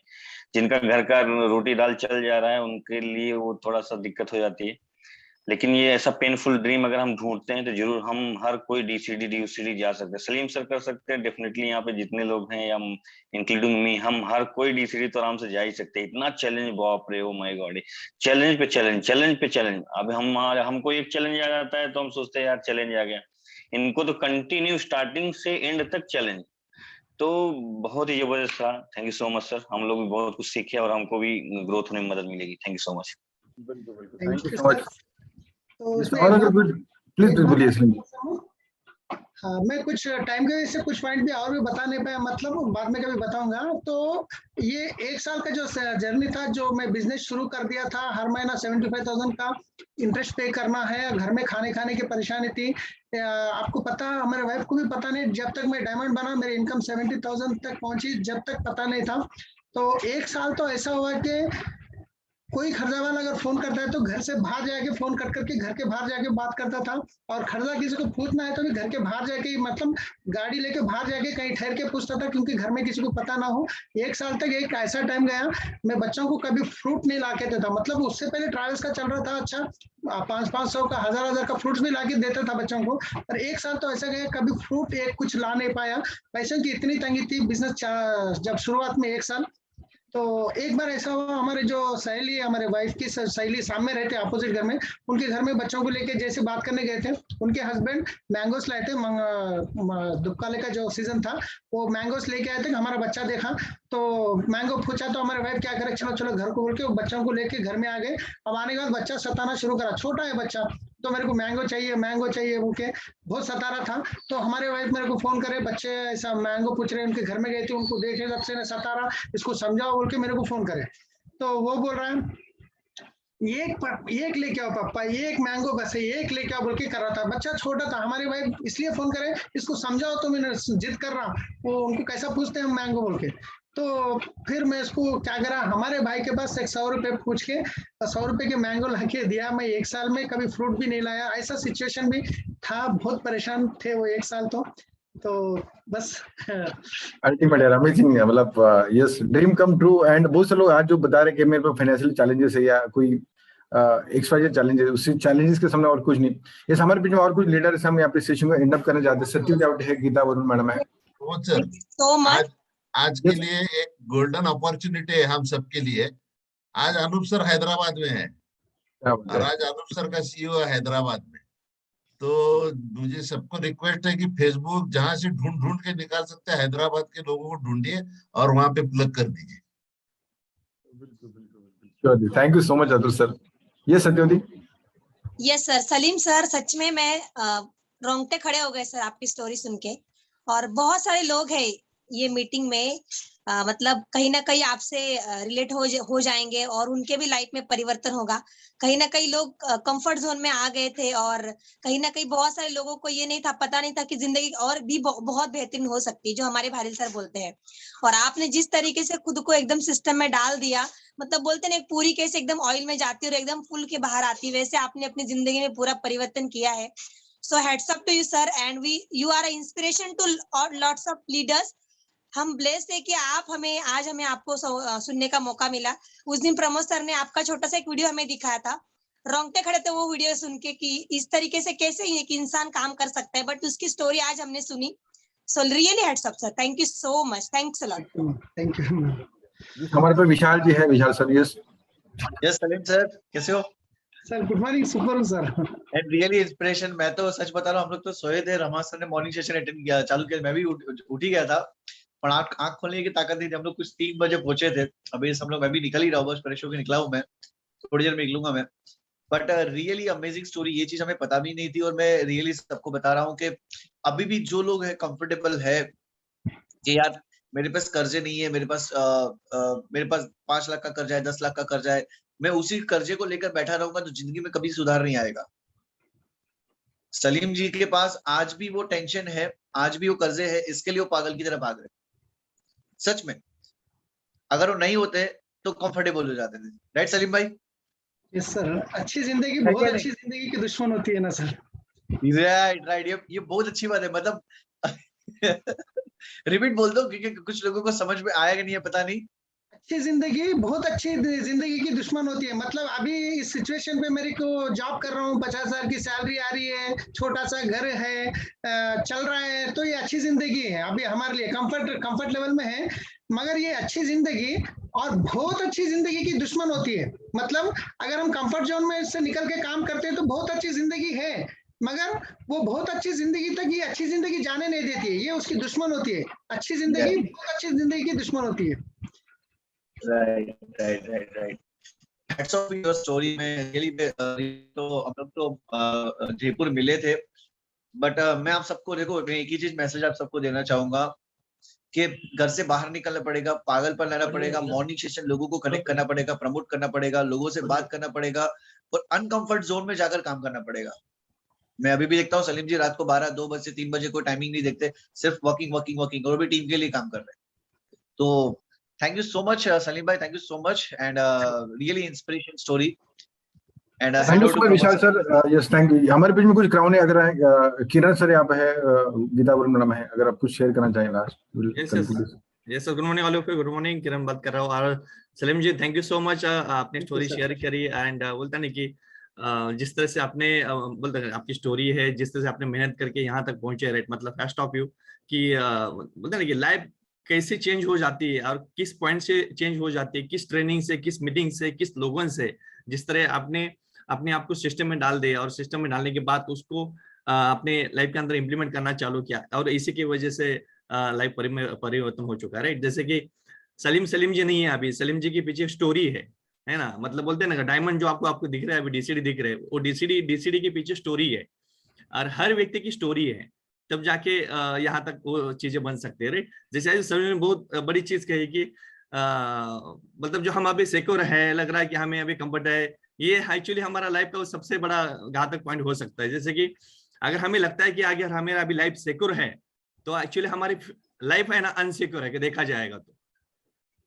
जिनका घर का रोटी दाल चल जा रहा है, उनके लिए वो थोड़ा सा दिक्कत हो जाती है। लेकिन ये ऐसा पेनफुल ड्रीम अगर हम ढूंढते हैं तो जरूर हम हर कोई डीसीडी यूसीडी जा सकते हैं। सलीम सर कर सकते हैं डेफिनेटली, यहाँ पे जितने लोग हैं, या इंक्लूडिंग मी, हम हर कोई डीसीडी तो आराम से जा ही सकते हैं। इतना चैलेंज, बाप रे, ओ माय गॉड, चैलेंज पे चैलेंज, चैलेंज पे चैलेंज। अब हमको एक चैलेंज आ जाता है तो हम सोचते हैं यार चैलेंज आ गया, इनको तो कंटिन्यू स्टार्टिंग से एंड तक चैलेंज। तो बहुत ही जबरदस्त था। Thank you so much sir, हम लोग भी बहुत कुछ सीखे और हमको भी ग्रोथ होने में मदद मिलेगी। Thank you so much. Thank you so much. तो उसमें प्लीज बोलिए। हाँ, मैं कुछ टाइम के वजह से कुछ पॉइंट भी और भी बता नहीं पाया, मतलब बाद में कभी बताऊंगा। तो ये 1 साल का जो जर्नी था, जो मैं बिजनेस शुरू कर दिया था, हर महीना 75,000 का इंटरेस्ट पे करना है, घर में खाने की परेशानी थी। आपको पता, हमारे वाइफ को भी पता नहीं, जब तक मैं डायमंड बना मेरी इनकम 70,000 तक पहुंची, जब तक पता नहीं था। तो 1 साल तो ऐसा हुआ कि कोई खर्चा वाला अगर फोन करता है तो घर से बाहर जाके फोन कर करके घर के बाहर जाके बात करता था, और खर्चा किसी को पूछना है तो भी घर के बाहर जाके, मतलब गाड़ी लेके बाहर जाके कहीं ठहर के पूछता था, क्योंकि घर में किसी को पता ना हो। 1 साल तक एक ऐसा टाइम गया, मैं बच्चों को कभी फ्रूट नहीं ला के देता। मतलब उससे पहले ट्रैवल्स का चल रहा था, अच्छा 500-500 का, 1000-1000 का फ्रूट्स भी ला के देता था बच्चों को। पर 1 साल तो ऐसा गया, कभी फ्रूट एक कुछ ला नहीं पाया। पैसों की इतनी तंगी थी बिजनेस जब शुरुआत में 1 साल। तो एक बार ऐसा हुआ, हमारे जो सहेली, हमारे वाइफ की सहेली सामने रहते अपोजिट घर में, उनके घर में बच्चों को लेके जैसे बात करने गए थे, उनके हस्बैंड मैंगोस लाए थे। दुपकाले का जो सीजन था, वो मैंगोस लेके आए थे। हमारा बच्चा देखा तो मैंगो पूछा, तो हमारे वाइफ क्या करे, चलो चलो घर को बोल के वो बच्चों को लेके घर में आ गए। अब आने के बाद बच्चा सताना शुरू करा, छोटा है बच्चा, तो मेरे को मैंगो चाहिए बोल के बहुत सता रहा था। तो हमारे वाइफ मेरे को फोन करे, बच्चे ऐसा मैंगो पूछ रहे, उनके घर में गए थे, उनको देखे जब से सता रहा, इसको समझाओ बोल के मेरे को फोन करे। तो वो बोल रहा है एक लेके आओ पापा, एक मैंगो बस है, एक लेके आओ बोल के कर रहा था। बच्चा छोटा था, हमारी वाइफ इसलिए फोन करे, इसको समझाओ, तो मैंने जिद कर रहा, वो उनको कैसा पूछते हैं मैंगो बोल के। तो फिर मैं इसको क्या करा, हमारे भाई के पास 100 रुपए पूछ के 100 रुपए के मैंगो लाके दिया। मैं 1 साल में कभी फ्रूट भी नहीं लाया, ऐसा सिचुएशन भी था, बहुत परेशान थे वो 1 साल। तो तो बस अल्टीमेट है, अमेजिंग है, मतलब yes, dream come true. And बहुत से लोग आज जो बता रहे कि मेरे पास फाइनेंशियल चैलेंजेस है या कोई एक्सवाइजेड चैलेंजेस, उसी चैलेंजेस के सामने और कुछ नहीं। यस, हमारे बीच में और कुछ लीडर है, हम यहाँ पे सेशन को एंड अप करने जाते हैं। सत्यु डाउट है, गीता वरुण मैडम है। Sir, so much. आज के लिए एक गोल्डन अपॉर्चुनिटी है हम सबके लिए। आज अनूप सर हैदराबाद में है और आज अनूप सर का सीईओ है हैदराबाद में। तो मुझे सबको रिक्वेस्ट है कि फेसबुक जहां से ढूंढ ढूंढ के निकाल सकते हैं, हैदराबाद के लोगों को ढूंढिए और वहां पे प्लग कर दीजिए। Thank you so much Atul sir. ये सत्योदी। यस सर, सलीम सर, सच में मैं रोंगटे खड़े हो गए सर आपकी स्टोरी सुन के। और बहुत सारे लोग हैं ये मीटिंग में, मतलब कहीं ना कहीं आपसे रिलेट हो जाएंगे और उनके भी लाइफ में परिवर्तन होगा। कहीं ना कहीं लोग कंफर्ट जोन में आ गए थे और कहीं ना कहीं बहुत सारे लोगों को ये नहीं था, पता नहीं था कि जिंदगी और भी बहुत बेहतरीन हो सकती है, जो हमारे भारिल सर बोलते हैं। और आपने जिस तरीके से खुद को एकदम सिस्टम में डाल दिया, मतलब बोलते ना एक पूरी कैसे एकदम ऑयल में जाती है और एकदम फुल के बाहर आती है, वैसे आपने अपनी जिंदगी में पूरा परिवर्तन किया है। So heads up to you sir, and you are a inspiration to lots of leaders. हम ब्लेस्ड है कि आज हमें आपको सुनने का मौका मिला। उस दिन प्रमोद सर ने आपका छोटा सा एक वीडियो हमें दिखाया था, रोंगटे खड़े थे वो वीडियो सुन के कि इस तरीके से कैसे एक इंसान काम कर सकता है, बट उसकी स्टोरी आज हमने सुनी। So really heads up sir, thank you so much, thanks a lot. Thank you. हमारे पास विशाल जी है, Vishal sir. Yes yes Salim sir, कैसे हो सर? गुड मॉर्निंग, सुपर हूँ सर। And really inspiration. मैं तो सच बता रहा हूँ, हम लोग तो सोए थे, रमा सर ने मॉर्निंग सेशन अटेंड किया, चालू किया, मैं भी उठ ही गया था, पर आंख खोलने की ताकत नहीं थी। हम लोग कुछ 3 बजे पहुंचे थे। अभी हम लोग, मैं भी निकल ही रहा हूँ, बस फ्रेश होकर निकला हूँ, मैं थोड़ी देर में निकलूंगा मैं। बट रियली अमेजिंग स्टोरी, ये चीज हमें पता भी नहीं थी। और मैं रियली सबको बता रहा हूँ कि अभी भी जो लोग है कंफर्टेबल है कि यार मेरे पास कर्जे नहीं है, मेरे पास 5 लाख का कर्जा है, 10 लाख का कर्जा है, मैं उसी कर्जे को लेकर बैठा रहूंगा तो जिंदगी में कभी सुधार नहीं आएगा। सलीम जी के पास आज भी वो टेंशन है, आज भी वो कर्जे है, इसके लिए वो पागल की तरह भाग रहे। सच में अगर वो नहीं होते तो कंफर्टेबल हो जाते थे, राइट सलीम भाई? यस सर, अच्छी जिंदगी बहुत अच्छी जिंदगी की दुश्मन होती है ना सर। राइट राइट, ये बहुत अच्छी बात है। मतलब रिपीट बोल दो क्योंकि कुछ लोगों को समझ में आया कि नहीं है, पता नहीं। अच्छी जिंदगी बहुत अच्छी जिंदगी की दुश्मन होती है। मतलब अभी इस सिचुएशन पे मेरे को जॉब कर रहा हूँ, 50,000 की सैलरी आ रही है, छोटा सा घर है, चल रहा है, तो ये अच्छी जिंदगी है अभी हमारे लिए, कंफर्ट लेवल में है। मगर ये अच्छी जिंदगी और बहुत अच्छी जिंदगी की दुश्मन होती है। मतलब अगर हम कंफर्ट जोन में से निकल के काम करते हैं तो बहुत अच्छी जिंदगी है, मगर वो बहुत अच्छी जिंदगी तक ये अच्छी जिंदगी जाने नहीं देती है, ये उसकी दुश्मन होती है। अच्छी जिंदगी बहुत अच्छी जिंदगी की दुश्मन होती है। Right. Hats off your story में रियली। तो हम लोग तो जयपुर मिले थे, बट मैं आप सबको, देखो मैं एक ही चीज मैसेज आप सबको देना चाहूंगा कि घर से बाहर निकलना पड़ेगा, पागलपन लाना पड़ेगा, मॉर्निंग सेशन लोगों को कनेक्ट करना पड़ेगा, प्रमोट करना पड़ेगा, लोगों से बात करना पड़ेगा और अनकंफर्ट जोन में जाकर काम करना पड़ेगा। मैं अभी भी देखता हूँ सलीम जी रात को 12-2 बजे से 3 बजे कोई टाइमिंग नहीं देखते, सिर्फ वर्किंग और भी टीम के लिए काम कर रहे हैं। तो thank you so much Salim भाई, thank you so much and really inspiration story. And thank you so much Vishal sir. Yes thank you. हमारे बीच में कुछ क्राउन है, अगर किरण सर यहाँ पे है, गीता वरुण मैडम है, अगर आप कुछ शेयर करना चाहें last. Yes sir, good morning all of you. Good morning, Kiran बात कर रहा हूँ। और Salim ji thank you so much, आपने स्टोरी शेयर करी एंड बोलता नहीं कि जिस तरह से आपने बोलते आपकी स्टोरी है, जिस तरह से आपने मेहनत करके यहाँ तक पहुंचे, राइट, मतलब फर्स्ट ऑफ यू कि बोलते ना कि लाइफ कैसे चेंज हो जाती है और किस पॉइंट से चेंज हो जाती है, किस ट्रेनिंग से, किस मीटिंग से, किस लोगों से, जिस तरह आपने अपने आप को सिस्टम में डाल दिया और सिस्टम में डालने के बाद उसको अपने लाइफ के अंदर इम्प्लीमेंट करना चालू किया और इसी की वजह से लाइफ परिवर्तन हो चुका है, राइट। जैसे कि सलीम जी नहीं है अभी, सलीम जी के पीछे स्टोरी है ना, मतलब बोलते हैं ना डायमंड जो आपको दिख रहा है अभी, डीसीडी दिख रहा है, वो डीसीडी के पीछे स्टोरी है और हर व्यक्ति की स्टोरी है, तब जाके यहाँ तक वो चीजें बन सकती है, राइट। जैसे सलीम ने बहुत बड़ी चीज कही कि मतलब जो हम अभी सिक्योर है, लग रहा है कि हमें अभी कंफर्ट है, ये एक्चुअली हमारा लाइफ का सबसे बड़ा घातक पॉइंट हो सकता है। जैसे कि अगर हमें लगता है कि अगर हमें अभी लाइफ सिक्योर है तो एक्चुअली हमारी लाइफ है ना अनसिक्योर है कि देखा जाएगा तो,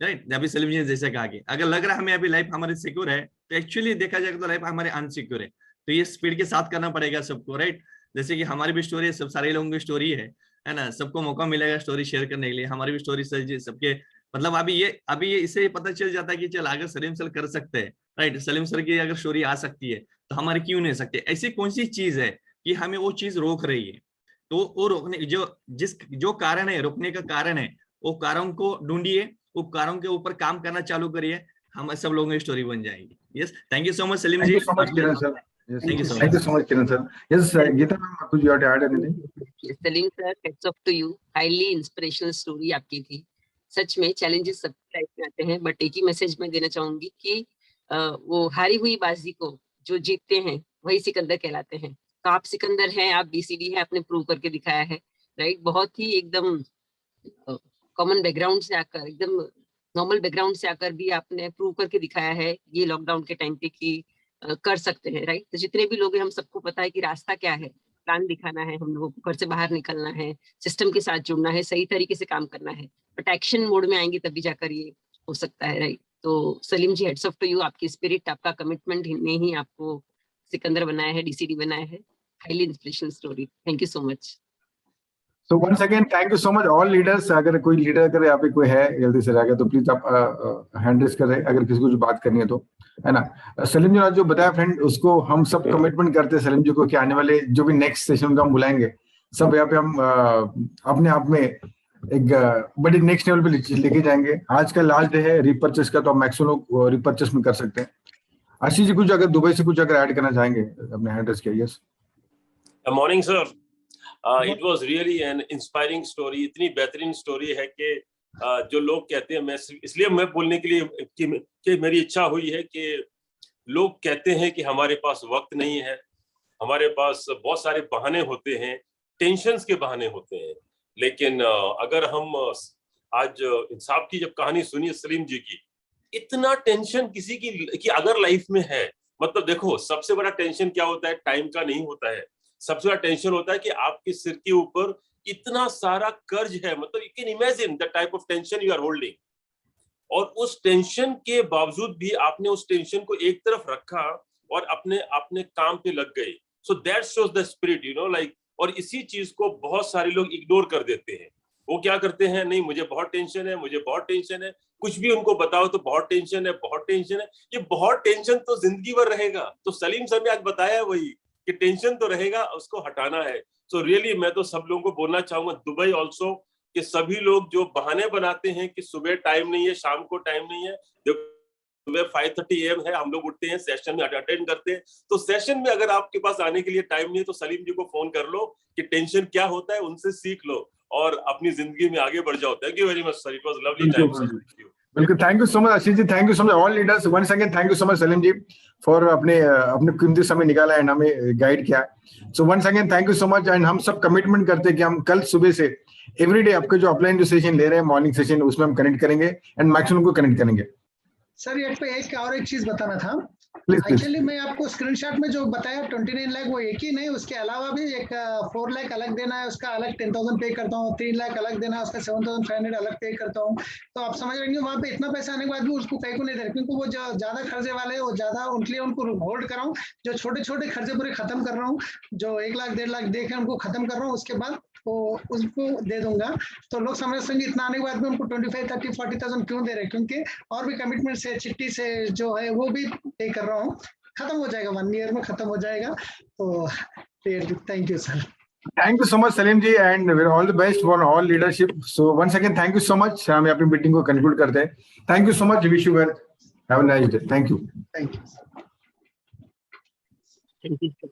राइट। अभी सलीम जी ने जैसे कहा कि अगर लग रहा है हमें अभी लाइफ हमारी सिक्योर है तो एक्चुअली देखा जाएगा तो लाइफ हमारे अनसिक्योर है। तो ये स्पीड के साथ करना पड़ेगा सबको, राइट। जैसे कि हमारी भी स्टोरी है, सब सारे लोगों की स्टोरी है, है ना, सबको मौका मिलेगा स्टोरी शेयर करने के लिए। हमारी भी स्टोरी सबके मतलब अभी ये इससे पता चल जाता है कि चल अगर सलीम सर कर सकते हैं, राइट, सलीम सर की अगर स्टोरी आ सकती है तो हमारे क्यों नहीं सकते। ऐसी कौन सी चीज है कि हमें वो चीज रोक रही है, तो वो रोकने जो कारण है, रोकने का कारण है, वो कारण को ढूंढिए, वो कारण के ऊपर काम करना चालू करिए, हम सब लोगों की स्टोरी बन जाएगी। Yes, thank you so much Salim ji. Thank you so much, Kiran sir. Yes, Thank you so thank you much. so much, Kiran sir. Yes, Geeta ma'am, could you have to add anything? Salim sir, hats off to you, highly inspirational story आपकी थी। सच में challenges सबकी life में आते हैं, but एक ही message मैं देना चाहूंगी कि वो हारी हुई बाजी को जो जीतते हैं वही सिकंदर कहलाते हैं। तो आप सिकंदर हैं, आप बीसीडी हैं, आपने प्रूव करके दिखाया है, राइट। बहुत ही एकदम कॉमन बैकग्राउंड से आकर, एकदम नॉर्मल बैकग्राउंड से आकर भी आपने प्रूव करके दिखाया है ये लॉकडाउन के टाइम पे कि कर सकते हैं, राइट। तो जितने भी लोग हैं हम सबको पता है कि रास्ता क्या है, प्लान दिखाना है, हम लोगों को घर से बाहर निकलना है, सिस्टम के साथ जुड़ना है, सही तरीके से काम करना है, बट एक्शन मोड में आएंगे तभी जाकर ये हो सकता है, राइट। तो सलीम जी, हेड्स ऑफ टू यू, आपकी स्पिरिट, आपका कमिटमेंट ने ही आपको सिकंदर बनाया है, डीसीडी बनाया है। Highly inspirational story, thank you so much. So once again, thank you so much all leaders. अगर कोई लीडर अगर यहाँ पे कोई है जल्दी से आगे तो प्लीज आप हैंड रेस करें अगर किसी को जो बात करनी है तो, है ना। सलीम जी ने जो बताया फ्रेंड, उसको हम सब कमिटमेंट करते हैं सलीम जी को कि आने वाले जो भी नेक्स्ट सेशन को हम बुलाएंगे, सब यहाँ पे हम अपने आप में एक बड़ी नेक्स्ट लेवल पे लेके जाएंगे। आज का लास्ट डे है रिपर्चेस का, तो आप मैक्सिमम लोग रिपर्चेस में कर सकते हैं। आशीष जी कुछ अगर दुबई से कुछ अगर ऐड करना चाहेंगे अपने हैंड रेस किया। Yes, morning sir, it was really an inspiring story. इतनी बेहतरीन स्टोरी है कि जो लोग कहते हैं, मैं इसलिए मैं बोलने के लिए कि मेरी इच्छा हुई है कि लोग कहते हैं कि हमारे पास वक्त नहीं है, हमारे पास बहुत सारे बहाने होते हैं, टेंशन्स के बहाने होते हैं, लेकिन अगर हम आज इंसाफ की जब कहानी सुनी सलीम जी की, इतना टेंशन किसी की अगर लाइफ में है, मतलब देखो सबसे बड़ा टेंशन क्या होता है, टाइम का नहीं होता है। सबसे बड़ा टेंशन होता है कि आपके सिर के ऊपर इतना सारा कर्ज है, मतलब you can imagine the type of tension you are holding, और उस टेंशन के बावजूद भी आपने उस टेंशन को एक तरफ रखा और अपने काम पे लग गए। So that shows the spirit, you know, like. और इसी चीज को बहुत सारे लोग इग्नोर कर देते हैं। वो क्या करते हैं, नहीं मुझे बहुत टेंशन है, मुझे बहुत टेंशन है, कुछ भी उनको बताओ तो बहुत टेंशन है, बहुत टेंशन है। ये बहुत टेंशन तो जिंदगी भर रहेगा। तो सलीम सर ने आज बताया वही कि टेंशन तो रहेगा, उसको हटाना है। सो रियली मैं तो सब लोगों को बोलना चाहूंगा, दुबई ऑल्सो, कि सभी लोग जो बहाने बनाते हैं कि सुबह टाइम नहीं है, शाम को टाइम नहीं है, सुबह 5:30 AM है, हम लोग उठते हैं, सेशन में अटेंड करते हैं। तो सेशन में अगर आपके पास आने के लिए टाइम नहीं है तो सलीम जी को फोन कर लो कि टेंशन क्या होता है, उनसे सीख लो और अपनी जिंदगी में आगे बढ़ जाओ। Thank you very much sir, it was lovely time sir. Thank you. बिल्कुल, thank you so much Ashish ji, thank you so much all leaders. Once again thank you so much Salim ji for अपने कीमती समय निकाला एंड हमें गाइड किया। So once again thank you so much. And हम सब commitment करते हैं कि हम कल सुबह से एवरीडे आपके जो अपलाइन जो सेशन ले रहे हैं, मॉर्निंग सेशन, उसमें हम कनेक्ट करेंगे एंड मैक्सिमम को कनेक्ट करेंगे। सर ये पे एक चीज बताना था। प्लीज एक्चुअली मैं आपको स्क्रीनशॉट में जो बताया 29 लाख वो एक ही नहीं, उसके अलावा भी एक 4 लाख अलग देना है, उसका अलग 10,000 पे करता हूँ, 3 लाख अलग देना है, उसका 7,500 अलग पे करता हूँ। तो आप समझ रहे हैं वहाँ पे इतना पैसा आने के बाद भी उसको कहीं को नहीं दे रहे, क्योंकि वो जो ज्यादा खर्चे वाले वो ज्यादा उनके उनको होल्ड कर रहा हूँ। जो छोटे छोटे खर्चे पूरे खत्म कर रहा हूँ, जो 1 लाख 1.5 लाख दे के उनको खत्म कर रहा हूँ, उसके बाद वो उसको दे दूंगा। तो लोग समझ सकेंगे इतना आने के बाद में उनको 25, 30, 40,000 क्यों दे रहे हैं, क्योंकि और भी कमिटमेंट से चिट्ठी से जो है वो भी पे कर रहा हूँ। खत्म हो जाएगा, 1 ईयर में खत्म हो जाएगा। तो thank you sir. Thank you so much Salim ji and all the best for all leadership. So once again thank you so much. हम अपनी मीटिंग को कंक्लूड करते हैं। Thank you so much, wish you well, have a nice day. Thank you. Thank you. Thank you.